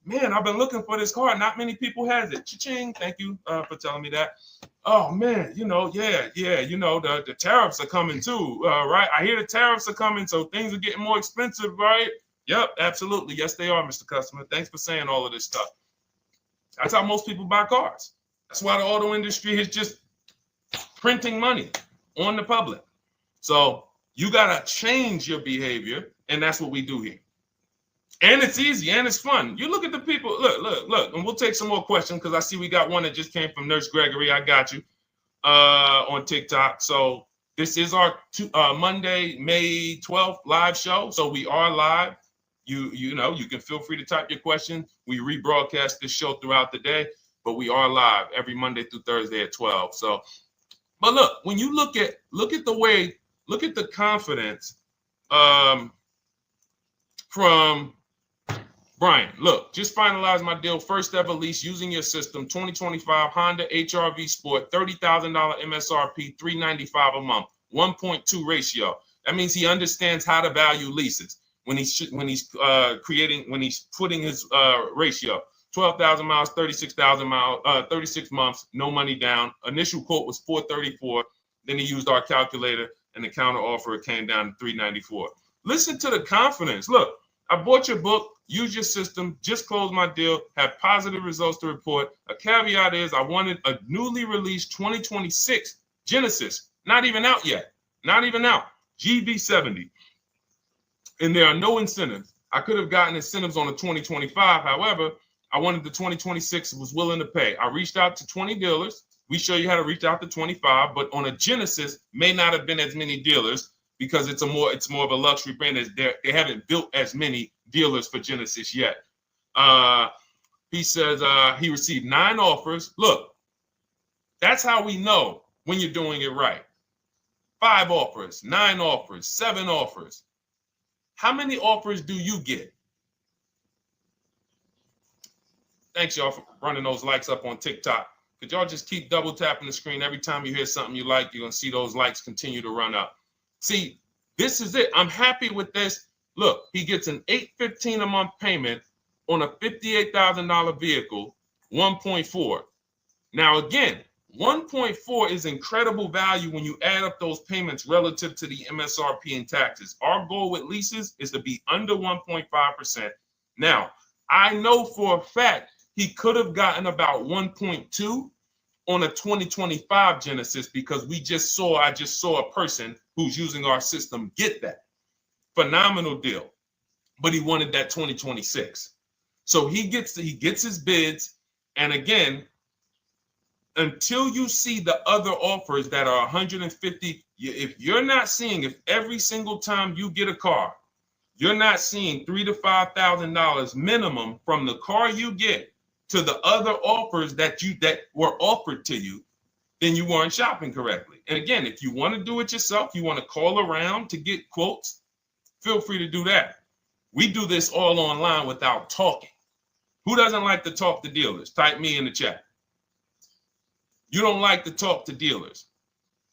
man, I've been looking for this car. Not many people has it. Cha-ching. Thank you for telling me that. Oh, man, the tariffs are coming too, right? I hear the tariffs are coming, so things are getting more expensive, right? Yep, absolutely. Yes, they are, Mr. Customer. Thanks for saying all of this stuff. That's how most people buy cars. That's why the auto industry is just printing money on the public. So you got to change your behavior, and that's what we do here. And it's easy, and it's fun. You look at the people. Look, and we'll take some more questions because I see we got one that just came from Nurse Gregory. I got you on TikTok. So this is our Monday, May 12th live show. So we are live. You can feel free to type your question. We rebroadcast this show throughout the day, but we are live every Monday through Thursday at 12. So, but look, when you look at the confidence from Brian. Look, just finalized my deal. First ever lease using your system. 2025 Honda HR-V Sport, $30,000 MSRP, $395 a month, 1.2 ratio. That means he understands how to value leases when he's putting his ratio. 12,000 miles, 36,000 miles, 36 months, no money down. Initial quote was 434. Then he used our calculator, and the counter offer came down to 394. Listen to the confidence. Look, I bought your book, use your system, just closed my deal, have positive results to report. A caveat is I wanted a newly released 2026 Genesis, not even out yet, not even out, GB70. And there are no incentives. I could have gotten incentives on the 2025. However, I wanted the 2026, was willing to pay. I reached out to 20 dealers. We show you how to reach out to 25, but on a Genesis, may not have been as many dealers because it's more of a luxury brand. They haven't built as many dealers for Genesis yet. He says he received 9 offers. Look, that's how we know when you're doing it right. 5 offers, 9 offers, 7 offers. How many offers do you get? Thanks, y'all, for running those likes up on TikTok. Could y'all just keep double tapping the screen every time you hear something you like? You're going to see those likes continue to run up. See, this is it. I'm happy with this. Look, he gets an $815 a month payment on a $58,000 vehicle, 1.4. Now, again, 1.4 is incredible value when you add up those payments relative to the MSRP and taxes. Our goal with leases is to be under 1.5%. Now, I know for a fact he could have gotten about 1.2 on a 2025 Genesis because I just saw a person who's using our system get that. Phenomenal deal. But he wanted that 2026. So he gets his bids. And again, until you see the other offers that are 150, if every single time you get a car, you're not seeing $3,000 to $5,000 minimum from the car you get to the other offers that were offered to you, then you weren't shopping correctly. And again, if you want to do it yourself, you want to call around to get quotes, feel free to do that. We do this all online without talking. Who doesn't like to talk to dealers? Type me in the chat. You don't like to talk to dealers.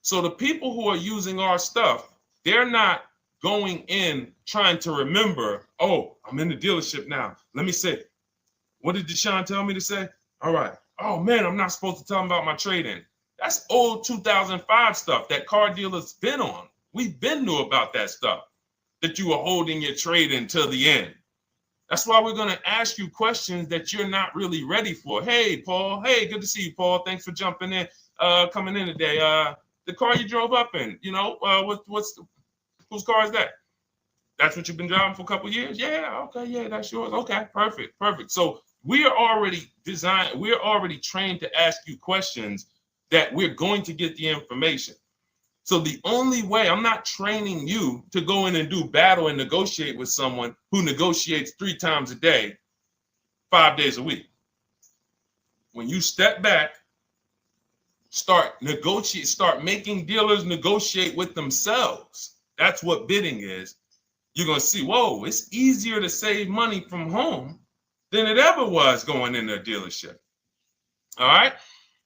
So the people who are using our stuff, they're not going in trying to remember, oh, I'm in the dealership now. Let me say, what did Deshone tell me to say? All right. Oh, man, I'm not supposed to tell them about my trade-in. That's old 2005 stuff that car dealers been on. We've been knew about that stuff, that you were holding your trade-in till the end. That's why we're going to ask you questions that you're not really ready for. Hey, Paul. Hey, good to see you, Paul. Thanks for jumping in, coming in today. The car you drove up in, whose car is that? That's what you've been driving for a couple of years? Yeah, okay, yeah, that's yours. Okay, perfect. So we are already trained to ask you questions that we're going to get the information. So the only way, I'm not training you to go in and do battle and negotiate with someone who negotiates 3 times a day, 5 days a week. When you step back, start making dealers negotiate with themselves. That's what bidding is. You're going to see, whoa, it's easier to save money from home than it ever was going in a dealership. All right.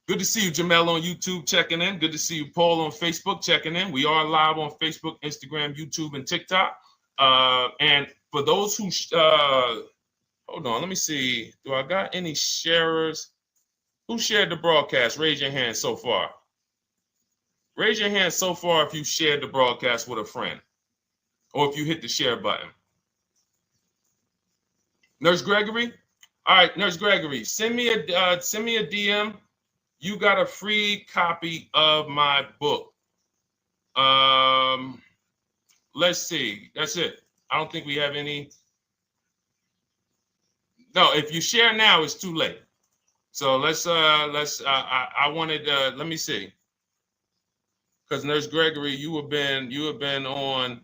Good to see you, Jamel, on YouTube checking in. Good to see you, Paul, on Facebook checking in. We are live on Facebook, Instagram, YouTube, and TikTok. And for those who, hold on, let me see. Do I got any sharers? Who shared the broadcast? Raise your hand so far. Raise your hand so far if you shared the broadcast with a friend or if you hit the share button. Nurse Gregory? All right, Nurse Gregory, send me a DM. You got a free copy of my book. Let's see. That's it. I don't think we have any. No, if you share now, it's too late. So I wanted, let me see. Because Nurse Gregory, you have been on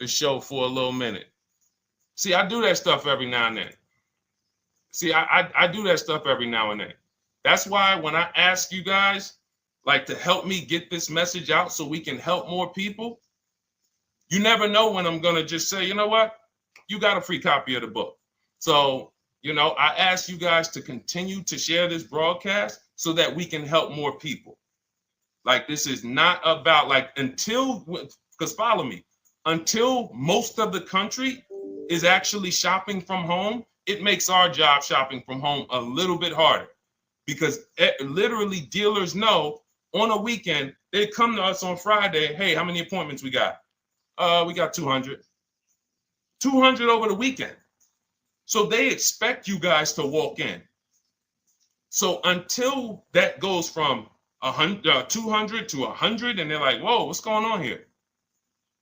the show for a little minute. See, I do that stuff every now and then. I do that stuff every now and then. That's why when I ask you guys, like, to help me get this message out so we can help more people, you never know when I'm going to just say, you know what? You got a free copy of the book. So, I ask you guys to continue to share this broadcast so that we can help more people. Like, this is not about, because follow me. until most of the country is actually shopping from home, it makes our job shopping from home a little bit harder, because literally dealers know on a weekend, they come to us on Friday, hey, how many appointments we got? We got 200. 200 over the weekend. So they expect you guys to walk in. So until that goes from 200 to 100, and they're like, whoa, what's going on here?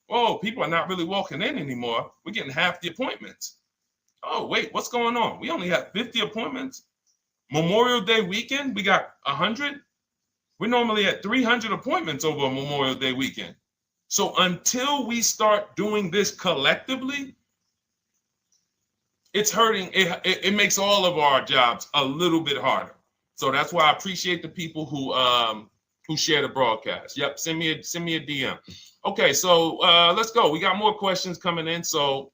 Whoa, people are not really walking in anymore. We're getting half the appointments. Oh, wait, what's going on? We only have 50 appointments. Memorial Day weekend, we got 100. We're normally at 300 appointments over a Memorial Day weekend. So until we start doing this collectively, it's hurting. It makes all of our jobs a little bit harder. So that's why I appreciate the people who share the broadcast. Yep, send me a DM. Okay, so let's go. We got more questions coming in, so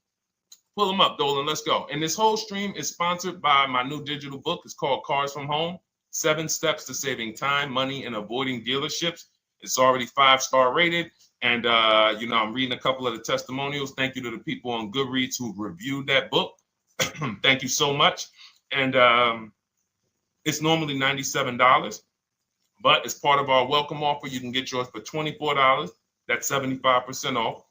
pull them up, Dolan. Let's go. And this whole stream is sponsored by my new digital book. It's called Cars from Home: 7 Steps to Saving Time, Money, and Avoiding Dealerships. It's already 5-star rated. And, I'm reading a couple of the testimonials. Thank you to the people on Goodreads who reviewed that book. Thank you so much. And it's normally $97, but as part of our welcome offer, you can get yours for $24. That's 75% off.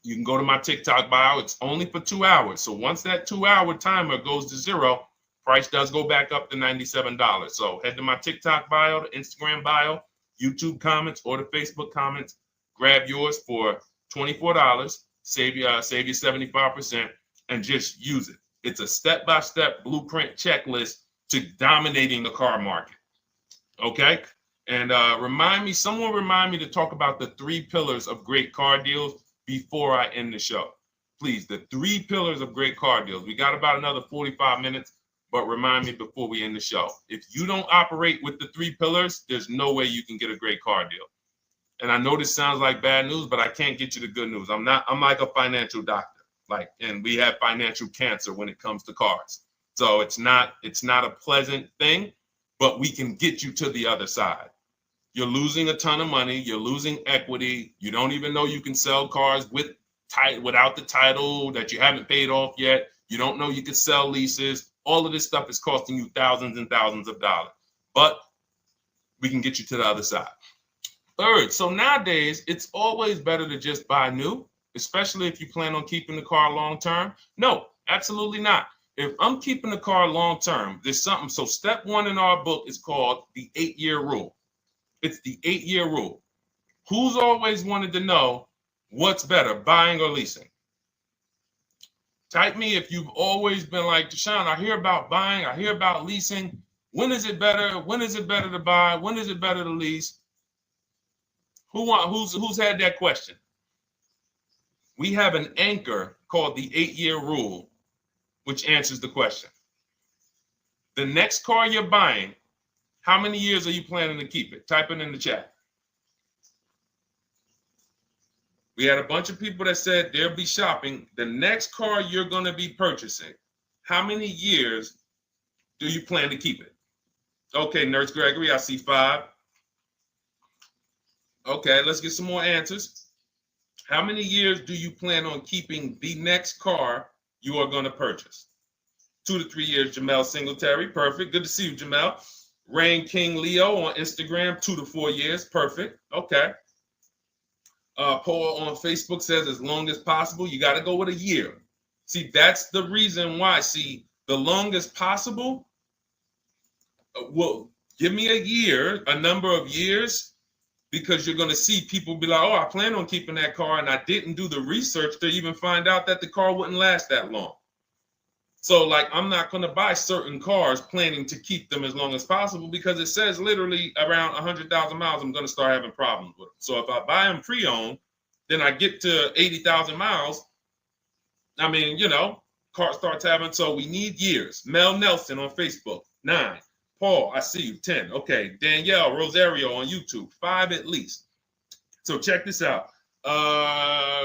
You can go to my TikTok bio. It's only for 2 hours. So once that 2-hour timer goes to 0, price does go back up to $97. So head to my TikTok bio, the Instagram bio, YouTube comments, or the Facebook comments. Grab yours for $24. Save you 75%, and just use it. It's a step-by-step blueprint checklist to dominating the car market. Okay? And someone remind me to talk about the 3 pillars of great car deals before I end the show. Please, the 3 pillars of great car deals. We got about another 45 minutes, but remind me before we end the show. If you don't operate with the 3 pillars, there's no way you can get a great car deal. And I know this sounds like bad news, but I can't get you the good news. I'm like a financial doctor. And we have financial cancer when it comes to cars. So it's not a pleasant thing, but we can get you to the other side. You're losing a ton of money. You're losing equity. You don't even know you can sell cars without the title that you haven't paid off yet. You don't know you can sell leases. All of this stuff is costing you thousands and thousands of dollars. But we can get you to the other side. Third, so nowadays, it's always better to just buy new, especially if you plan on keeping the car long term. No, absolutely not. If I'm keeping the car long term, there's something. So step 1 in our book is called the 8-year rule. It's the 8-year rule. Who's always wanted to know what's better, buying or leasing? Type me if you've always been like, Deshone, I hear about buying, I hear about leasing. When is it better? When is it better to buy? When is it better to lease? Who's had that question? We have an anchor called the 8-year rule, which answers the question. The next car you're buying, how many years are you planning to keep it? Type it in the chat. We had a bunch of people that said they'll be shopping. The next car you're going to be purchasing, how many years do you plan to keep it? Okay, Nurse Gregory, I see 5. Okay, let's get some more answers. How many years do you plan on keeping the next car you are going to purchase? 2 to 3 years, Jamel Singletary. Perfect. Good to see you, Jamel. Rain King Leo on Instagram, 2 to 4 years. Perfect. Okay. Paul on Facebook says as long as possible. You got to go with a year. See, that's the reason why. See, the longest possible, well, give me a year, a number of years, because you're going to see people be like, oh, I plan on keeping that car, and I didn't do the research to even find out that the car wouldn't last that long. So, I'm not going to buy certain cars planning to keep them as long as possible, because it says literally around 100,000 miles, I'm going to start having problems with them. So if I buy them pre-owned, then I get to 80,000 miles. I mean, car starts having, so we need years. Mel Nelson on Facebook, 9. Paul, I see you, 10. Okay, Danielle Rosario on YouTube, 5 at least. So check this out.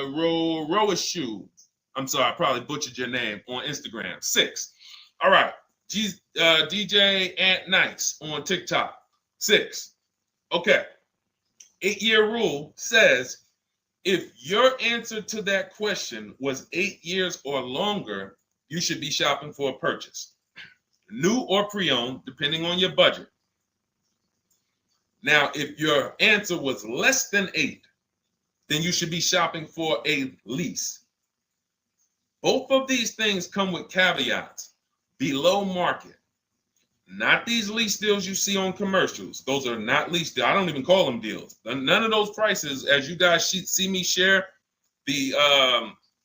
Roashu, I'm sorry, I probably butchered your name, on Instagram, 6. All right, DJ Ant Nice on TikTok, 6. Okay, 8-year rule says If your answer to that question was 8 years or longer, you should be shopping for a purchase, new or pre-owned, depending on your budget. Now, if your answer was less than 8, then you should be shopping for a lease. Both of these things come with caveats. Below market. Not these lease deals you see on commercials. Those are not lease deals. I don't even call them deals. None of those prices, as you guys see me share the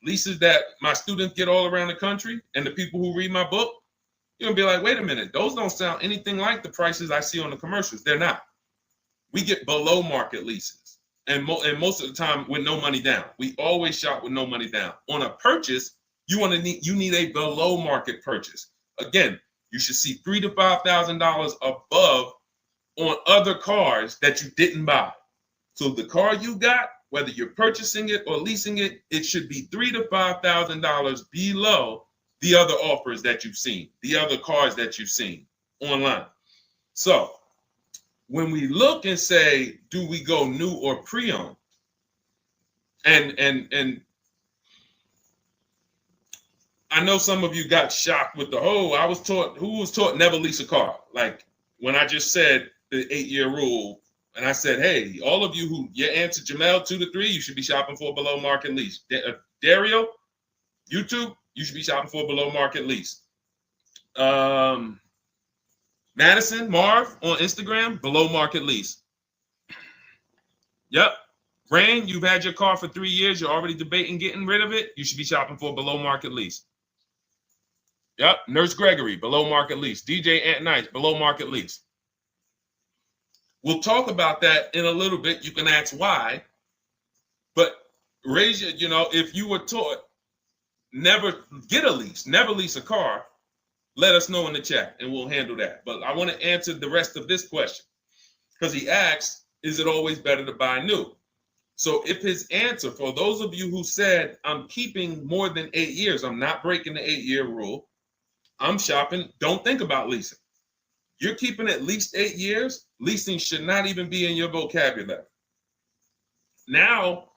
leases that my students get all around the country and the people who read my book, you're going to be like, wait a minute. Those don't sound anything like the prices I see on the commercials. They're not. We get below market leases. And most of the time with no money down. We always shop with no money down. On a purchase, you need a below market purchase. Again, you should see $3,000 to $5,000 above on other cars that you didn't buy. So the car you got, whether you're purchasing it or leasing it, it should be $3,000 to $5,000 below the other offers that you've seen, the other cars that you've seen online. So when we look and say, do we go new or pre-owned? And I know some of you got shocked with who was taught never lease a car. Like when I just said the 8-year rule, and I said, hey, all of you who your answer, Jamel, 2 to 3, you should be shopping for a below market lease. Dario, YouTube, you should be shopping for a below market lease. Madison, Marv on Instagram, below market lease. Yep. Rain, you've had your car for 3 years. You're already debating getting rid of it. You should be shopping for a below market lease. Yep. Nurse Gregory, below market lease. DJ Ant Nice, below market lease. We'll talk about that in a little bit. You can ask why. But raise your, if you were taught never get a lease, never lease a car, let us know in the chat and we'll handle that. But I want to answer the rest of this question because he asks, is it always better to buy new? So if his answer, for those of you who said, I'm keeping more than 8 years, I'm not breaking the 8-year rule, I'm shopping, don't think about leasing. You're keeping at least 8 years, leasing should not even be in your vocabulary. Now,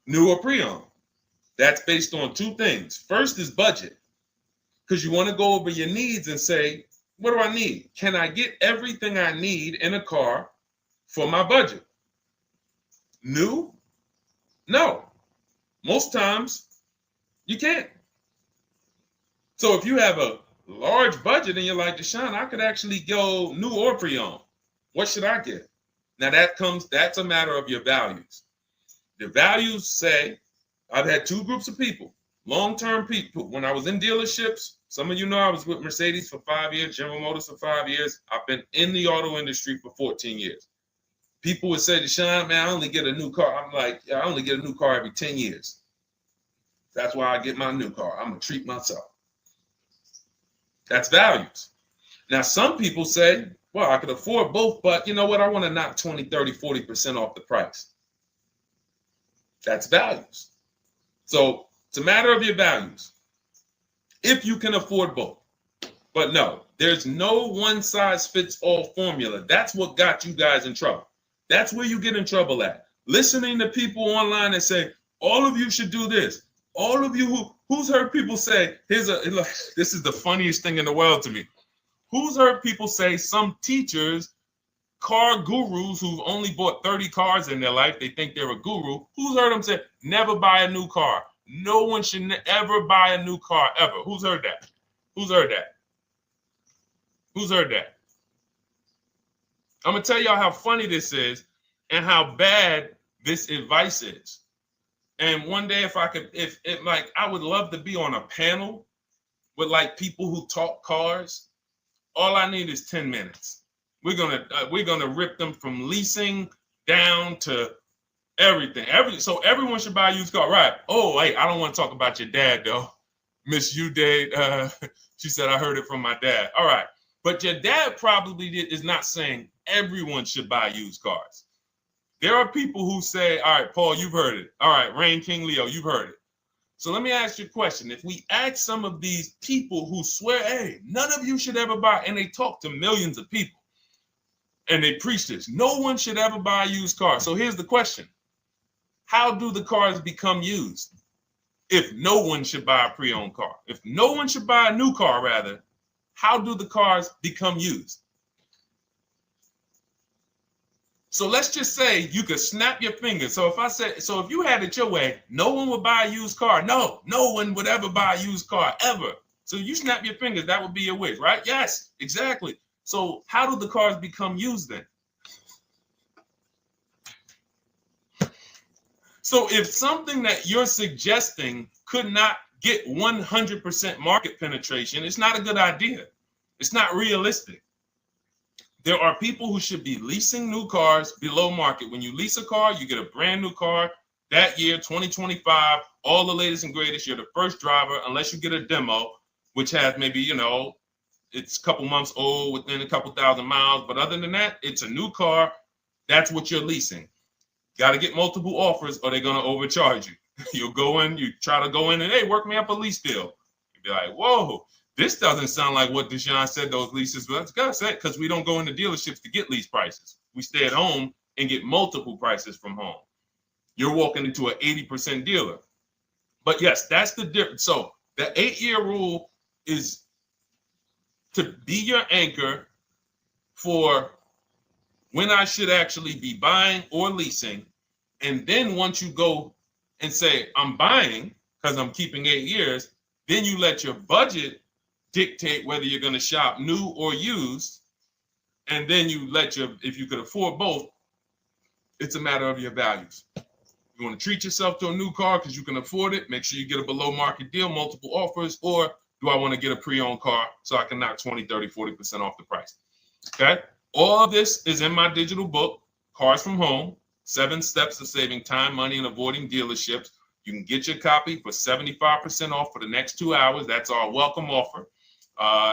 new or pre-owned. That's based on 2 things. First is budget, because you want to go over your needs and say, what do I need? Can I get everything I need in a car for my budget? New? No. Most times, you can't. So if you have a large budget and you're like, Deshone, I could actually go new or pre-owned. What should I get? Now that's a matter of your values. The values say, I've had 2 groups of people, long-term people. When I was in dealerships, some of you know I was with Mercedes for 5 years, General Motors for 5 years. I've been in the auto industry for 14 years. People would say, Deshone, man, I only get a new car. I'm like, I only get a new car every 10 years. That's why I get my new car. I'm going to treat myself. That's values. Now, some people say, well, I could afford both, but you know what? I want to knock 20, 30, 40% off the price. That's values. So it's a matter of your values. If you can afford both. But no, there's no one-size-fits-all formula. That's what got you guys in trouble. That's where you get in trouble at. Listening to people online and say, all of you should do this. All of you who's heard people say, this is the funniest thing in the world to me. Who's heard people say some teachers, car gurus who've only bought 30 cars in their life, they think they're a guru. Who's heard them say, never buy a new car? No one should ever buy a new car, ever. Who's heard that? Who's heard that? Who's heard that? I'm going to tell y'all how funny this is and how bad this advice is. And one day, I would love to be on a panel with like people who talk cars. All I need is 10 minutes. We're gonna rip them from leasing down to everything. So everyone should buy a used car, right? Oh, wait, I don't want to talk about your dad though. Miss Uday, she said I heard it from my dad. All right, but your dad probably is not saying everyone should buy used cars. There are people who say, all right, Paul, you've heard it. All right, Rain King Leo, you've heard it. So let me ask you a question. If we ask some of these people who swear, hey, none of you should ever buy, and they talk to millions of people, and they preach this, no one should ever buy a used car. So here's the question. how do the cars become used? If no one should buy a pre-owned car, if no one should buy a new car, rather, how do the cars become used? So let's just say you could snap your fingers. So if you had it your way, no one would buy a used car. No one would ever buy a used car, ever. So you snap your fingers, that would be your wish, right? Yes, exactly. So how do the cars become used then? So if something that you're suggesting could not get 100% market penetration, it's not a good idea. It's not realistic. There are people who should be leasing new cars below market. When you lease a car, you get a brand new car that year, 2025, all the latest and greatest. You're the first driver, unless you get a demo, which has maybe, it's a couple months old, within a couple thousand miles. But other than that, it's a new car. That's what you're leasing. Got to get multiple offers or they're going to overcharge you. You'll go in, you try to go in and, hey, work me up a lease deal. You'll be like, whoa, this doesn't sound like what Deshone said those leases. But that's got to say, because we don't go into dealerships to get lease prices. We stay at home and get multiple prices from home. You're walking into an 80% dealer. But yes, that's the difference. So the 8-year rule is to be your anchor for when I should actually be buying or leasing. And then once you go and say, I'm buying because I'm keeping 8 years, then you let your budget dictate whether you're going to shop new or used. And then you if you could afford both, it's a matter of your values. You want to treat yourself to a new car because you can afford it, make sure you get a below market deal, multiple offers, or do I want to get a pre-owned car so I can knock 20, 30, 40% off the price? Okay. All of this is in my digital book, Cars from Home, 7 Steps to Saving Time, Money, and Avoiding Dealerships. You can get your copy for 75% off for the next 2 hours. That's our welcome offer.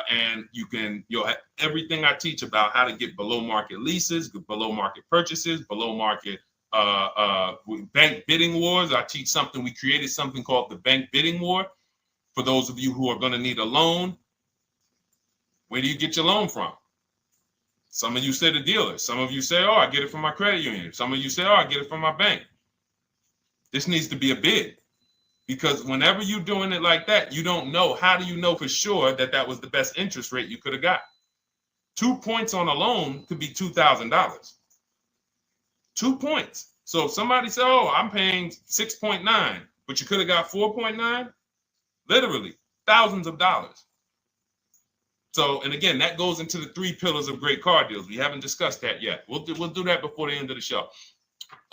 And you'll have everything I teach about how to get below market leases, below market purchases, below market bank bidding wars. We created something called the bank bidding war. For those of you who are going to need a loan, where do you get your loan from? Some of you say the dealer. Some of you say, oh, I get it from my credit union. Some of you say, oh, I get it from my bank. This needs to be a bid, because whenever you're doing it like that, you don't know. How do you know for sure that that was the best interest rate you could have got? 2 points on a loan could be $2,000. 2 points. So if somebody said, oh, I'm paying 6.9, but you could have got 4.9, literally thousands of dollars. So, and again, that goes into the 3 pillars of great car deals. We haven't discussed that yet. We'll do that before the end of the show.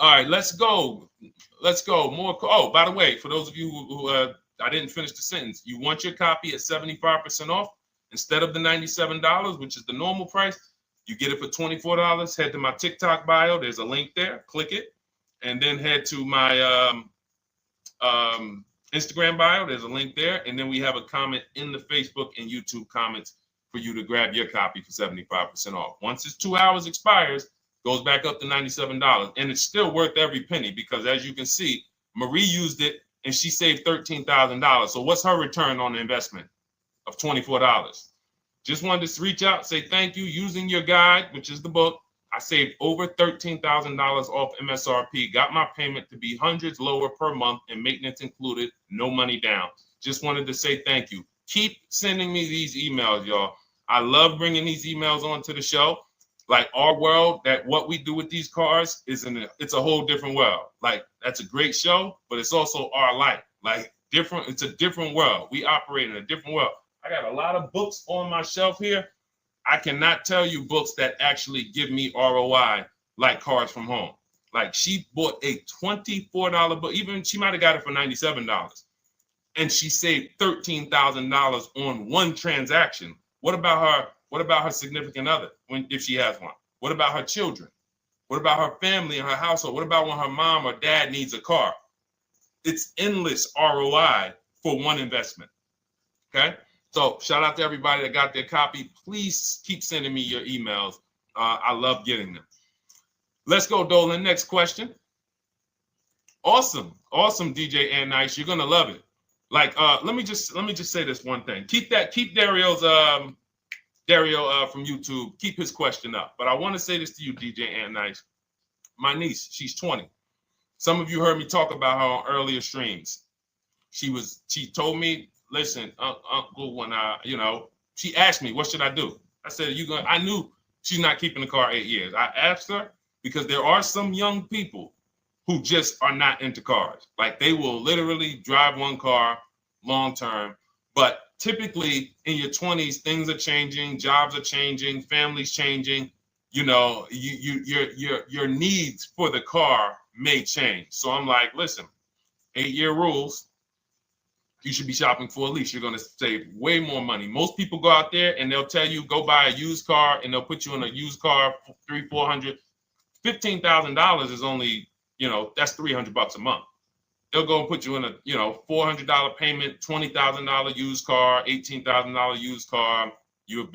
All right, let's go. More. Oh, by the way, for those of you who I didn't finish the sentence, you want your copy at 75% off instead of the $97, which is the normal price. You get it for $24. Head to my TikTok bio. There's a link there. Click it, and then head to my Instagram bio. There's a link there, and then we have a comment in the Facebook and YouTube comments for you to grab your copy for 75% off. Once it's 2 hours expires, goes back up to $97, and it's still worth every penny, because as you can see, Marie used it and she saved $13,000. So what's her return on the investment of $24? Just wanted to reach out, say thank you. Using your guide, which is the book, I saved over $13,000 off MSRP, got my payment to be hundreds lower per month and maintenance included, no money down. Just wanted to say thank you. Keep sending me these emails, y'all. I love bringing these emails onto the show. Like our world, that what we do with these cars it's a whole different world. Like, that's a great show, but it's also our life. Like, different, it's a different world. We operate in a different world. I got a lot of books on my shelf here. I cannot tell you books that actually give me ROI like Cars from Home. Like, she bought a $24 book. Even she might have got it for $97. And she saved $13,000 on one transaction. What about her? What about her significant other, if she has one? What about her children? What about her family and her household? What about when her mom or dad needs a car? It's endless ROI for one investment. Okay? So shout out to everybody that got their copy. Please keep sending me your emails. I love getting them. Let's go, Dolan. Next question. Awesome, DJ and Nice. You're gonna love it. Like, let me just say this one thing. Keep Dario's Dario from YouTube, keep his question up. But I want to say this to you, DJ and Nice. My niece, she's 20. Some of you heard me talk about her on earlier streams. She told me, listen, Uncle, when she asked me, what should I do? I said, I knew she's not keeping the car 8 years. I asked her because there are some young people who just are not into cars. Like they will literally drive one car long term, but typically in your 20s, things are changing, jobs are changing, families changing. Your needs for the car may change. So I'm like, listen, 8-year rules. You should be shopping for a lease. You're going to save way more money. Most people go out there and they'll tell you go buy a used car, and they'll put you in a used car, $300, $400, $15,000 is only, that's $300 a month. They'll go and put you in a, $400 payment, $20,000 used car, $18,000 used car. You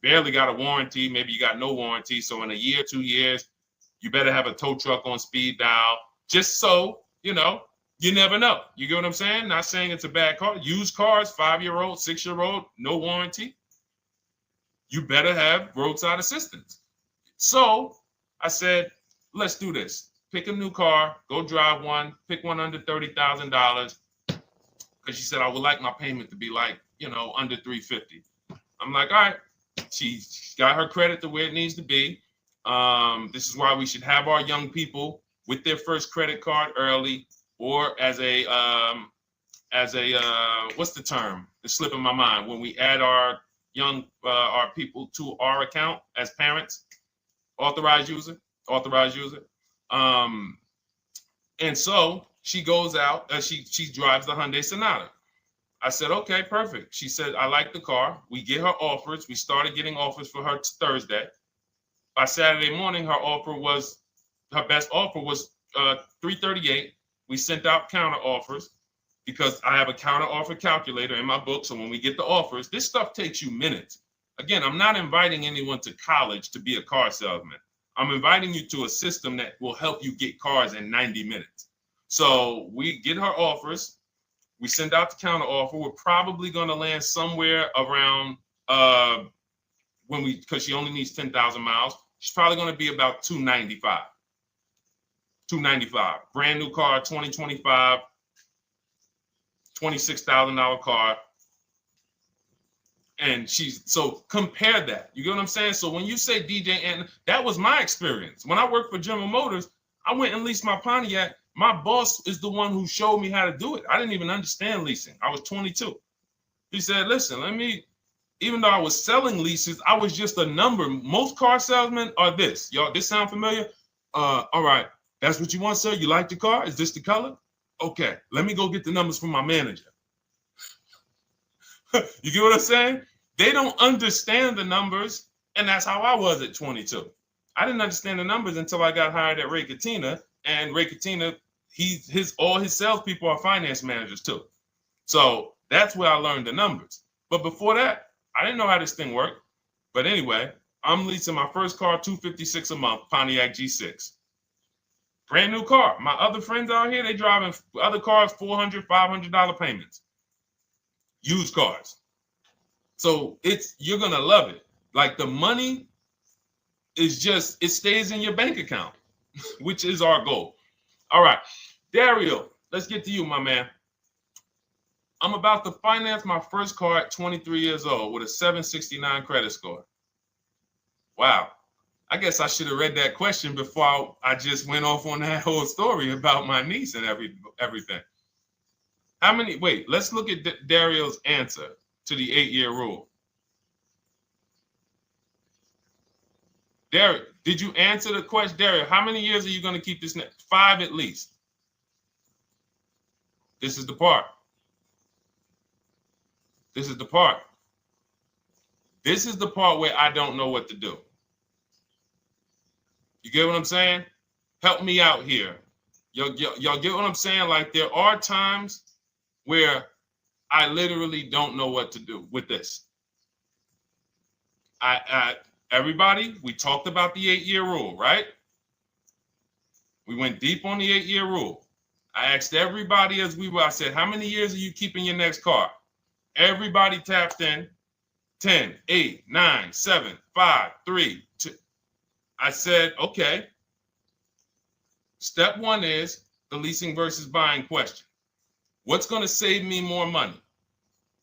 barely got a warranty. Maybe you got no warranty. So in a year, 2 years, you better have a tow truck on speed dial, just so, you never know. You get what I'm saying? Not saying it's a bad car. Used cars, 5-year-old, 6-year-old, no warranty. You better have roadside assistance. So I said, let's do this. Pick a new car, go drive one, pick one under $30,000. Because she said, I would like my payment to be like, under $350. I'm like, all right. She's got her credit to where it needs to be. This is why we should have our young people with their first credit card early, or as a what's the term? It's slipping my mind. When we add our young our people to our account as parents, authorized user. And so she goes out. She drives the Hyundai Sonata. I said, okay, perfect. She said, I like the car. We get her offers. We started getting offers for her Thursday. By Saturday morning, her best offer was $338. We sent out counter offers because I have a counter offer calculator in my book. So when we get the offers, this stuff takes you minutes. Again, I'm not inviting anyone to college to be a car salesman. I'm inviting you to a system that will help you get cars in 90 minutes. So we get her offers. We send out the counter offer. We're probably going to land somewhere around because she only needs 10,000 miles. She's probably going to be about $295. Brand new car, 2025, $26,000 car. And so compare that. You get what I'm saying? So when you say DJ, and that was my experience. When I worked for General Motors, I went and leased my Pontiac. My boss is the one who showed me how to do it. I didn't even understand leasing. I was 22. He said, listen, even though I was selling leases, I was just a number. Most car salesmen are this. Y'all, this sound familiar? All right. That's what you want, sir? You like the car? Is this the color? Okay. Let me go get the numbers from my manager. You get what I'm saying? They don't understand the numbers. And that's how I was at 22. I didn't understand the numbers until I got hired at Ray Katina. And Ray Katina, all his salespeople are finance managers too. So that's where I learned the numbers. But before that, I didn't know how this thing worked. But anyway, I'm leasing my first car, $256 a month, Pontiac G6. Brand new car. My other friends out here, they driving other cars, $400, $500 payments. Used cars. So you're going to love it. Like the money is it stays in your bank account, which is our goal. All right. Dario, let's get to you, my man. I'm about to finance my first car at 23 years old with a 769 credit score. Wow. I guess I should have read that question before I just went off on that whole story about my niece and everything. Let's look at Dario's answer to the 8-year rule. Dario, did you answer the question? Dario, how many years are you going to keep this? 5 at least. This is the part. This is the part where I don't know what to do. You get what I'm saying? Help me out here. Y'all get what I'm saying? Like there are times where I literally don't know what to do with this. Everybody, we talked about the 8-year rule, right? We went deep on the 8-year rule. I asked everybody I said, how many years are you keeping your next car? Everybody tapped in. 10, 8, 9, 7, 5, 3, 2. I said, okay. Step one is the leasing versus buying question. What's going to save me more money?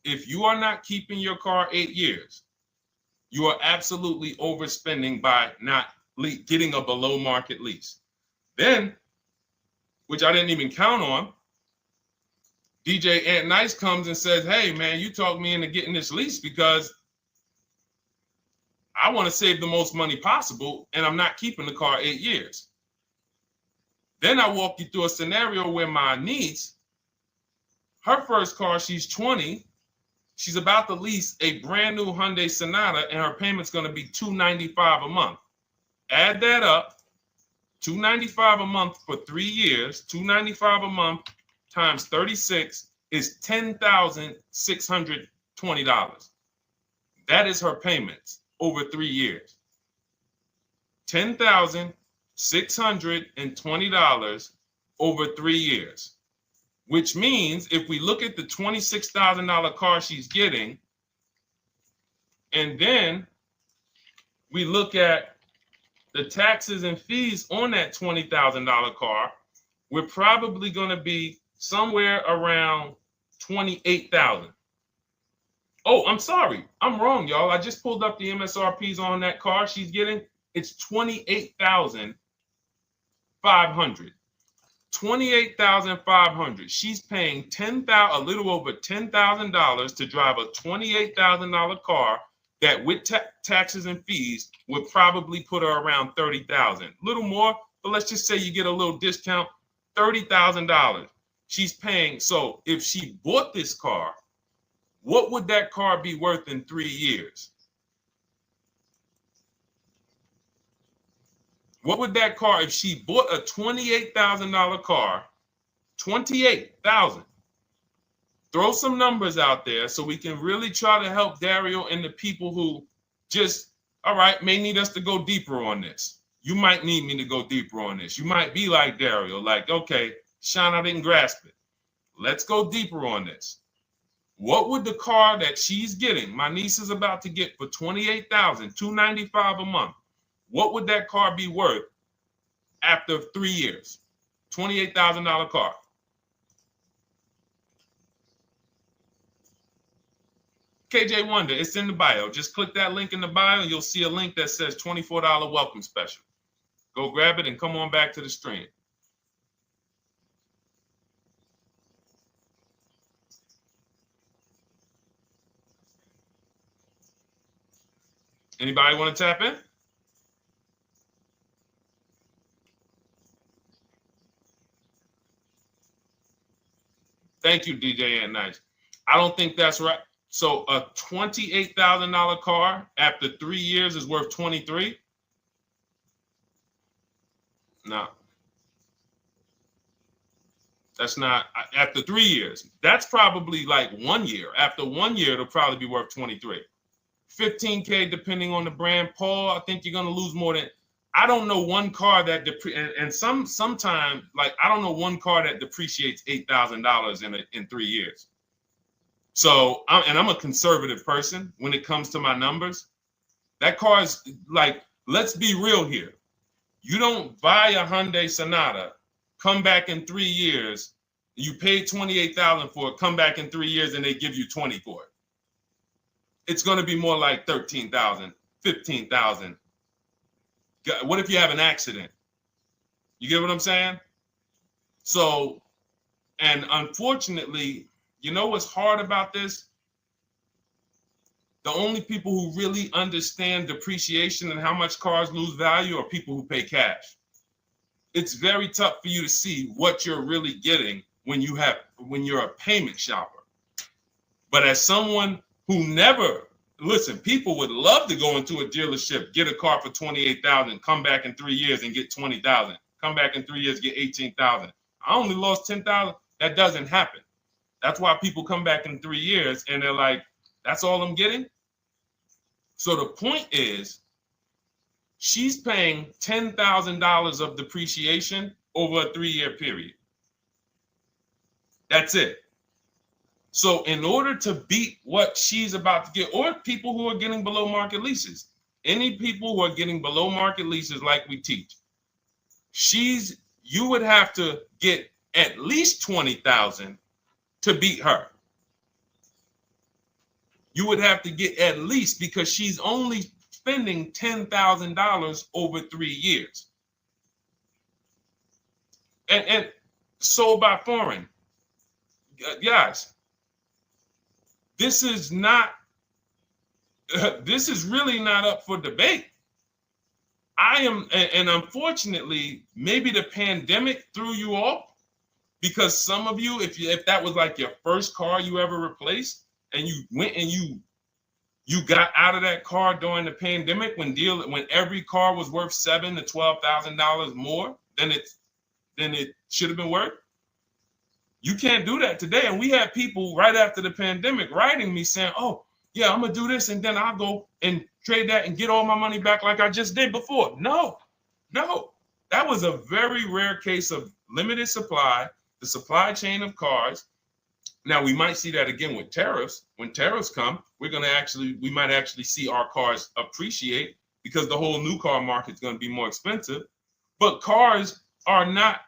If you are not keeping your car 8 years, you are absolutely overspending by not getting a below market lease. Then, which I didn't even count on, DJ Ant Nice comes and says, hey, man, you talked me into getting this lease because I want to save the most money possible, and I'm not keeping the car 8 years. Then I walk you through a scenario where my niece, her first car, she's 20. She's about to lease a brand new Hyundai Sonata, and her payment's going to be $295 a month. Add that up, $295 a month for 3 years, $295 a month times 36 is $10,620. That is her payments over 3 years. $10,620 over 3 years. Which means if we look at the $26,000 car she's getting, and then we look at the taxes and fees on that $20,000 car, we're probably going to be somewhere around $28,000. Oh, I'm sorry. I'm wrong, y'all. I just pulled up the MSRPs on that car she's getting. It's $28,500. $28,500. She's paying a little over $10,000 to drive a $28,000 car that with taxes and fees would probably put her around $30,000. A little more, but let's just say you get a little discount, $30,000. She's paying. So if she bought this car, what would that car be worth in 3 years? What would that car, if she bought a $28,000 car, $28,000? Throw some numbers out there so we can really try to help Dario and the people who just, all right, may need us to go deeper on this. You might need me to go deeper on this. You might be like Dario, like, okay, Sean, I didn't grasp it. Let's go deeper on this. What would the car that she's getting, my niece is about to get for $28,000, $295 a month, what would that car be worth after 3 years? $28,000 car. KJ Wonder, it's in the bio. Just click that link in the bio and you'll see a link that says $24 welcome special. Go grab it and come on back to the stream. Anybody want to tap in? Thank you, DJ and Nice. I don't think that's right. So a $28,000 car after 3 years is worth 23? No. That's not after 3 years. That's probably like 1 year. After 1 year, it'll probably be worth 23. 15K depending on the brand. Paul, I think you're gonna lose more than. I don't know one car that sometimes like I don't know one car that depreciates $8,000 in 3 years. So I'm a conservative person when it comes to my numbers. That car is like, let's be real here. You don't buy a Hyundai Sonata, come back in 3 years, you paid $28,000 for it, come back in 3 years and they give you 20 for it. It's going to be more like $13,000, $15,000. What if you have an accident? You get what I'm saying? So, and unfortunately, you know what's hard about this? The only people who really understand depreciation and how much cars lose value are people who pay cash. It's very tough for you to see what you're really getting when you're a payment shopper. But as someone who never, listen, people would love to go into a dealership, get a car for $28,000, come back in 3 years and get $20,000. Come back in 3 years, get $18,000. I only lost $10,000. That doesn't happen. That's why people come back in 3 years and they're like, that's all I'm getting? So the point is, she's paying $10,000 of depreciation over a 3-year period. That's it. So in order to beat what she's about to get, or people who are getting below market leases, any people who are getting below market leases like we teach, you would have to get at least $20,000 to beat her. You would have to get at least, because she's only spending $10,000 over 3 years. And sold by foreign. Guys, this is not, this is really not up for debate. I am, and unfortunately, maybe the pandemic threw you off, because some of you, if that was like your first car you ever replaced, and you went and you got out of that car during the pandemic when every car was worth $7,000 to $12,000 more than it should have been worth. You can't do that today. And we had people right after the pandemic writing me saying, "Oh, yeah, I'm gonna do this, and then I'll go and trade that and get all my money back like I just did before." No, that was a very rare case of limited supply, the supply chain of cars. Now we might see that again with tariffs. When tariffs come, we might actually see our cars appreciate, because the whole new car market is going to be more expensive. But cars are not,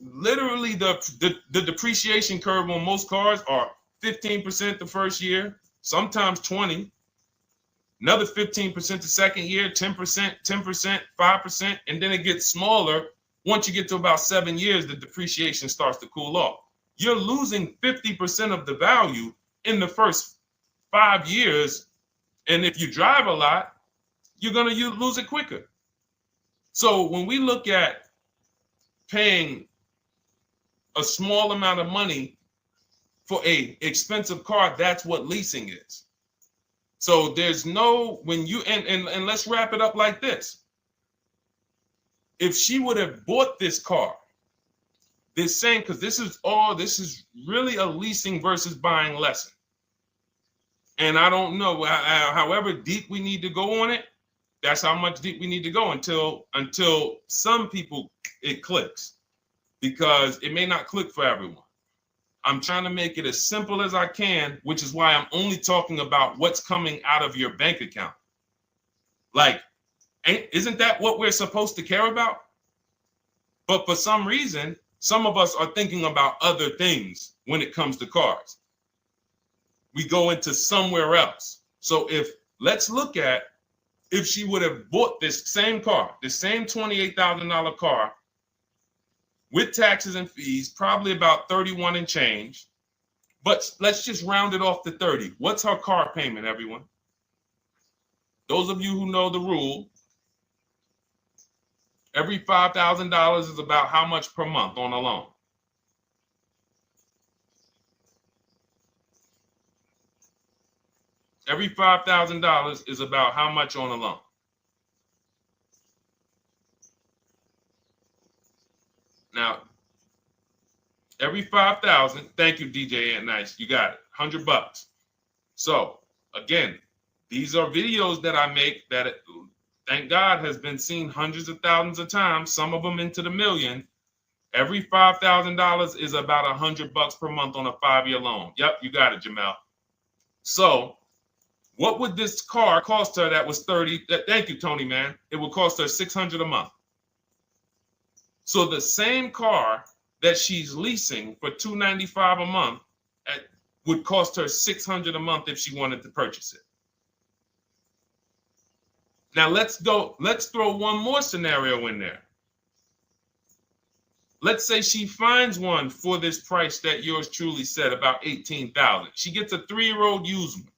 literally the depreciation curve on most cars are 15% the first year, sometimes 20, another 15% the second year, 10%, 5%, and then it gets smaller. Once you get to about 7 years, the depreciation starts to cool off. You're losing 50% of the value in the first 5 years. And if you drive a lot, you're going to lose it quicker. So when we look at paying a small amount of money for a expensive car, that's what leasing is. So there's no, when you, and let's wrap it up like this. If she would have bought this car, this same, because this is really a leasing versus buying lesson. And I don't know, however deep we need to go on it, that's how much deep we need to go until some people it clicks, because it may not click for everyone. I'm trying to make it as simple as I can, which is why I'm only talking about what's coming out of your bank account. Like, isn't that what we're supposed to care about? But for some reason, some of us are thinking about other things when it comes to cars. We go into somewhere else. So let's look at if she would have bought this same car, the same $28,000 car with taxes and fees, probably about 31 and change. But let's just round it off to 30. What's her car payment, everyone? Those of you who know the rule, every $5,000 is about how much per month on a loan? Every $5,000 is about how much on a loan? Now, every 5,000, thank you, DJ Ant Nice, you got it, $100. So again, these are videos that I make that, thank God, has been seen hundreds of thousands of times, some of them into the million. Every $5,000 is about $100 per month on a 5-year loan. Yep, you got it, Jamel. So what would this car cost her that was 30? Thank you, Tony, man. It would cost her $600 a month. So the same car that she's leasing for $295 a month would cost her $600 a month if she wanted to purchase it. Now let's throw one more scenario in there. Let's say she finds one for this price that yours truly said, about $18,000. She gets a 3-year-old used one.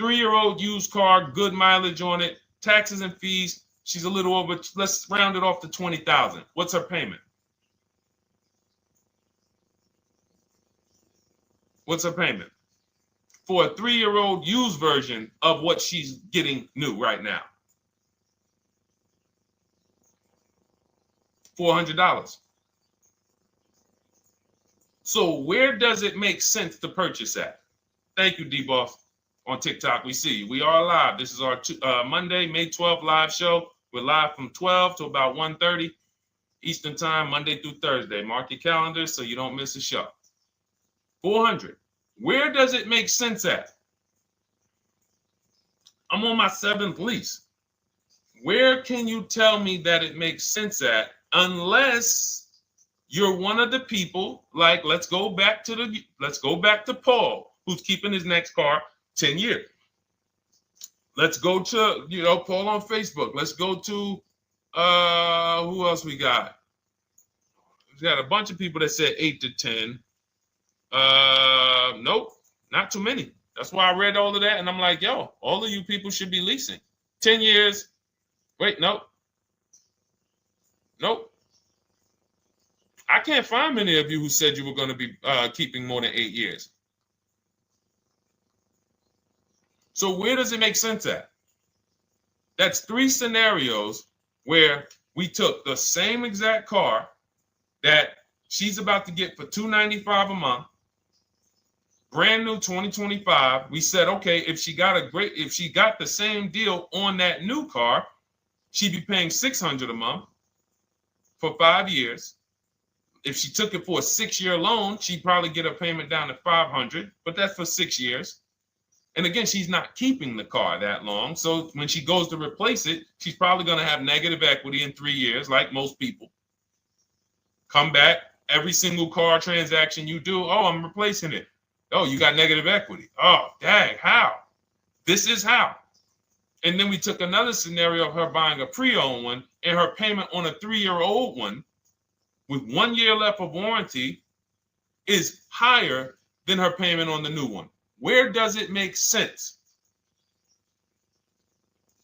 3-year-old used car, good mileage on it, taxes and fees. She's a little over, let's round it off to $20,000. What's her payment? What's her payment for a 3-year-old used version of what she's getting new right now? $400. So where does it make sense to purchase at? Thank you, D-Boss. On TikTok, we see you. We are live. This is our Monday, May 12th live show. We're live from 12 to about 1:30 Eastern time, Monday through Thursday. Mark your calendars so you don't miss a show. 400. Where does it make sense at? I'm on my 7th lease. Where can you tell me that it makes sense at, unless you're one of the people, like, let's go back to Paul, who's keeping his next car 10 years. Let's go to, Paul on Facebook. Let's go to, who else we got? We got a bunch of people that said 8 to 10. Nope, not too many. That's why I read all of that, and I'm like, yo, all of you people should be leasing 10 years. Wait, nope. I can't find many of you who said you were going to be keeping more than 8 years. So where does it make sense at? That's 3 scenarios where we took the same exact car that she's about to get for $295 a month, brand new 2025. We said, okay, if she got the same deal on that new car, she'd be paying $600 a month for 5 years. If she took it for a 6-year loan, she'd probably get her payment down to $500, but that's for 6 years. And again, she's not keeping the car that long. So when she goes to replace it, she's probably going to have negative equity in 3 years, like most people. Come back, every single car transaction you do, oh, I'm replacing it. Oh, you got negative equity. Oh, dang, how? This is how. And then we took another scenario of her buying a pre-owned one, and her payment on a 3-year-old one with 1 year left of warranty is higher than her payment on the new one. Where does it make sense?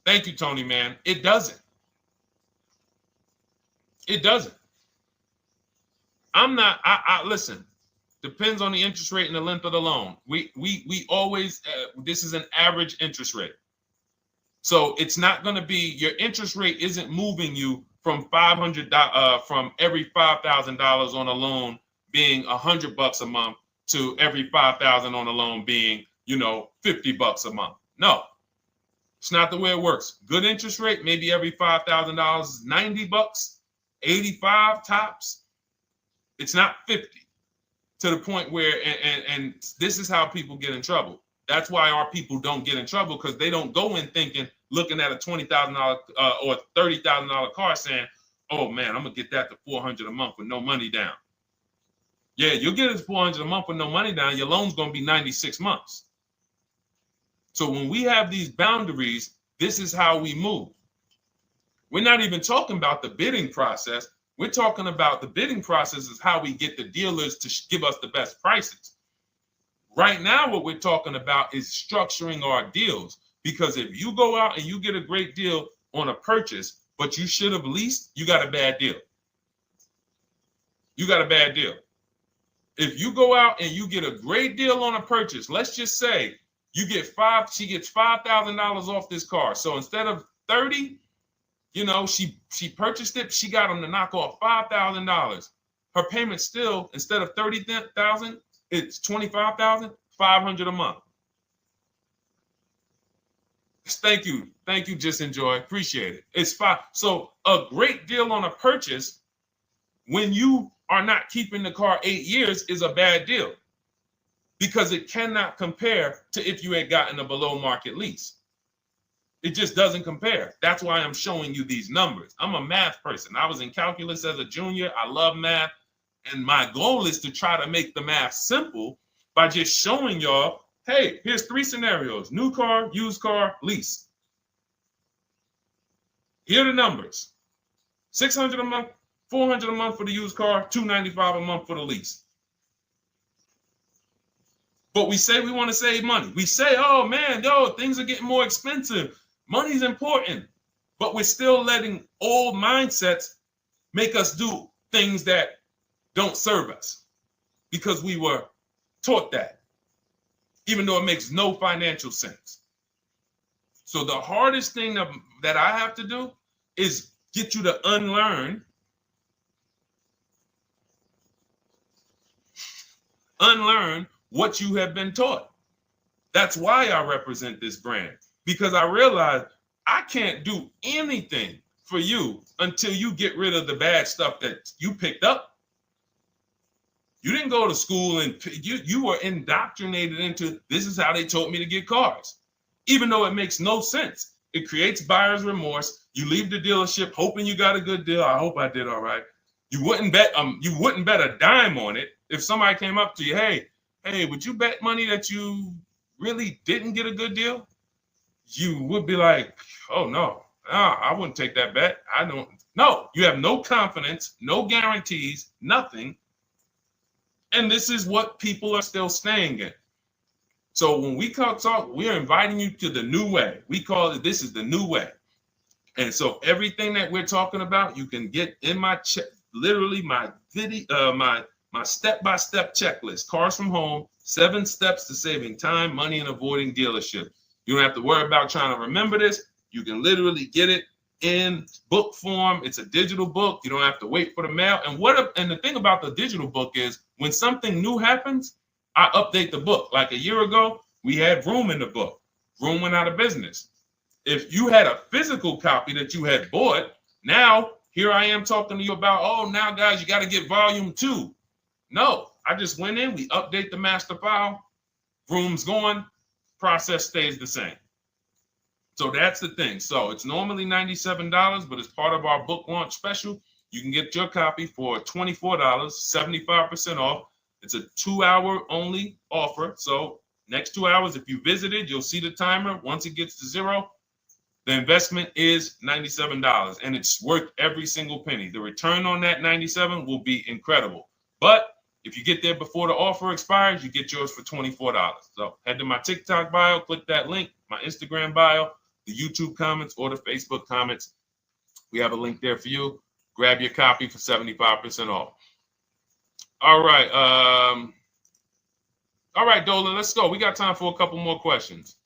Thank you, Tony, man. It doesn't. It doesn't. Listen, depends on the interest rate and the length of the loan. We always, this is an average interest rate. So it's not going to be, your interest rate isn't moving you from from every $5,000 on a loan being $100 a month to every $5,000 on a loan being, $50 a month. No, it's not the way it works. Good interest rate, maybe every $5,000 is $90, 85 tops. It's not 50, to the point where, and this is how people get in trouble. That's why our people don't get in trouble, because they don't go in looking at a $20,000 or $30,000 car saying, oh man, I'm gonna get that to $400 a month with no money down. Yeah, you'll get it to $400 a month with no money down. Your loan's gonna be 96 months. So when we have these boundaries, this is how we move. We're not even talking about the bidding process. We're talking about the bidding process is how we get the dealers to give us the best prices. Right now, what we're talking about is structuring our deals. Because if you go out and you get a great deal on a purchase, but you should have leased, you got a bad deal. You got a bad deal. If you go out and you get a great deal on a purchase, let's just say she gets $5,000 off this car. So instead of 30, she purchased it, she got them to knock off $5,000. Her payment still, instead of $30,000, it's $25,500 a month. Thank you, Just Enjoy, appreciate it. It's fine. So a great deal on a purchase, when you are not keeping the car 8 years, is a bad deal, because it cannot compare to if you had gotten a below market lease. It just doesn't compare. That's why I'm showing you these numbers. I'm a math person. I was in calculus as a junior. I love math. And my goal is to try to make the math simple by just showing y'all, hey, here's 3 scenarios: new car, used car, lease. Here are the numbers: $600 a month, $400 a month for the used car, $295 a month for the lease. But we say we want to save money. We say, oh man, things are getting more expensive. Money's important. But we're still letting old mindsets make us do things that don't serve us, because we were taught that, even though it makes no financial sense. So the hardest thing that I have to do is get you to unlearn what you have been taught. That's why I represent this brand, because I realize I can't do anything for you until you get rid of the bad stuff that you picked up. You didn't go to school and you were indoctrinated into, this is how they taught me to get cars, even though it makes no sense. It creates buyer's remorse. You leave the dealership hoping you got a good deal. I hope I did all right. You wouldn't bet a dime on it. If somebody came up to you, hey, would you bet money that you really didn't get a good deal? You would be like, oh no, I wouldn't take that bet. I don't. No, you have no confidence, no guarantees, nothing. And this is what people are still staying in. So when we talk, we're inviting you to the new way. We call it, this is the new way. And so everything that we're talking about, you can get in my literally my video, my step-by-step checklist, Cars from Home, 7 steps to saving time, money, and avoiding dealership. You don't have to worry about trying to remember this. You can literally get it in book form. It's a digital book. You don't have to wait for the mail. And the thing about the digital book is when something new happens, I update the book. Like a year ago, we had Room in the book. Room went out of business. If you had a physical copy that you had bought, now here I am talking to you about, oh, now guys, you got to get volume 2. No, I just went in, we update the master file, Room's going, process stays the same. So that's the thing. So it's normally $97, but as part of our book launch special, you can get your copy for $24, 75% off. It's a 2-hour only offer. So next 2 hours, if you visited, you'll see the timer. Once it gets to 0, the investment is $97, and it's worth every single penny. The return on that $97 will be incredible. But if you get there before the offer expires, you get yours for $24. So head to my TikTok bio, click that link, my Instagram bio, the YouTube comments, or the Facebook comments. We have a link there for you. Grab your copy for 75% off. All right. All right, Dolan, let's go. We got time for a couple more questions.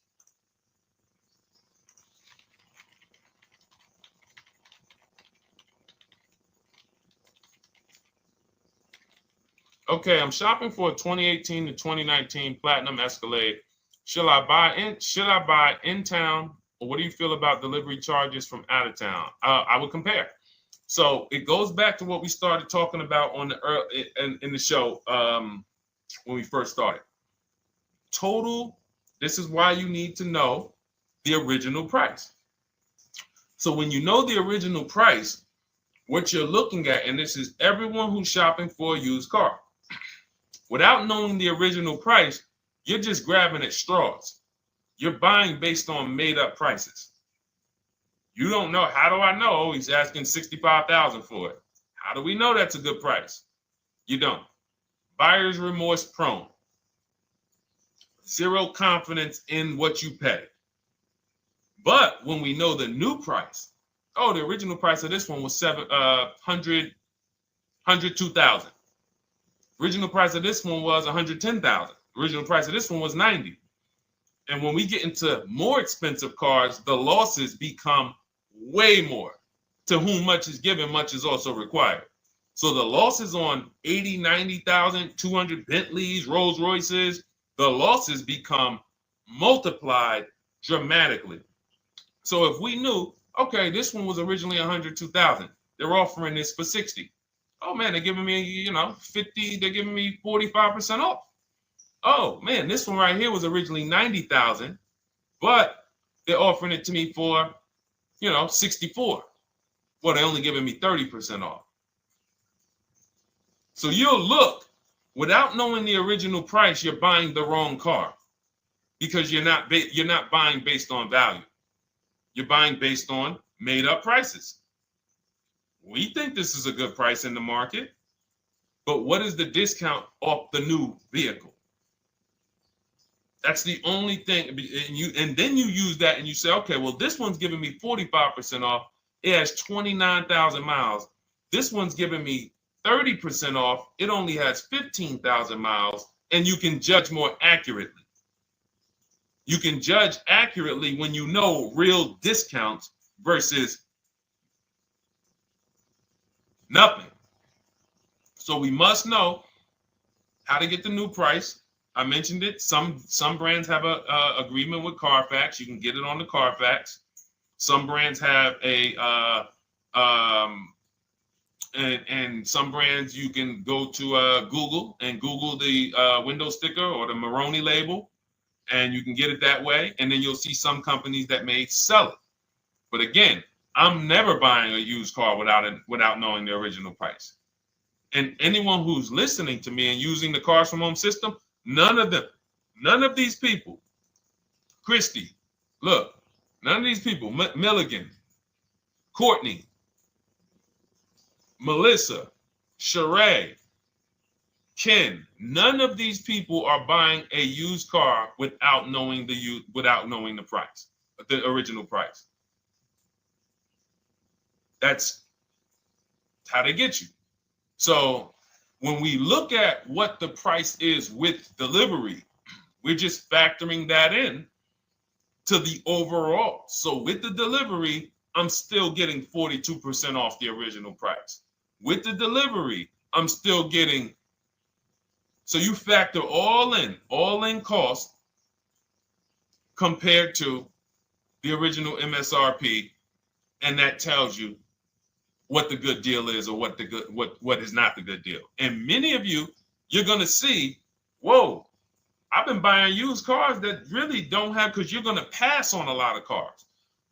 Okay, I'm shopping for a 2018 to 2019 Platinum Escalade. Should I buy in town, or what do you feel about delivery charges from out of town? I would compare. So it goes back to what we started talking about on the in the show when we first started. Total. This is why you need to know the original price. So when you know the original price, what you're looking at, and this is everyone who's shopping for a used car. Without knowing the original price, you're just grabbing at straws. You're buying based on made-up prices. You don't know. How do I know he's asking $65,000 for it? How do we know that's a good price? You don't. Buyer's remorse prone. Zero confidence in what you pay. But when we know the new price, oh, the original price of this one was $102,000. Original price of this one was $110,000. Original price of this one was $90,000. And when we get into more expensive cars, the losses become way more. To whom much is given, much is also required. So the losses on 80, 90,000, 200 Bentleys, Rolls Royces, the losses become multiplied dramatically. So if we knew, okay, this one was originally $102,000, they're offering this for $60,000. Oh man, they're giving me, $50,000, they're giving me 45% off. Oh man, this one right here was originally $90,000, but they're offering it to me for, $64,000. Well, they're only giving me 30% off. So you'll look, without knowing the original price, you're buying the wrong car because you're not buying based on value. You're buying based on made up prices. We think this is a good price in the market, but what is the discount off the new vehicle? That's the only thing. And then you use that and you say, okay, well, this one's giving me 45% off. It has 29,000 miles. This one's giving me 30% off. It only has 15,000 miles, and you can judge more accurately. You can judge accurately when you know real discounts versus nothing. So we must know how to get the new price. I mentioned it. Some brands have a agreement with Carfax. You can get it on the Carfax. Some brands have and some brands you can go to Google and Google the window sticker or the Maroni label, and you can get it that way. And then you'll see some companies that may sell it. But again, I'm never buying a used car without knowing the original price. And anyone who's listening to me and using the Cars from Home system, none of these people, Christy, look, none of these people, Milligan, Courtney, Melissa, Sheree, Ken, none of these people are buying a used car without knowing the price, the original price. That's how they get you. So when we look at what the price is with delivery, we're just factoring that in to the overall. So with the delivery, I'm still getting 42% off the original price. With the delivery, I'm still getting, so you factor all in cost compared to the original MSRP, and that tells you what the good deal is or what is not the good deal. And many of you, you're going to see, whoa, I've been buying used cars that really don't have, because you're going to pass on a lot of cars.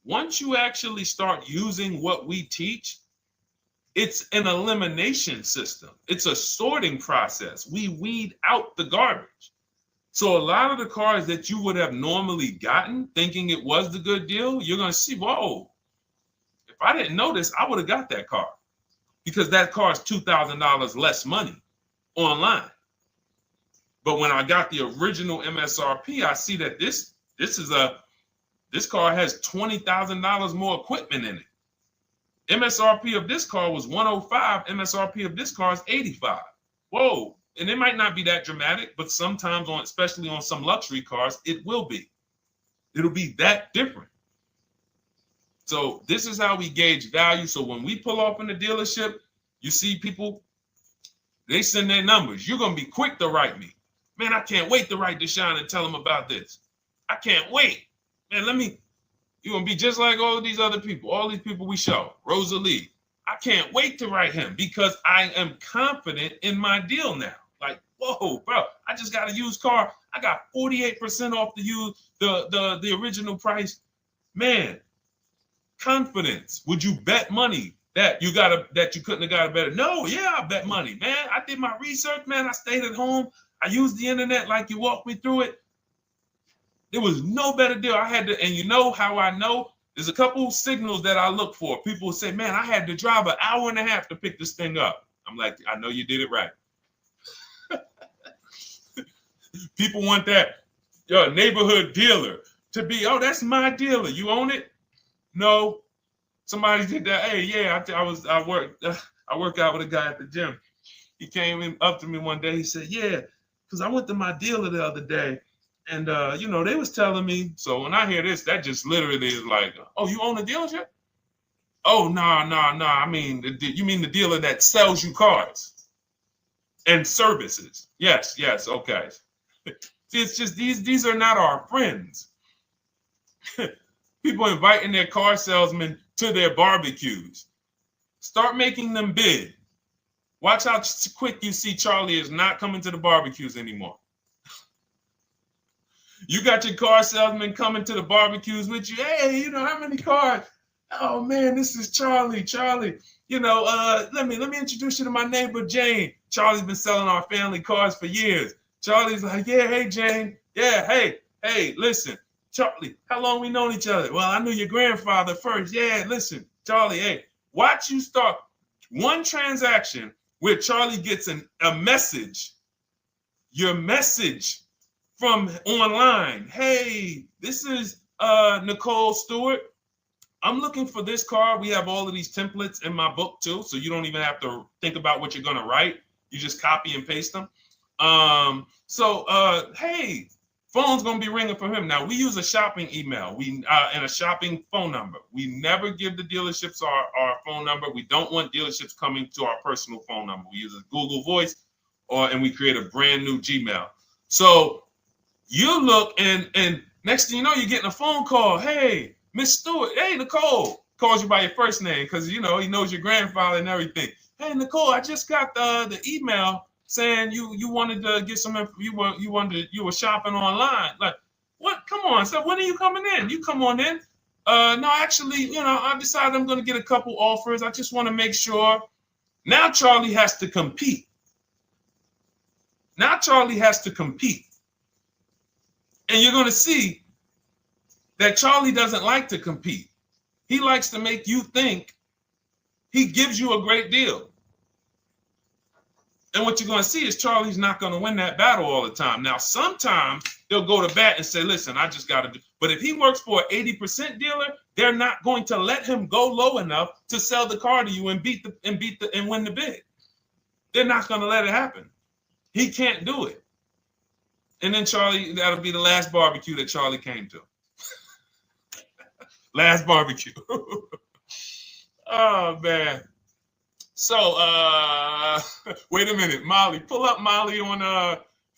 Once you actually start using what we teach, it's an elimination system. It's a sorting process. We weed out the garbage. So a lot of the cars that you would have normally gotten thinking it was the good deal, you're going to see, whoa, if I didn't know this, I would have got that car, because that car is $2,000 less money online. But when I got the original MSRP, I see that this car has $20,000 more equipment in it. MSRP of this car was 105. MSRP of this car is 85. Whoa. And it might not be that dramatic, but sometimes especially on some luxury cars, it will be. It'll be that different. So this is how we gauge value. So when we pull off in the dealership, you see people, they send their numbers. You're going to be quick to write me. Man, I can't wait to write Deshone and tell him about this. I can't wait. Man, you're going to be just like all these other people, all these people we show. Rosalie, I can't wait to write him because I am confident in my deal now. Like, whoa, bro, I just got a used car. I got 48% off the original price. Man, confidence. Would you bet money that you couldn't have got a better? No, yeah, I bet money, man. I did my research, man. I stayed at home. I used the internet like you walked me through it. There was no better deal. I had to, and you know how I know? There's a couple signals that I look for. People say, man, I had to drive an hour and a half to pick this thing up. I'm like, I know you did it right. People want that neighborhood dealer to be, oh, that's my dealer. You own it? No. Somebody did that. Hey, yeah, I work out with a guy at the gym. He came up to me one day. He said, yeah, because I went to my dealer the other day. And, they was telling me. So when I hear this, that just literally is like, oh, you own a dealership? Oh, no. I mean, you mean the dealer that sells you cars and services? Yes. Okay. See, it's just these are not our friends. People inviting their car salesmen to their barbecues. Start making them bid. Watch how quick you see Charlie is not coming to the barbecues anymore. You got your car salesman coming to the barbecues with you. Hey, how many cars? Oh man, this is Charlie. Charlie, let me introduce you to my neighbor Jane. Charlie's been selling our family cars for years. Charlie's like, yeah, hey Jane. Yeah, hey, listen, Charlie, how long we known each other? Well, I knew your grandfather first. Yeah, listen, Charlie, hey, watch you start one transaction where Charlie gets a message, your message from online. Hey, this is Nicole Stewart. I'm looking for this car. We have all of these templates in my book too, so you don't even have to think about what you're going to write. You just copy and paste them. Hey, phone's going to be ringing for him. Now, we use a shopping email and a shopping phone number. We never give the dealerships our phone number. We don't want dealerships coming to our personal phone number. We use a Google Voice and we create a brand new Gmail. So you look and next thing you know, you're getting a phone call. Hey, Miss Stewart. Hey, Nicole. Calls you by your first name because, he knows your grandfather and everything. Hey, Nicole, I just got the email saying you wanted to get some, you were shopping online. Like, what? Come on. So when are you coming in? You come on in. No, actually, I decided I'm going to get a couple offers. I just want to make sure Now Charlie has to compete. Now Charlie has to compete. And you're going to see that Charlie doesn't like to compete. He likes to make you think he gives you a great deal. And what you're going to see is Charlie's not going to win that battle all the time. Now, sometimes they'll go to bat and say, listen, I just got to do. But if he works for an 80% dealer, they're not going to let him go low enough to sell the car to you and win the bid. They're not going to let it happen. He can't do it. And then Charlie, that'll be the last barbecue that Charlie came to. Last barbecue. Oh, man. So, wait a minute. Molly, pull up Molly on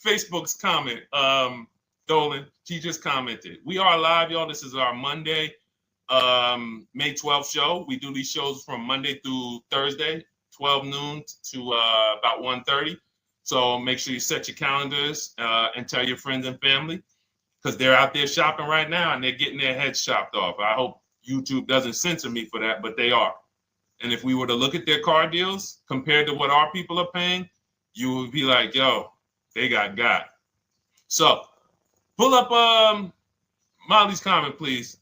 Facebook's comment. Dolan, she just commented. We are live, y'all. This is our Monday, May 12th show. We do these shows from Monday through Thursday, 12 noon to about 1:30. So make sure you set your calendars and tell your friends and family, because they're out there shopping right now and they're getting their heads chopped off. I hope YouTube doesn't censor me for that, but they are. And if we were to look at their car deals compared to what our people are paying, you would be like, yo, they got. So pull up Molly's comment, please.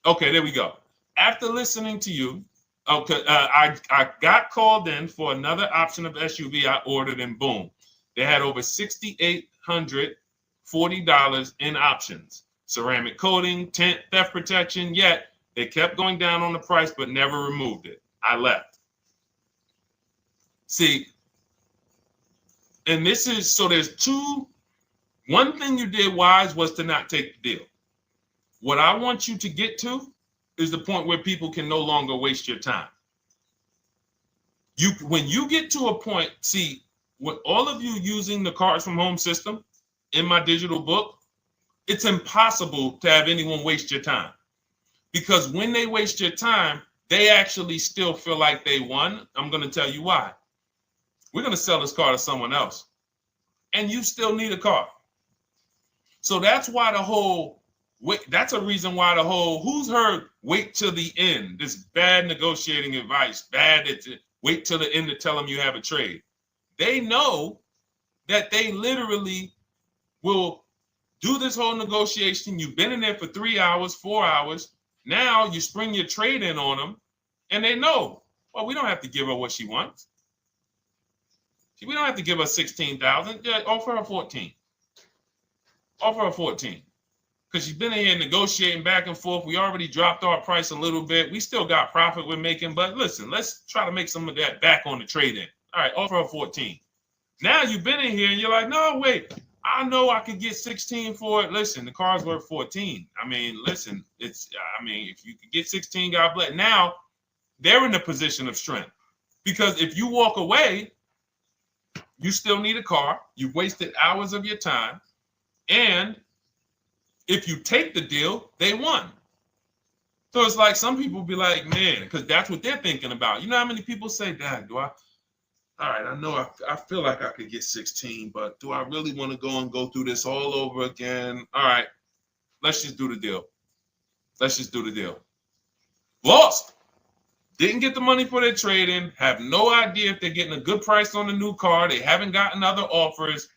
Okay, there we go. After listening to you, okay, I got called in for another option of SUV I ordered, and boom, they had over $6,840 in options. Ceramic coating, tint, theft protection, yet they kept going down on the price but never removed it. I left. See, and this is, so there's two. One thing you did wise was to not take the deal. What I want you to get to is the point where people can no longer waste your time. When you get to a point, see, with all of you using the Cars from Home system in my digital book, it's impossible to have anyone waste your time. Because when they waste your time, they actually still feel like they won. I'm going to tell you why. We're going to sell this car to someone else, and you still need a car. So that's why that's a reason why who's heard wait till the end, this bad negotiating advice, wait till the end to tell them you have a trade. They know that they literally will do this whole negotiation. You've been in there for 3 hours, 4 hours. Now you spring your trade in on them, and they know, well, we don't have to give her what she wants. We don't have to give her $16,000. Yeah, offer her 14. Offer her 14. Because she's been in here negotiating back and forth. We already dropped our price a little bit. We still got profit we're making, but listen, let's try to make some of that back on the trade-in. All right, offer her 14. Now you've been in here and you're like, no, wait, I know I could get 16 for it. Listen, the car's worth 14. I mean, listen, if you could get 16, God bless. Now they're in a position of strength, because if you walk away, you still need a car. You've wasted hours of your time. And if you take the deal, they won. So it's like some people be like, man, because that's what they're thinking about. You know how many people say, Dad, all right, I know I feel like I could get 16, but do I really want to go through this all over again? All right, let's just do the deal. Lost. Didn't get the money for their trade-in, have no idea if they're getting a good price on the new car. They haven't gotten other offers.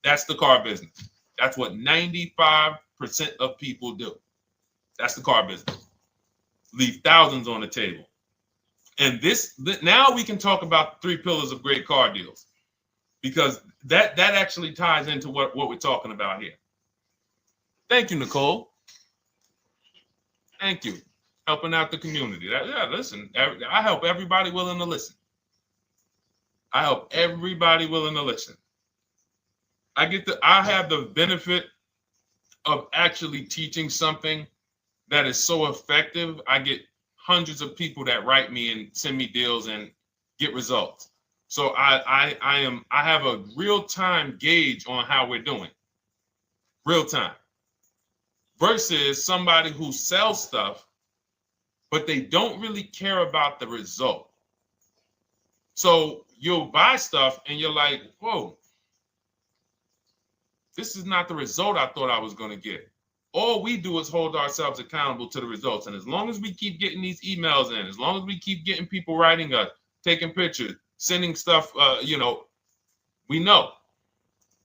That's the car business. That's what 95% of people do. That's the car business. Leave thousands on the table. And now we can talk about the 3 pillars of great car deals, because that actually ties into what we're talking about here. Thank you, Nicole. Thank you. Helping out the community. Listen, I help everybody willing to listen. I have the benefit of actually teaching something that is so effective. I get hundreds of people that write me and send me deals and get results. So I have a real-time gauge on how we're doing. Real time. Versus somebody who sells stuff, but they don't really care about the result. So you'll buy stuff and you're like, whoa, this is not the result I thought I was going to get. All we do is hold ourselves accountable to the results. And as long as we keep getting these emails in, as long as we keep getting people writing us, taking pictures, sending stuff, we know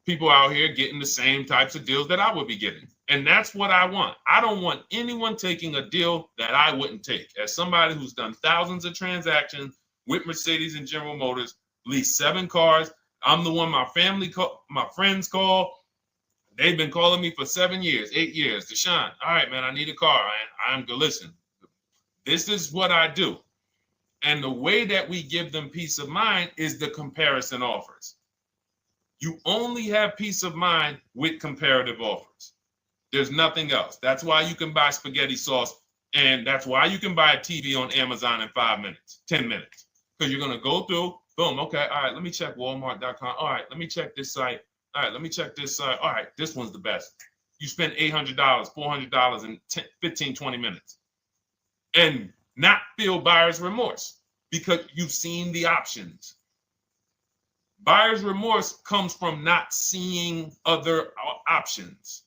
people out here getting the same types of deals that I would be getting. And that's what I want. I don't want anyone taking a deal that I wouldn't take. As somebody who's done thousands of transactions with Mercedes and General Motors, leased 7 cars. I'm the one my friends call. They've been calling me for 7 years, 8 years. Deshone, all right, man, I need a car. I'm good. Listen, this is what I do. And the way that we give them peace of mind is the comparison offers. You only have peace of mind with comparative offers. There's nothing else. That's why you can buy spaghetti sauce, and that's why you can buy a TV on Amazon in 5 minutes, 10 minutes. Because you're going to go through, boom, okay, all right, let me check Walmart.com. All right, let me check this site. All right, let me check this site. All right, this one's the best. You spend $800, $400 in 15, 20 minutes. And not feel buyer's remorse because you've seen the options. Buyer's remorse comes from not seeing other options.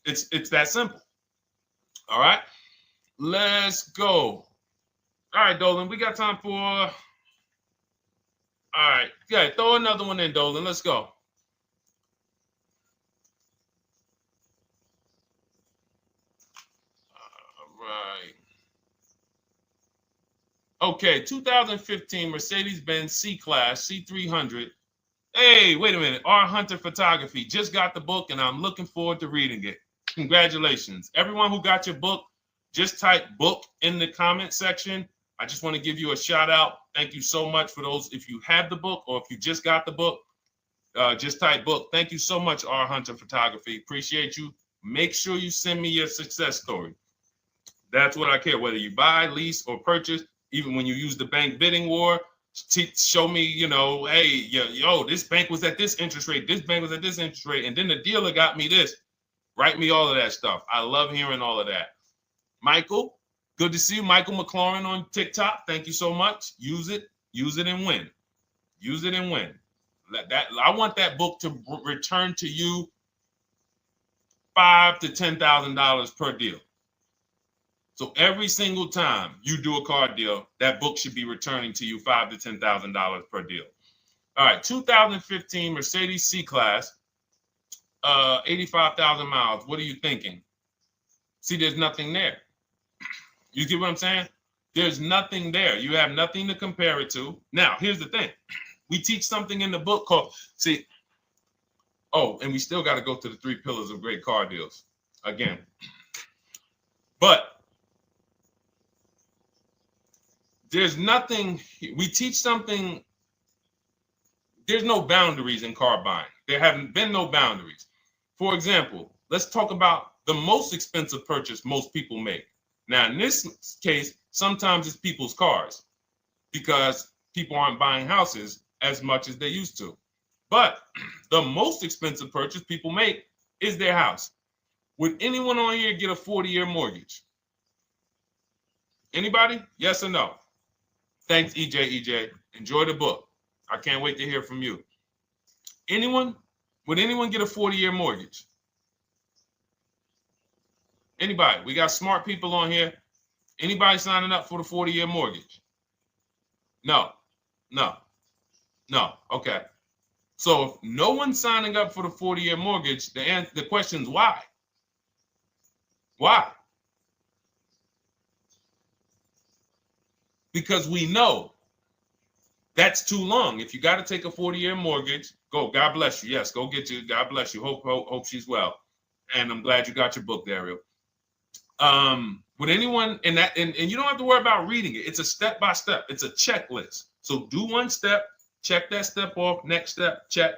It's that simple. All right, let's go. All right, Dolan, we got time for. All right, yeah, throw another one in, Dolan. Let's go. All right. Okay, 2015 Mercedes-Benz C-Class C300. Hey, wait a minute. R. Hunter Photography. Just got the book, and I'm looking forward to reading it. Congratulations. Everyone who got your book, just type book in the comment section. I just want to give you a shout out. Thank you so much for those. If you have the book or if you just got the book, just type book. Thank you so much, R. Hunter Photography. Appreciate you. Make sure you send me your success story. That's what I care, whether you buy, lease, or purchase. Even when you use the bank bidding war, show me, hey, yo, this bank was at this interest rate. This bank was at this interest rate. And then the dealer got me this. Write me all of that stuff. I love hearing all of that. Michael, good to see you. Michael McLaurin on TikTok. Thank you so much. Use it and win. Use it and win. I want that book to return to you $5,000 to $10,000 per deal. So every single time you do a car deal, that book should be returning to you $5,000 to $10,000 per deal. All right, 2015 Mercedes C-Class, 85,000 miles. What are you thinking? See, there's nothing there. You get what I'm saying? There's nothing there. You have nothing to compare it to. Now, here's the thing. We teach something in the book called, and we still got to go to the 3 pillars of great car deals again. But there's nothing, we teach something, there's no boundaries in car buying. There haven't been no boundaries. For example, let's talk about the most expensive purchase most people make. Now, in this case, sometimes it's people's cars because people aren't buying houses as much as they used to. But the most expensive purchase people make is their house. Would anyone on here get a 40-year mortgage? Anybody? Yes or no? Thanks, EJ. Enjoy the book. I can't wait to hear from you. Anyone? Would anyone get a 40-year mortgage? Anybody? We got smart people on here. Anybody signing up for the 40-year mortgage? No. Okay. So if no one's signing up for the 40-year mortgage, the question is why? Why? Because we know that's too long. If you got to take a 40-year mortgage, go. God bless you. Yes, go get you. God bless you. Hope she's well. And I'm glad you got your book there, Ariel. Would anyone and you don't have to worry about reading it. It's a step by step. It's a checklist. So do one step, check that step off. Next step, check.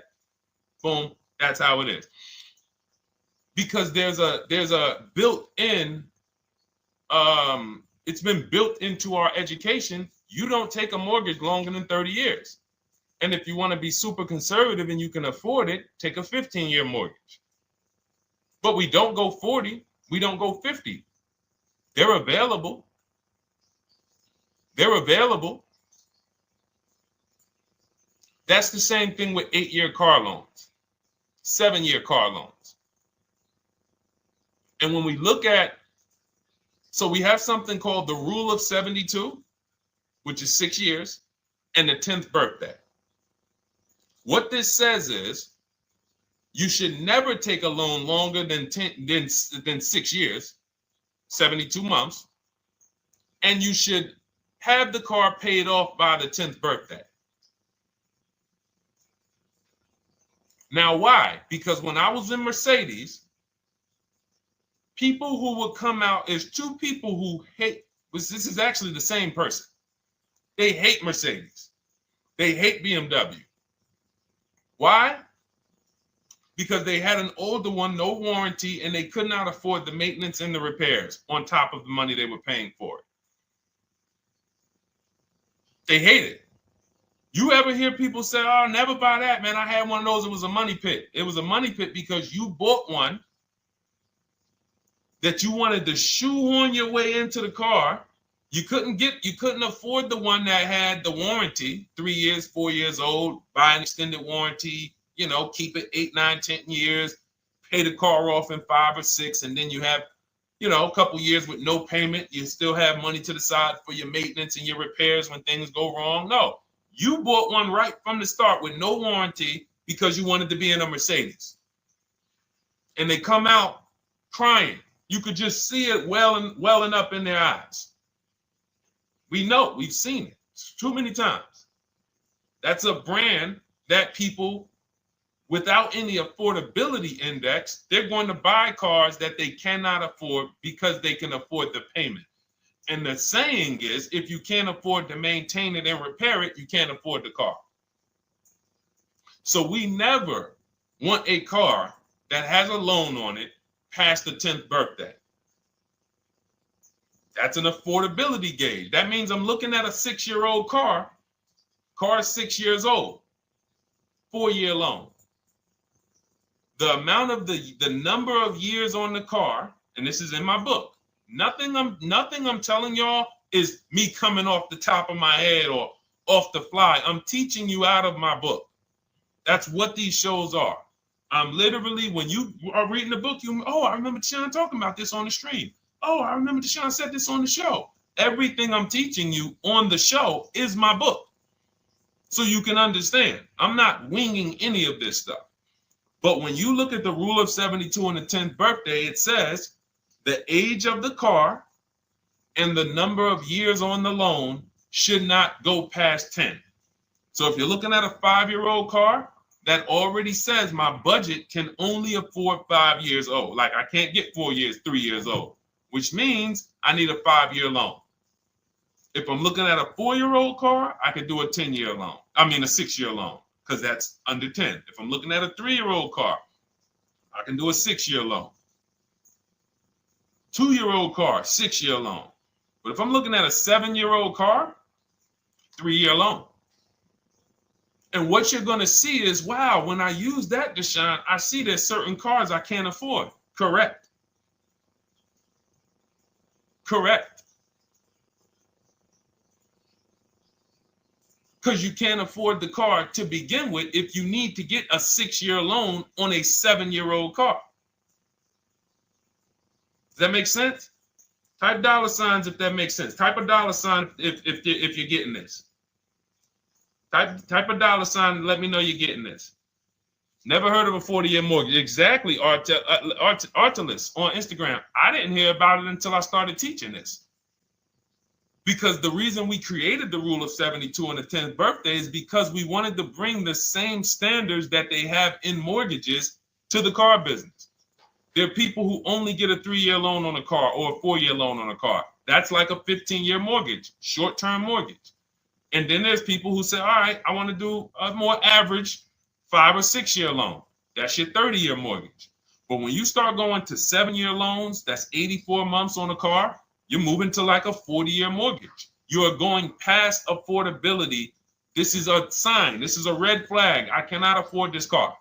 Boom. That's how it is. Because there's a built-in. It's been built into our education. You don't take a mortgage longer than 30 years. And if you want to be super conservative and you can afford it, take a 15-year mortgage. But we don't go 40. We don't go 50. They're available. That's the same thing with 8-year car loans, 7-year car loans. And when we look at, so we have something called the rule of 72, which is 6 years. and the 10th birthday. What this says is you should never take a loan longer than 6 years, 72 months, and you should have the car paid off by the 10th birthday. Now, why? Because when I was in Mercedes, people who would come out is two people who hate, this is actually the same person. They hate Mercedes. They hate BMW. Why? Because they had an older one, no warranty, and they could not afford the maintenance and the repairs on top of the money they were paying for it. They hate it. You ever hear people say, oh, never buy that, man. I had one of those. It was a money pit. It was a money pit because you bought one that you wanted to shoehorn your way into the car. You couldn't afford the one that had the warranty, 3 years, 4 years old, buy an extended warranty, keep it 8, 9, 10 years, pay the car off in 5 or 6, and then you have, a couple years with no payment. You still have money to the side for your maintenance and your repairs when things go wrong. No, you bought one right from the start with no warranty because you wanted to be in a Mercedes. And they come out crying. You could just see it welling up in their eyes. We know, we've seen it too many times. That's a brand that people without any affordability index, they're going to buy cars that they cannot afford because they can afford the payment. And the saying is, if you can't afford to maintain it and repair it, you can't afford the car. So we never want a car that has a loan on it past the 10th birthday. That's an affordability gauge. That means I'm looking at a 6-year-old car. Car is 6 years old. 4-year loan. The amount of the number of years on the car, and this is in my book. Nothing I'm telling y'all is me coming off the top of my head or off the fly. I'm teaching you out of my book. That's what these shows are. I'm literally, when you are reading the book, I remember Deshone talking about this on the stream. Oh, I remember Deshone said this on the show. Everything I'm teaching you on the show is my book. So you can understand. I'm not winging any of this stuff. But when you look at the rule of 72 on the 10th birthday, it says the age of the car and the number of years on the loan should not go past 10. So if you're looking at a 5-year-old car, that already says my budget can only afford 5 years old. Like I can't get 4 years, 3 years old, which means I need a 5-year loan. If I'm looking at a 4-year-old car, I could do a 10-year loan. I mean a 6-year loan, because that's under 10. If I'm looking at a 3-year-old car, I can do a 6-year loan. 2-year-old car, 6-year loan. But if I'm looking at a 7-year-old car, 3-year loan. And what you're going to see is, wow, when I use that, Deshone, I see there's certain cars I can't afford. Correct. Correct. Because you can't afford the car to begin with if you need to get a 6-year loan on a 7-year-old car. Does that make sense? Type $signs if that makes sense. Type a $sign if you're getting this. Type a $sign and let me know you're getting this. Never heard of a 40-year mortgage. Exactly, Artelis on Instagram. I didn't hear about it until I started teaching this. Because the reason we created the rule of 72 on the 10th birthday is because we wanted to bring the same standards that they have in mortgages to the car business. There are people who only get a 3-year loan on a car or a 4-year loan on a car. That's like a 15-year mortgage, short-term mortgage. And then there's people who say, all right, I want to do a more average 5 or 6-year loan. That's your 30-year mortgage. But when you start going to 7-year loans, that's 84 months on a car, you're moving to like a 40-year mortgage. You are going past affordability. This is a sign. This is a red flag. I cannot afford this car.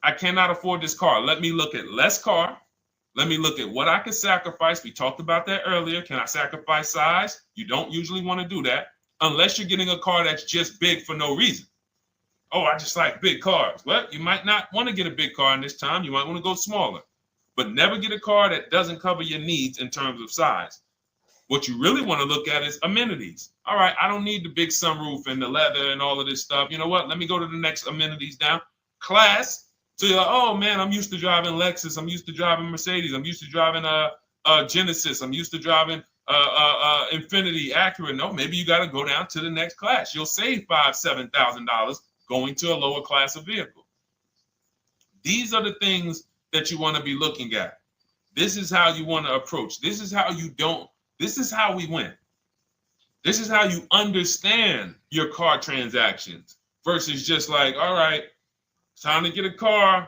I cannot afford this car. Let me look at less car. Let me look at what I can sacrifice. We talked about that earlier. Can I sacrifice size? You don't usually want to do that unless you're getting a car that's just big for no reason. Oh, I just like big cars. Well, you might not want to get a big car in this time. You might want to go smaller. But never get a car that doesn't cover your needs in terms of size. What you really want to look at is amenities. All right, I don't need the big sunroof and the leather and all of this stuff. You know what? Let me go to the next amenities down. Class. So you're like, oh man, I'm used to driving Lexus. I'm used to driving Mercedes. I'm used to driving Genesis. I'm used to driving Infiniti, Acura. No, maybe you got to go down to the next class. You'll save $5,000-$7,000 going to a lower class of vehicle. These are the things that you want to be looking at. This is how you want to approach. This is how you don't. This is how we win. This is how you understand your car transactions versus just like, all right, time to get a car.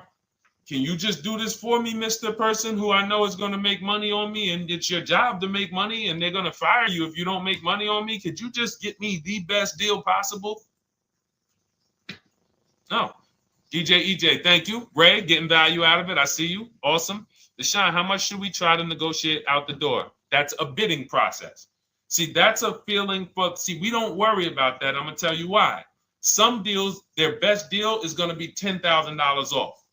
Can you just do this for me, Mr. Person who I know is going to make money on me, and it's your job to make money and they're going to fire you if you don't make money on me? Could you just get me the best deal possible? No. DJ EJ, thank you. Ray, getting value out of it. I see you. Awesome. Deshone, how much should we try to negotiate out the door? That's a bidding process. See, that's a feeling for, we don't worry about that. I'm going to tell you why. Some deals, their best deal is going to be $10,000 off.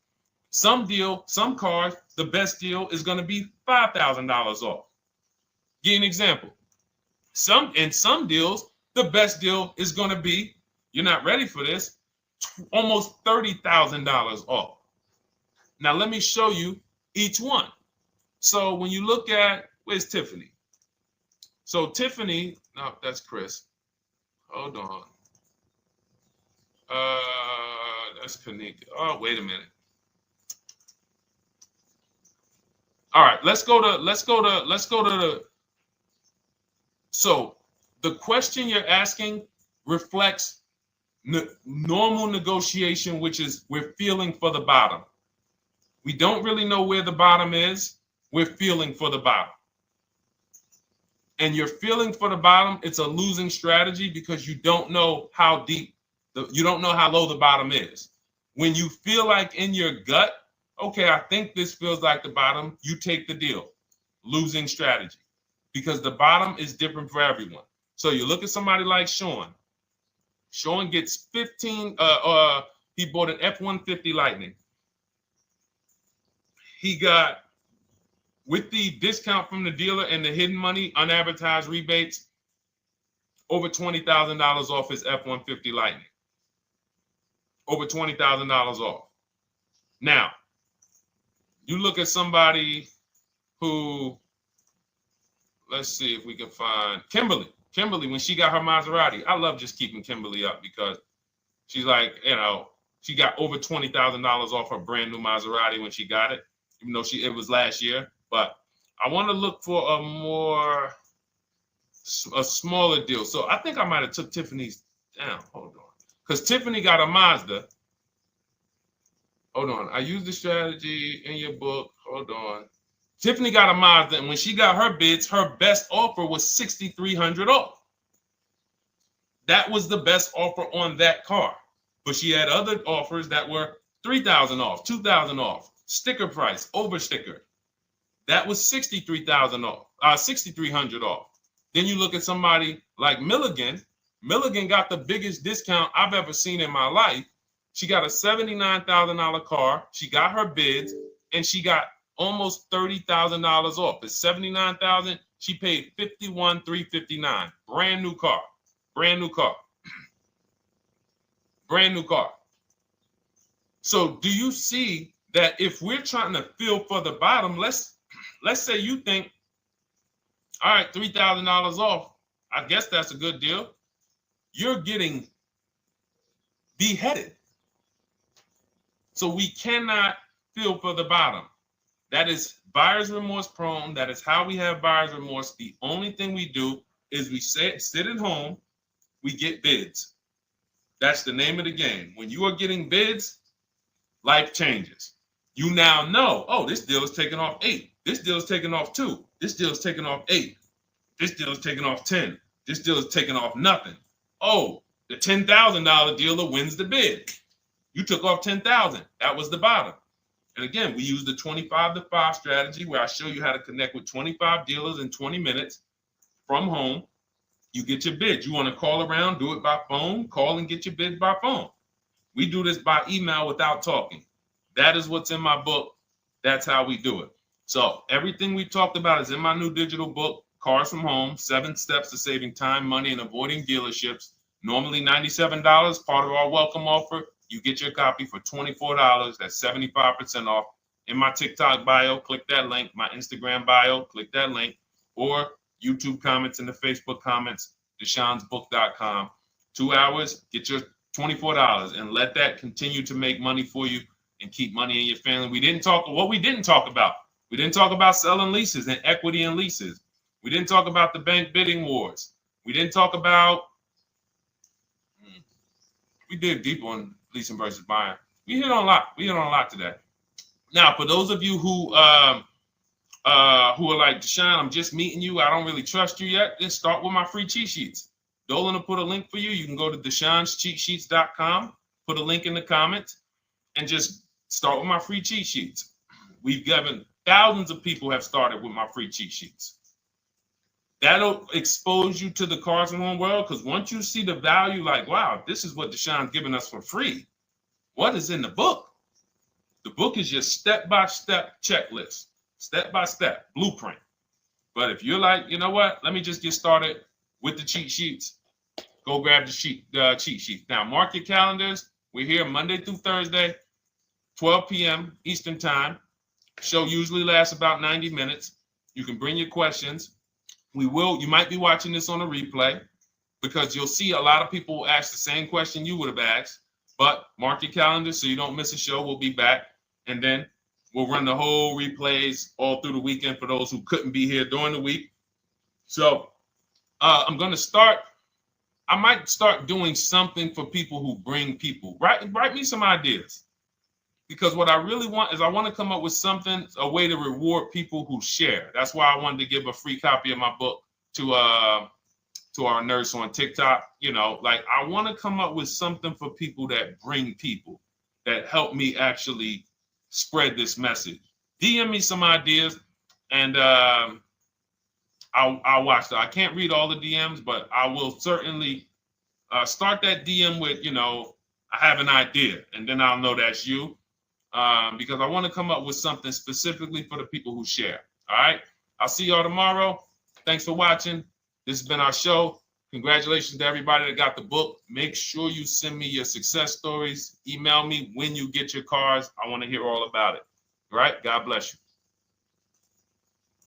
Some cars, the best deal is going to be $5,000 off. Give you an example. In some deals, the best deal is going to be, you're not ready for this, almost $30,000 off. Now, let me show you each one. So when you look at, where's Tiffany? So Tiffany, no, that's Chris. Hold on. That's Kanika. Oh, wait a minute. All right, let's go to the. So the question you're asking reflects normal negotiation, which is we're feeling for the bottom. We don't really know where the bottom is. We're feeling for the bottom. And you're feeling for the bottom, it's a losing strategy because you don't know how deep, you don't know how low the bottom is. When you feel like in your gut, okay, I think this feels like the bottom, you take the deal. Losing strategy. Because the bottom is different for everyone. So you look at somebody like Sean. Sean gets 15, he bought an F-150 Lightning. He got, with the discount from the dealer and the hidden money, unadvertised rebates, over $20,000 off his F-150 Lightning. Over $20,000 off. Now, you look at somebody who, let's see if we can find Kimberly. Kimberly, when she got her Maserati, I love just keeping Kimberly up because she's like, you know, she got over $20,000 off her brand new Maserati when she got it, even though it was last year. But I want to look for a smaller deal. So I think I might have took Tiffany's down. Hold on. Because Tiffany got a Mazda. Hold on. I used the strategy in your book. Hold on. Tiffany got a Mazda, and when she got her bids, her best offer was $6,300 off. That was the best offer on that car. But she had other offers that were $3,000 off, $2,000 off, sticker price, over sticker. That was $63,000 off, $6,300 off. Then you look at somebody like Milligan. Milligan got the biggest discount I've ever seen in my life. She got a $79,000 car. She got her bids, and she got almost $30,000 off. It's $79,000. She paid $51,359. Brand new car. Brand new car. Brand new car. So do you see that if we're trying to feel for the bottom, let's say you think, all right, $3,000 off. I guess that's a good deal. You're getting beheaded. So we cannot feel for the bottom. That is buyer's remorse prone. That is how we have buyer's remorse. The only thing we do is we sit at home, we get bids. That's the name of the game. When you are getting bids, life changes. You now know, oh, this deal is taking off 8. This deal is taking off 2. This deal is taking off 8. This deal is taking off 10. This deal is taking off nothing. Oh, the $10,000 dealer wins the bid. You took off $10,000. That was the bottom. And again, we use the 25-to-5 strategy where I show you how to connect with 25 dealers in 20 minutes from home. You get your bids. You want to call around, do it by phone, call and get your bids by phone. We do this by email without talking. That is what's in my book. That's how we do it. So everything we talked about is in my new digital book. Cars from Home, 7 Steps to Saving Time, Money, and Avoiding Dealerships. Normally $97, part of our welcome offer. You get your copy for $24. That's 75% off. In my TikTok bio, click that link. My Instagram bio, click that link. Or YouTube comments and the Facebook comments, deshonsbook.com. 2 hours, get your $24 and let that continue to make money for you and keep money in your family. We didn't talk about. We didn't talk about selling leases and equity in leases. We didn't talk about the bank bidding wars. We didn't talk about, we dig deep on leasing versus buying. We hit on a lot today. Now, for those of you who are like, Deshone, I'm just meeting you, I don't really trust you yet, then start with my free cheat sheets. Dolan will put a link for you. You can go to DeshonesCheatSheets.com, put a link in the comments, and just start with my free cheat sheets. We've given thousands of people have started with my free cheat sheets. That'll expose you to the Cars from Home world, because once you see the value, like, wow, this is what Deshone's giving us for free. What is in the book? The book is your step-by-step checklist, step-by-step blueprint. But if you're like, you know what, let me just get started with the cheat sheets, go grab the cheat sheets. Now, mark your calendars. We're here Monday through Thursday, 12 p.m. Eastern Time. Show usually lasts about 90 minutes. You can bring your questions. You might be watching this on a replay, because you'll see a lot of people ask the same question you would have asked. But mark your calendar so you don't miss a show. We'll be back, and then we'll run the whole replays all through the weekend for those who couldn't be here during the week. So I'm going to start. I might start doing something for people who bring people. Write me some ideas, because what I really want is I want to come up with something, a way to reward people who share. That's why I wanted to give a free copy of my book to our nurse on TikTok. You know, like, I want to come up with something for people that bring people, that help me actually spread this message. DM me some ideas, and I'll watch that. I can't read all the DMs, but I will certainly start that DM with, you know, I have an idea, and then I'll know that's you, because I want to come up with something specifically for the people who share. All right. I'll see y'all tomorrow. Thanks for watching. This has been our show. Congratulations to everybody that got the book. Make sure you send me your success stories. Email me when you get your cars. I want to hear all about it. All right. God bless you.